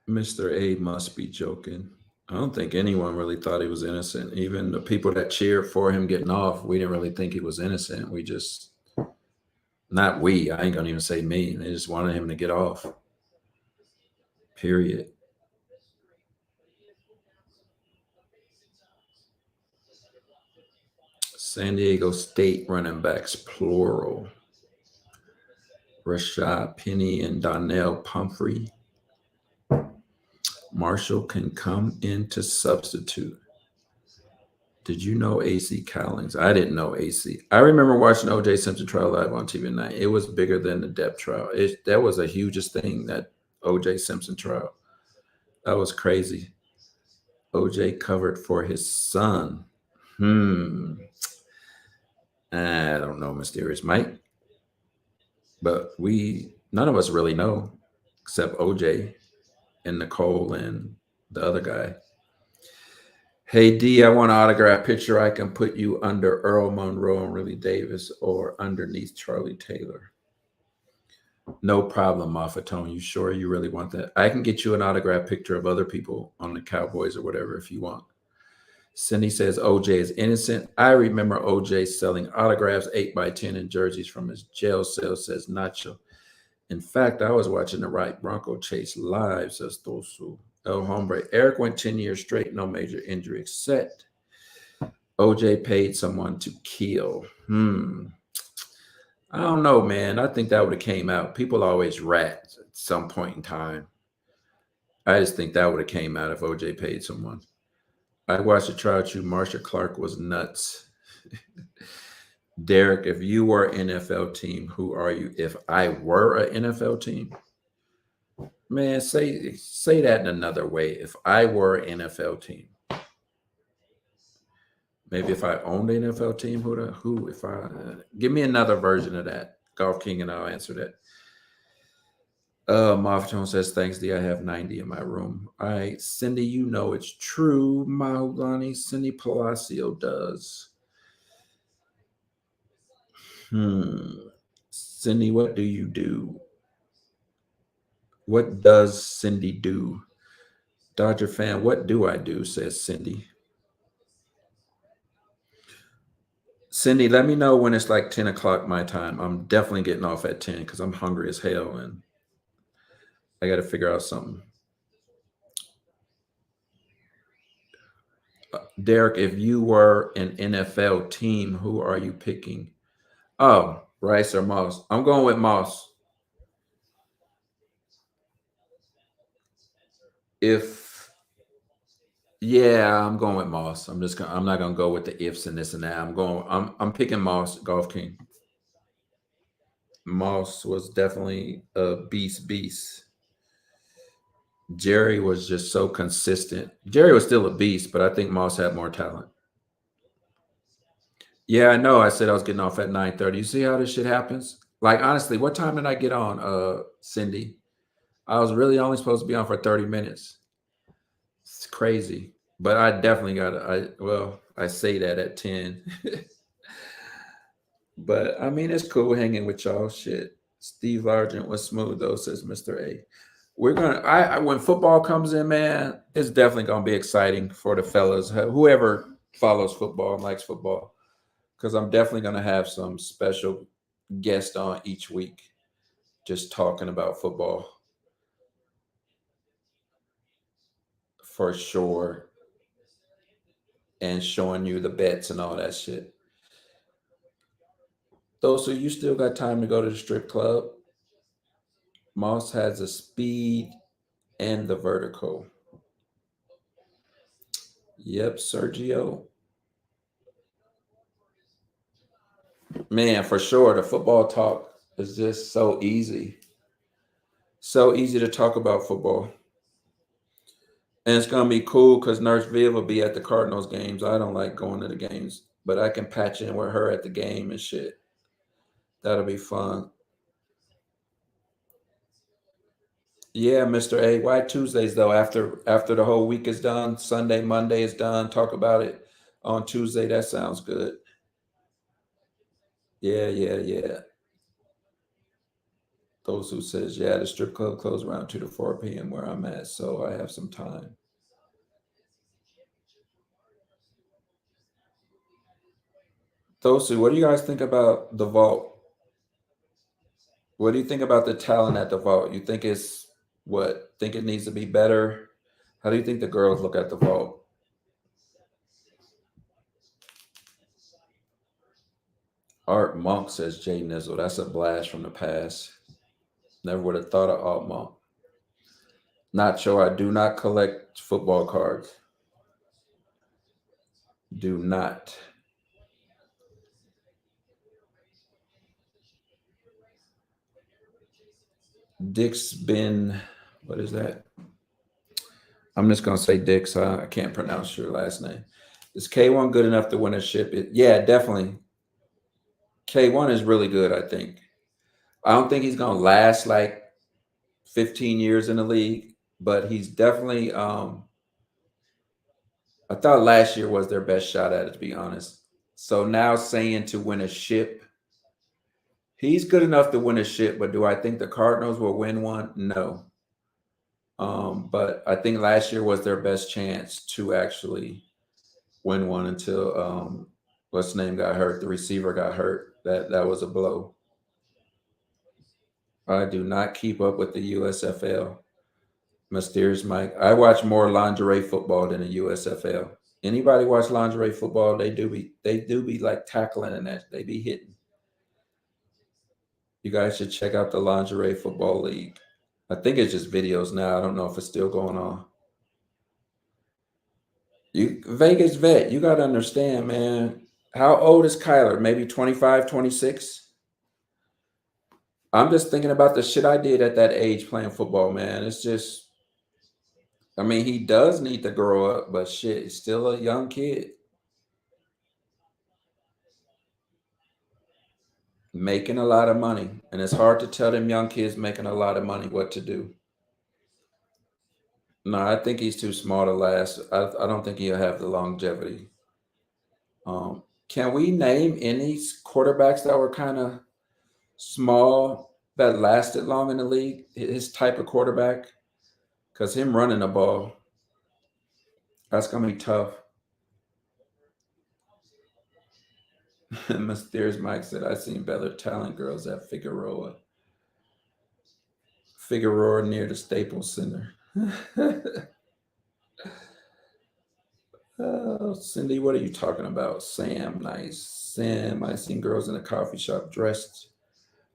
Mr. A must be joking. I don't think anyone really thought he was innocent. Even the people that cheered for him getting off, we didn't really think he was innocent. We just, not we, I ain't gonna even say me. They just wanted him to get off. Period. San Diego State running backs, plural. Rashad Penny and Donnell Pumphrey. Marshall can come in to substitute. Did you know AC Cowlings? I didn't know AC. I remember watching OJ Simpson trial live on TV tonight. It was bigger than the Depp trial. That was the hugest thing, that OJ Simpson trial. That was crazy. OJ covered for his son. I don't know, Mysterious Mike. But none of us really know except OJ and Nicole and the other guy. Hey D, I want an autograph picture. I can put you under Earl Monroe and Willie Davis or underneath Charlie Taylor. No problem, Moffatone. You sure you really want that? I can get you an autograph picture of other people on the Cowboys or whatever if you want. Cindy says OJ is innocent. I remember OJ selling autographs 8x10 and jerseys from his jail cell, says Nacho. In fact, I was watching the Wright Bronco chase live, says Tosu. El Hombre. Eric went 10 years straight, no major injury, except OJ paid someone to kill. I don't know, man. I think that would have came out. People always rat at some point in time. I just think that would have came out if OJ paid someone. I watched the trial too. Marsha Clark was nuts. Derek, if you were an NFL team, who are you? If I were an NFL team, man, say that in another way. If I were an NFL team, maybe if I owned an NFL team, who? If I give me another version of that, Golf King, and I'll answer that. Moffatone says, thanks, D. I have 90 in my room. All right, Cindy, you know it's true. Mahulani, CindyPalacio does. Cindy, what do you do? What does Cindy do? Dodger fan, what do I do? Says Cindy. Cindy, let me know when it's like 10 o'clock my time. I'm definitely getting off at 10 because I'm hungry as hell and I got to figure out something. Derek, if you were an NFL team, who are you picking? Oh, Rice or Moss? I'm going with Moss. Yeah, I'm going with Moss. I'm not gonna go with the ifs and this and that. I'm picking Moss, Golf King. Moss was definitely a beast. Jerry was just so consistent. Jerry was still a beast, but I think Moss had more talent. Yeah, I know. I said I was getting off at 9:30. You see how this shit happens? Like, honestly, what time did I get on, Cindy? I was really only supposed to be on for 30 minutes. It's crazy. But I definitely I say that at 10. But I mean, it's cool hanging with y'all. Shit. Steve Largent was smooth though, says Mr. A. We're gonna. When football comes in, man, it's definitely gonna be exciting for the fellas, whoever follows football and likes football, because I'm definitely gonna have some special guests on each week, just talking about football for sure, and showing you the bets and all that shit. Though, so you still got time to go to the strip club. Moss has the speed and the vertical. Yep, Sergio. Man, for sure. The football talk is just so easy. So easy to talk about football. And it's gonna be cool because Nurse Viv will be at the Cardinals games. I don't like going to the games, but I can patch in with her at the game and shit. That'll be fun. Yeah, Mr. A. Why Tuesdays though? After the whole week is done, Sunday, Monday is done. Talk about it on Tuesday. That sounds good. Yeah, yeah, yeah. Those who says, yeah, the strip club closed around 2 to 4 p.m. where I'm at, so I have some time. Those who, what do you guys think about the vault? What do you think about the talent at the vault? You think it's what? Think it needs to be better? How do you think the girls look at the vault? Art Monk says Jay Nizzle. That's a blast from the past. Never would have thought of Art Monk. Not sure. I do not collect football cards. Do not. Dick's been, what is that? I'm just gonna say Dick's. I can't pronounce your last name. Is K1 good enough to win a ship? Yeah, definitely. K1 is really good, I think. I don't think he's gonna last like 15 years in the league, but he's definitely I thought last year was their best shot at it, to be honest. So now saying to win a ship, he's good enough to win a ship, but do I think the Cardinals will win one? No. But I think last year was their best chance to actually win one until what's his name got hurt. The receiver got hurt. That was a blow. I do not keep up with the USFL. Mysterious Mike. I watch more lingerie football than the USFL. Anybody watch lingerie football? They do be like tackling and that they be hitting. You guys should check out the lingerie football league. I think it's just videos now. I don't know if it's still going on. You Vegas vet, you gotta understand, man. How old is Kyler? Maybe 25, 26? I'm just thinking about the shit I did at that age playing football, man. It's just, I mean, he does need to grow up, but shit, he's still a young kid making a lot of money. And it's hard to tell them young kids making a lot of money what to do. No, I think he's too small to last. I don't think he'll have the longevity. Can we name any quarterbacks that were kind of small that lasted long in the league? His type of quarterback? Because him running the ball, that's going to be tough. Mysterious Mike said, I seen better talent girls at Figueroa near the Staples Center. Cindy, what are you talking about? Sam, nice. Sam, I seen girls in a coffee shop dressed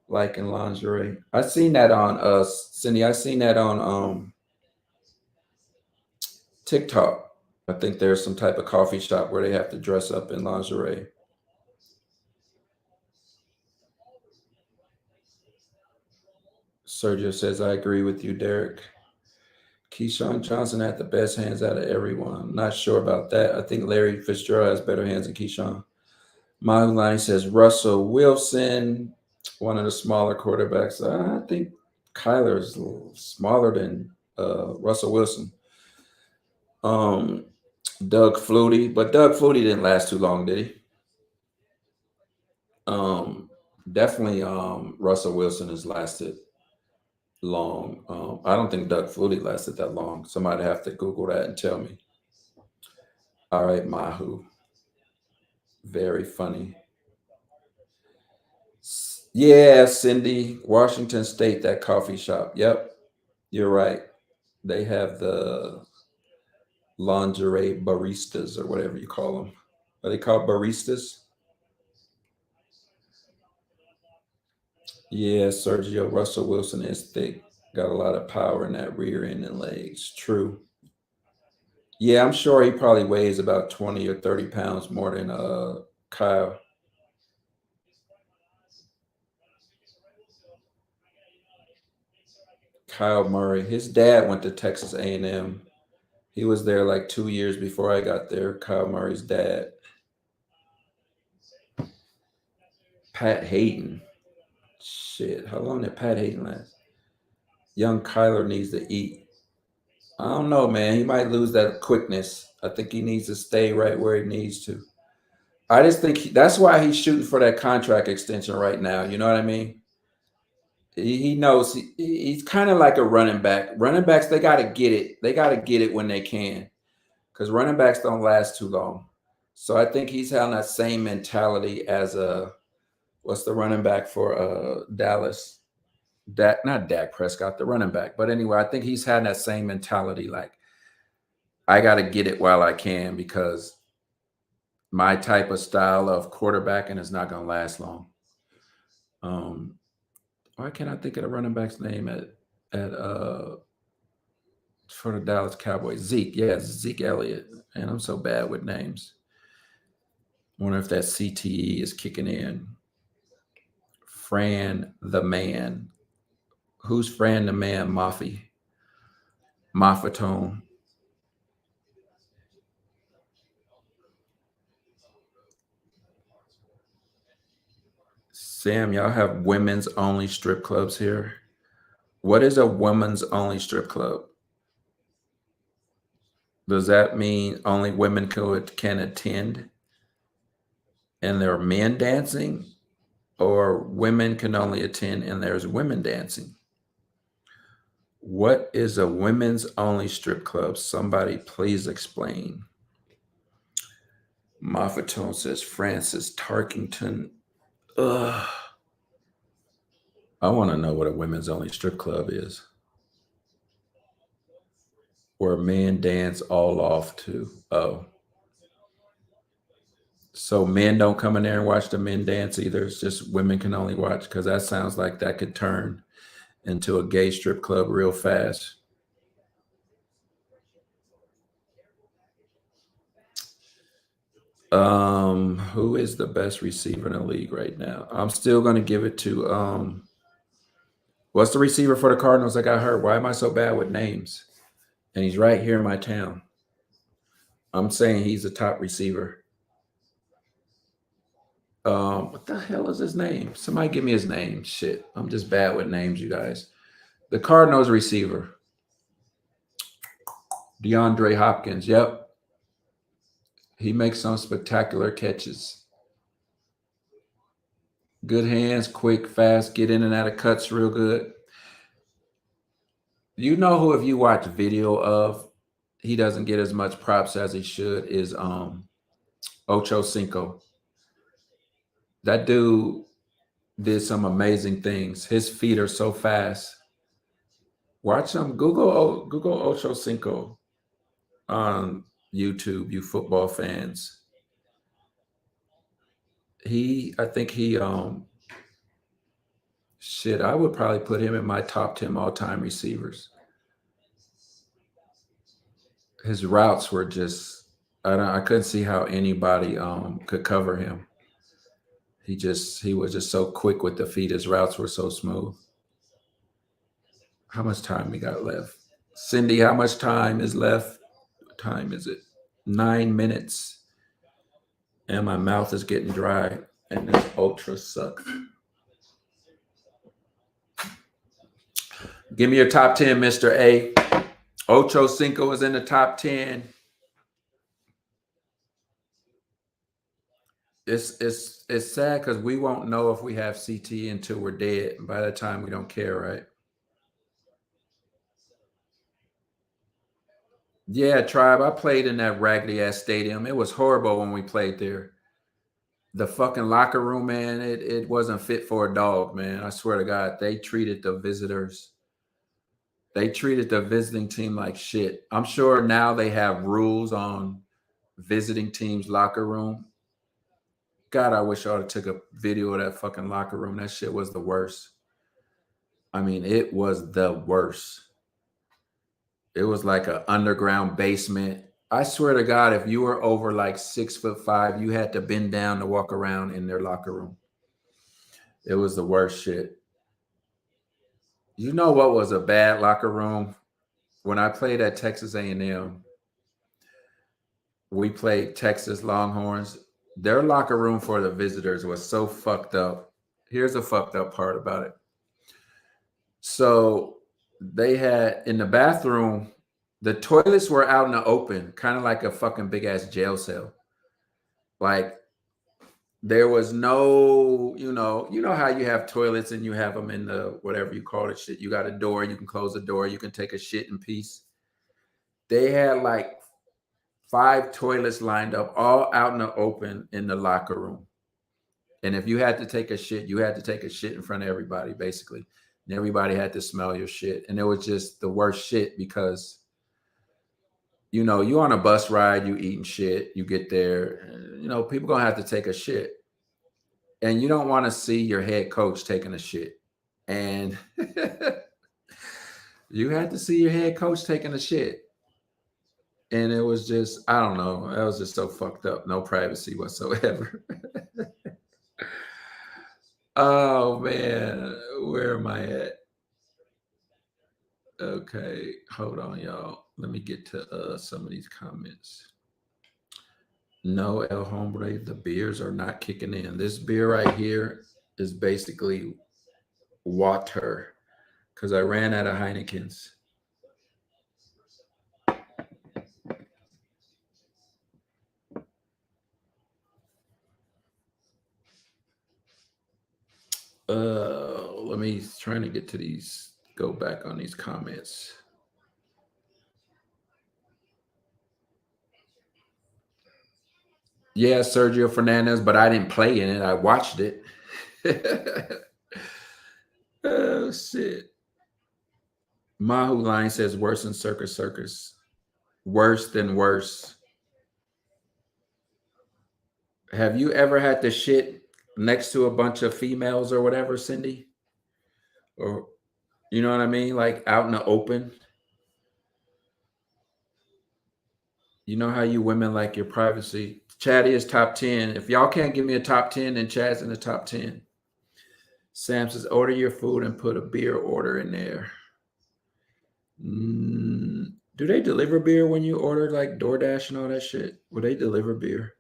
like in lingerie. I seen that on Cindy, I seen that on TikTok. I think there's some type of coffee shop where they have to dress up in lingerie. Sergio says, I agree with you, Derek. Keyshawn Johnson had the best hands out of everyone. Not sure about that. I think Larry Fitzgerald has better hands than Keyshawn. My line says Russell Wilson, one of the smaller quarterbacks. I think Kyler is smaller than Russell Wilson. Um, Doug Flutie, but Doug Flutie didn't last too long, did he? Um, Definitely, Russell Wilson has lasted long. I don't think Doug Flutie lasted that long. Somebody have to Google that and tell me. All right, Mahu. Very funny. Yeah, Cindy, Washington State, that coffee shop. Yep, you're right. They have the lingerie baristas or whatever you call them. Are they called baristas? Yeah, Sergio Russell Wilson is thick. Got a lot of power in that rear end and legs. True. Yeah, I'm sure he probably weighs about 20 or 30 pounds more than Kyle. Kyle Murray. His dad went to Texas A&M. He was there like 2 years before I got there. Kyle Murray's dad. Pat Hayden. Shit, how long did Pat Hayden last? Young Kyler needs to eat. I don't know, man. He might lose that quickness. I think he needs to stay right where he needs to. I just think that's why he's shooting for that contract extension right now. You know what I mean? He knows he's kind of like a running back. Running backs, they got to get it. They got to get it when they can, because running backs don't last too long. So I think he's having that same mentality as what's the running back for Dallas? Not Dak Prescott, the running back. But anyway, I think he's had that same mentality. Like, I got to get it while I can, because my type of style of quarterbacking is not going to last long. Why can't I think of the running back's name at for the Dallas Cowboys? Zeke, yeah, Zeke Elliott. And I'm so bad with names. Wonder if that CTE is kicking in. Fran the Man. Who's Fran the Man? Maffatone. Sam, y'all have women's only strip clubs here. What is a women's only strip club? Does that mean only women can attend and there are men dancing, or women can only attend and there's women dancing? What is a women's only strip club? Somebody please explain. Moffatone says Francis Tarkington. Ugh. I want to know what a women's only strip club is. Where men dance all off to. Oh. So men don't come in there and watch the men dance either. It's just women can only watch, because that sounds like that could turn into a gay strip club real fast. Who is the best receiver in the league right now? I'm still going to give it to what's the receiver for the Cardinals that got hurt? Why am I so bad with names? And he's right here in my town. I'm saying he's a top receiver. What the hell is his name? Somebody give me his name. Shit, I'm just bad with names, you guys. The Cardinals receiver. DeAndre Hopkins. Yep. He makes some spectacular catches. Good hands, quick, fast, get in and out of cuts real good. You know who, if you watch video of, he doesn't get as much props as he should, is Ocho Cinco. That dude did some amazing things. His feet are so fast. Watch him. Google Ocho Cinco on YouTube, you football fans. I think he shit, I would probably put him in my top 10 all-time receivers. His routes were just, I couldn't see how anybody could cover him. He was just so quick with the feet. His routes were so smooth. How much time we got left? Cindy, how much time is left? What time is it? 9 minutes. And my mouth is getting dry. And this ultra sucks. Give me your top 10, Mr. A. Ocho Cinco is in the top 10. It's sad because we won't know if we have CT until we're dead. By the time we don't care, right? Yeah, Tribe. I played in that raggedy ass stadium. It was horrible when we played there. The fucking locker room, man, it wasn't fit for a dog, man. I swear to God, they treated the visiting team like shit. I'm sure now they have rules on visiting teams' locker room. God, I wish I would have took a video of that fucking locker room. That shit was the worst. I mean, it was the worst. It was like an underground basement. I swear to God, if you were over like 6'5", you had to bend down to walk around in their locker room. It was the worst shit. You know what was a bad locker room? When I played at Texas A&M, we played Texas Longhorns. Their locker room for the visitors was so fucked up. Here's the fucked up part about it. So they had in the bathroom, the toilets were out in the open, kind of like a fucking big ass jail cell. Like there was no, you know how you have toilets and you have them in the whatever you call it shit. You got a door, you can close the door, you can take a shit in peace. They had like 5 toilets lined up, all out in the open in the locker room. And if you had to take a shit, you had to take a shit in front of everybody, basically. And everybody had to smell your shit. And it was just the worst shit because, you on a bus ride, you eating shit, you get there, people gonna have to take a shit. And you don't want to see your head coach taking a shit. And you had to see your head coach taking a shit. And it was just, I don't know, that was just so fucked up. No privacy whatsoever. Oh man, where am I at? Okay, hold on, y'all. Let me get to some of these comments. No, El Hombre, the beers are not kicking in. This beer right here is basically water because I ran out of Heinekens. Let me trying to get to these. Go back on these comments. Yeah, Sergio Fernandez, but I didn't play in it. I watched it. Oh shit. Mahu Line says worse than Circus Circus. Worse than worse. Have you ever had to shit next to a bunch of females or whatever, Cindy? Or you know what I mean? Like out in the open. You know how you women like your privacy. Chad is top 10. If y'all can't give me a top 10, then Chad's in the top 10. Sam says, order your food and put a beer order in there. Do they deliver beer when you order like DoorDash and all that shit? Will they deliver beer?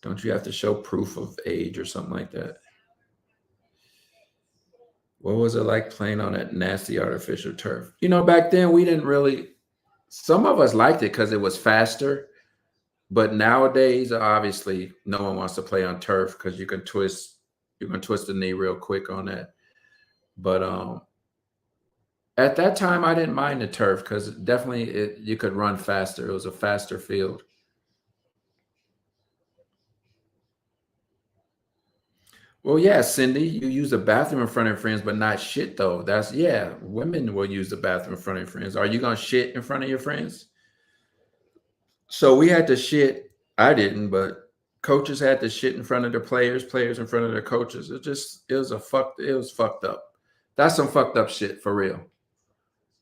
Don't you have to show proof of age or something like that? What was it like playing on that nasty artificial turf? Back then we didn't really, some of us liked it because it was faster. But nowadays, obviously, no one wants to play on turf because you can twist the knee real quick on that. But at that time, I didn't mind the turf because definitely you could run faster. It was a faster field. Well, yeah, Cindy, you use the bathroom in front of your friends, but not shit though. Women will use the bathroom in front of your friends. Are you gonna shit in front of your friends? So we had to shit. I didn't, but coaches had to shit in front of their players in front of their coaches. It was fucked up. That's some fucked up shit for real.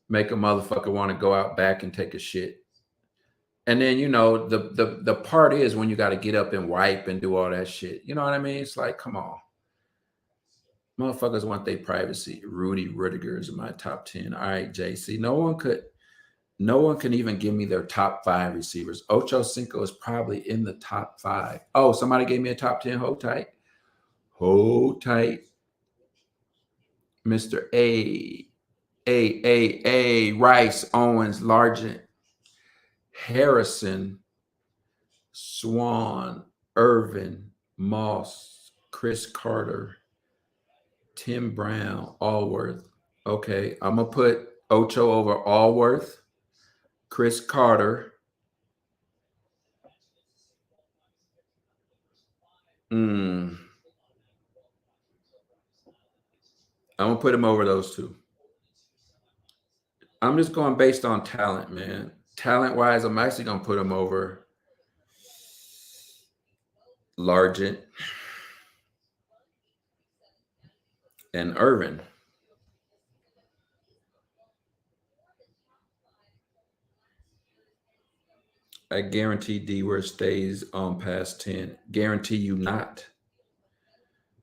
Make a motherfucker want to go out back and take a shit. And then the part is when you got to get up and wipe and do all that shit. You know what I mean? It's like, come on. Motherfuckers want their privacy. Rudy Rudiger is in my top 10. All right, JC. No one can even give me their top 5 receivers. Ocho Cinco is probably in the top 5. Oh, somebody gave me a top 10. Hold tight. Hold tight. Mr. A. Rice, Owens, Largent, Harrison, Swan, Irvin, Moss, Chris Carter, Tim Brown, Allworth. Okay, I'm gonna put Ocho over Allworth, Chris Carter. I'm gonna put him over those two. I'm just going based on talent, man. Talent wise, I'm actually gonna put him over Largent and Irvin. I guarantee D-Word stays on past 10. Guarantee you not.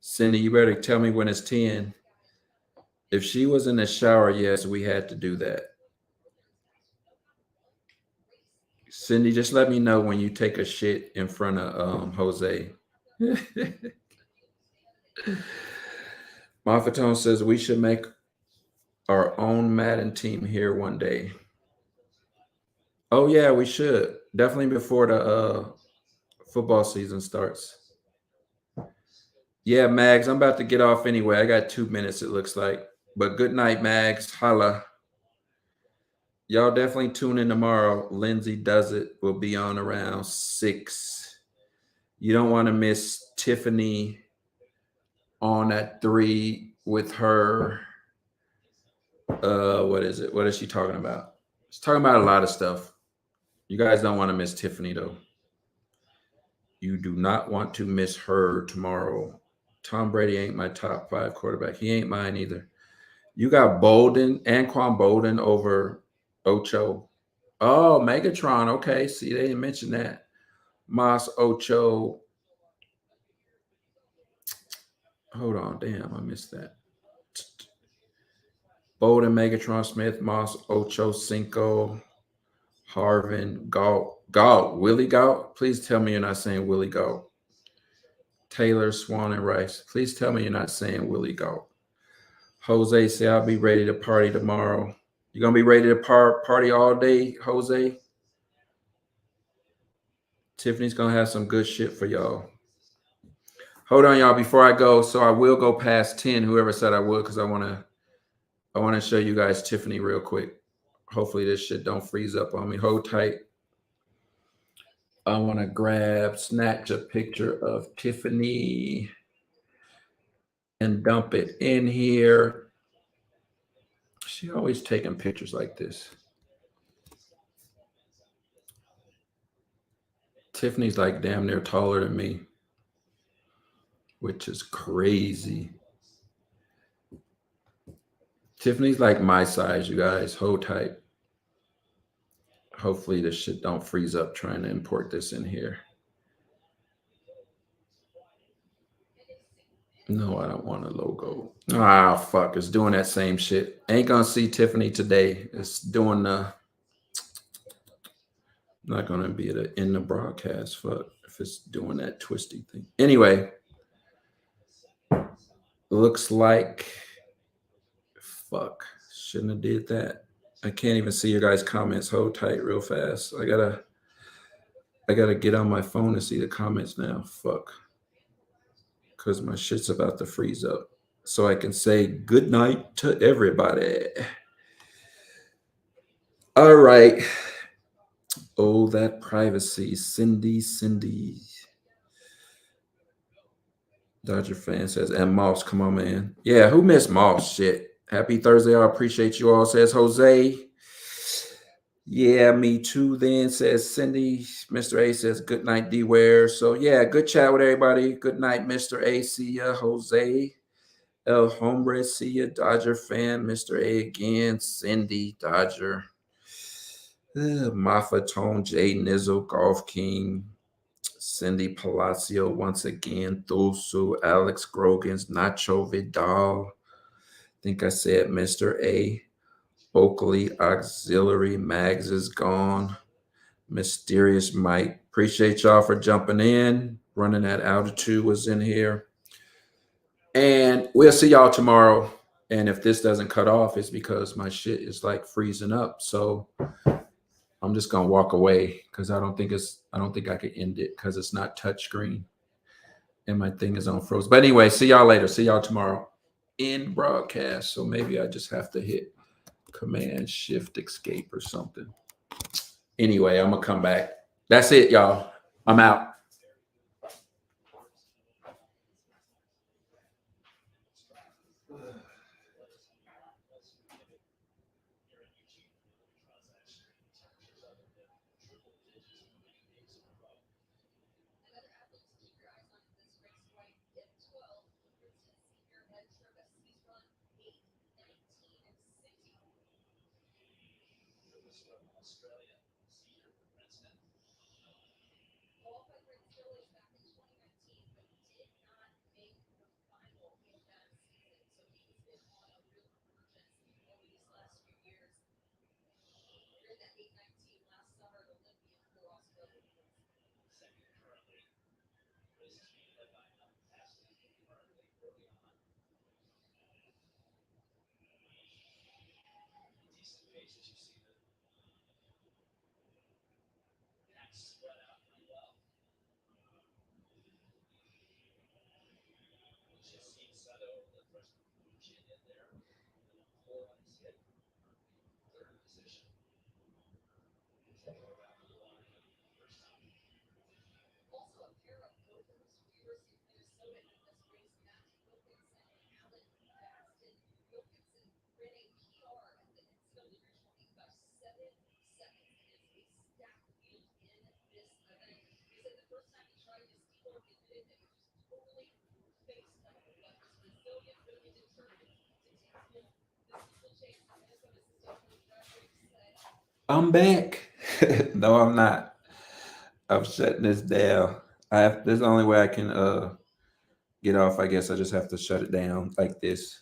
Cindy, you better tell me when it's 10. If she was in the shower, yes, we had to do that. Cindy, just let me know when you take a shit in front of Jose. Mafatone says we should make our own Madden team here one day. Oh yeah, we should. Definitely before the football season starts. Yeah, Mags, I'm about to get off anyway. I got 2 minutes, it looks like. But good night, Mags. Holla. Y'all definitely tune in tomorrow. Lindsay Does It will be on around 6. You don't want to miss Tiffany on at 3 with her. What is it? What is she talking about? She's talking about a lot of stuff. You guys don't want to miss Tiffany, though. You do not want to miss her tomorrow. Tom Brady ain't my top 5 quarterback. He ain't mine either. You got Bolden, Anquan Bolden over Ocho. Oh, Megatron. Okay. See, they didn't mention that. Moss, Ocho. Hold on. Damn, I missed that. Bolden, Megatron, Smith, Moss, Ocho, Cinco, Harvin, Galt, Willie Galt. Please tell me you're not saying Willie Galt. Taylor, Swan, and Rice. Please tell me you're not saying Willie Galt. Jose say I'll be ready to party tomorrow. You gonna be ready to party all day, Jose? Tiffany's gonna have some good shit for y'all. Hold on, y'all, before I go. So I will go past 10, whoever said I would, because I wanna show you guys Tiffany real quick. Hopefully this shit don't freeze up on me. Hold tight. I wanna snatch a picture of Tiffany and dump it in here. She always taking pictures like this. Tiffany's like damn near taller than me, which is crazy. Tiffany's like my size, you guys. Hold tight. Hopefully this shit don't freeze up trying to import this in here. No, I don't want a logo. Ah, fuck. It's doing that same shit. Ain't gonna see Tiffany today. It's doing not gonna be in the broadcast. Fuck if it's doing that twisty thing. Anyway, looks like fuck. Shouldn't have did that. I can't even see your guys' comments. Hold tight real fast. I gotta get on my phone to see the comments now. Fuck. Because my shit's about to freeze up. So I can say good night to everybody. All right. Oh, that privacy. Cindy. Dodger fan says, and Moss, come on, man. Yeah, who missed Moss? Shit. Happy Thursday. I appreciate you all, says Jose. Yeah, me too, then, says Cindy. Mr. A says, good night, D-Ware. So, yeah, good chat with everybody. Good night, Mr. A. See ya, Jose. El Hombre, see ya. Dodger fan, Mr. A again. Cindy, Dodger. Mafatone, Jay Nizzle, Golf King. CindyPalacio once again. Thusu, Alex Grogan's, Nacho Vidal. I think I said Mr. A. Oakley Auxiliary Mags is gone. Mysterious Mike. Appreciate y'all for jumping in. Running at altitude was in here. And we'll see y'all tomorrow. And if this doesn't cut off, it's because my shit is like freezing up. So I'm just gonna walk away because I don't think I could end it because it's not touchscreen. and my thing is on froze. But anyway, see y'all later. See y'all tomorrow in broadcast. So maybe I just have to hit Command Shift Escape or something. Anyway, I'm gonna come back. That's it, y'all. I'm out. I'm back. No, I'm not. I'm shutting this down. This is the only way I can get off. I guess I just have to shut it down like this.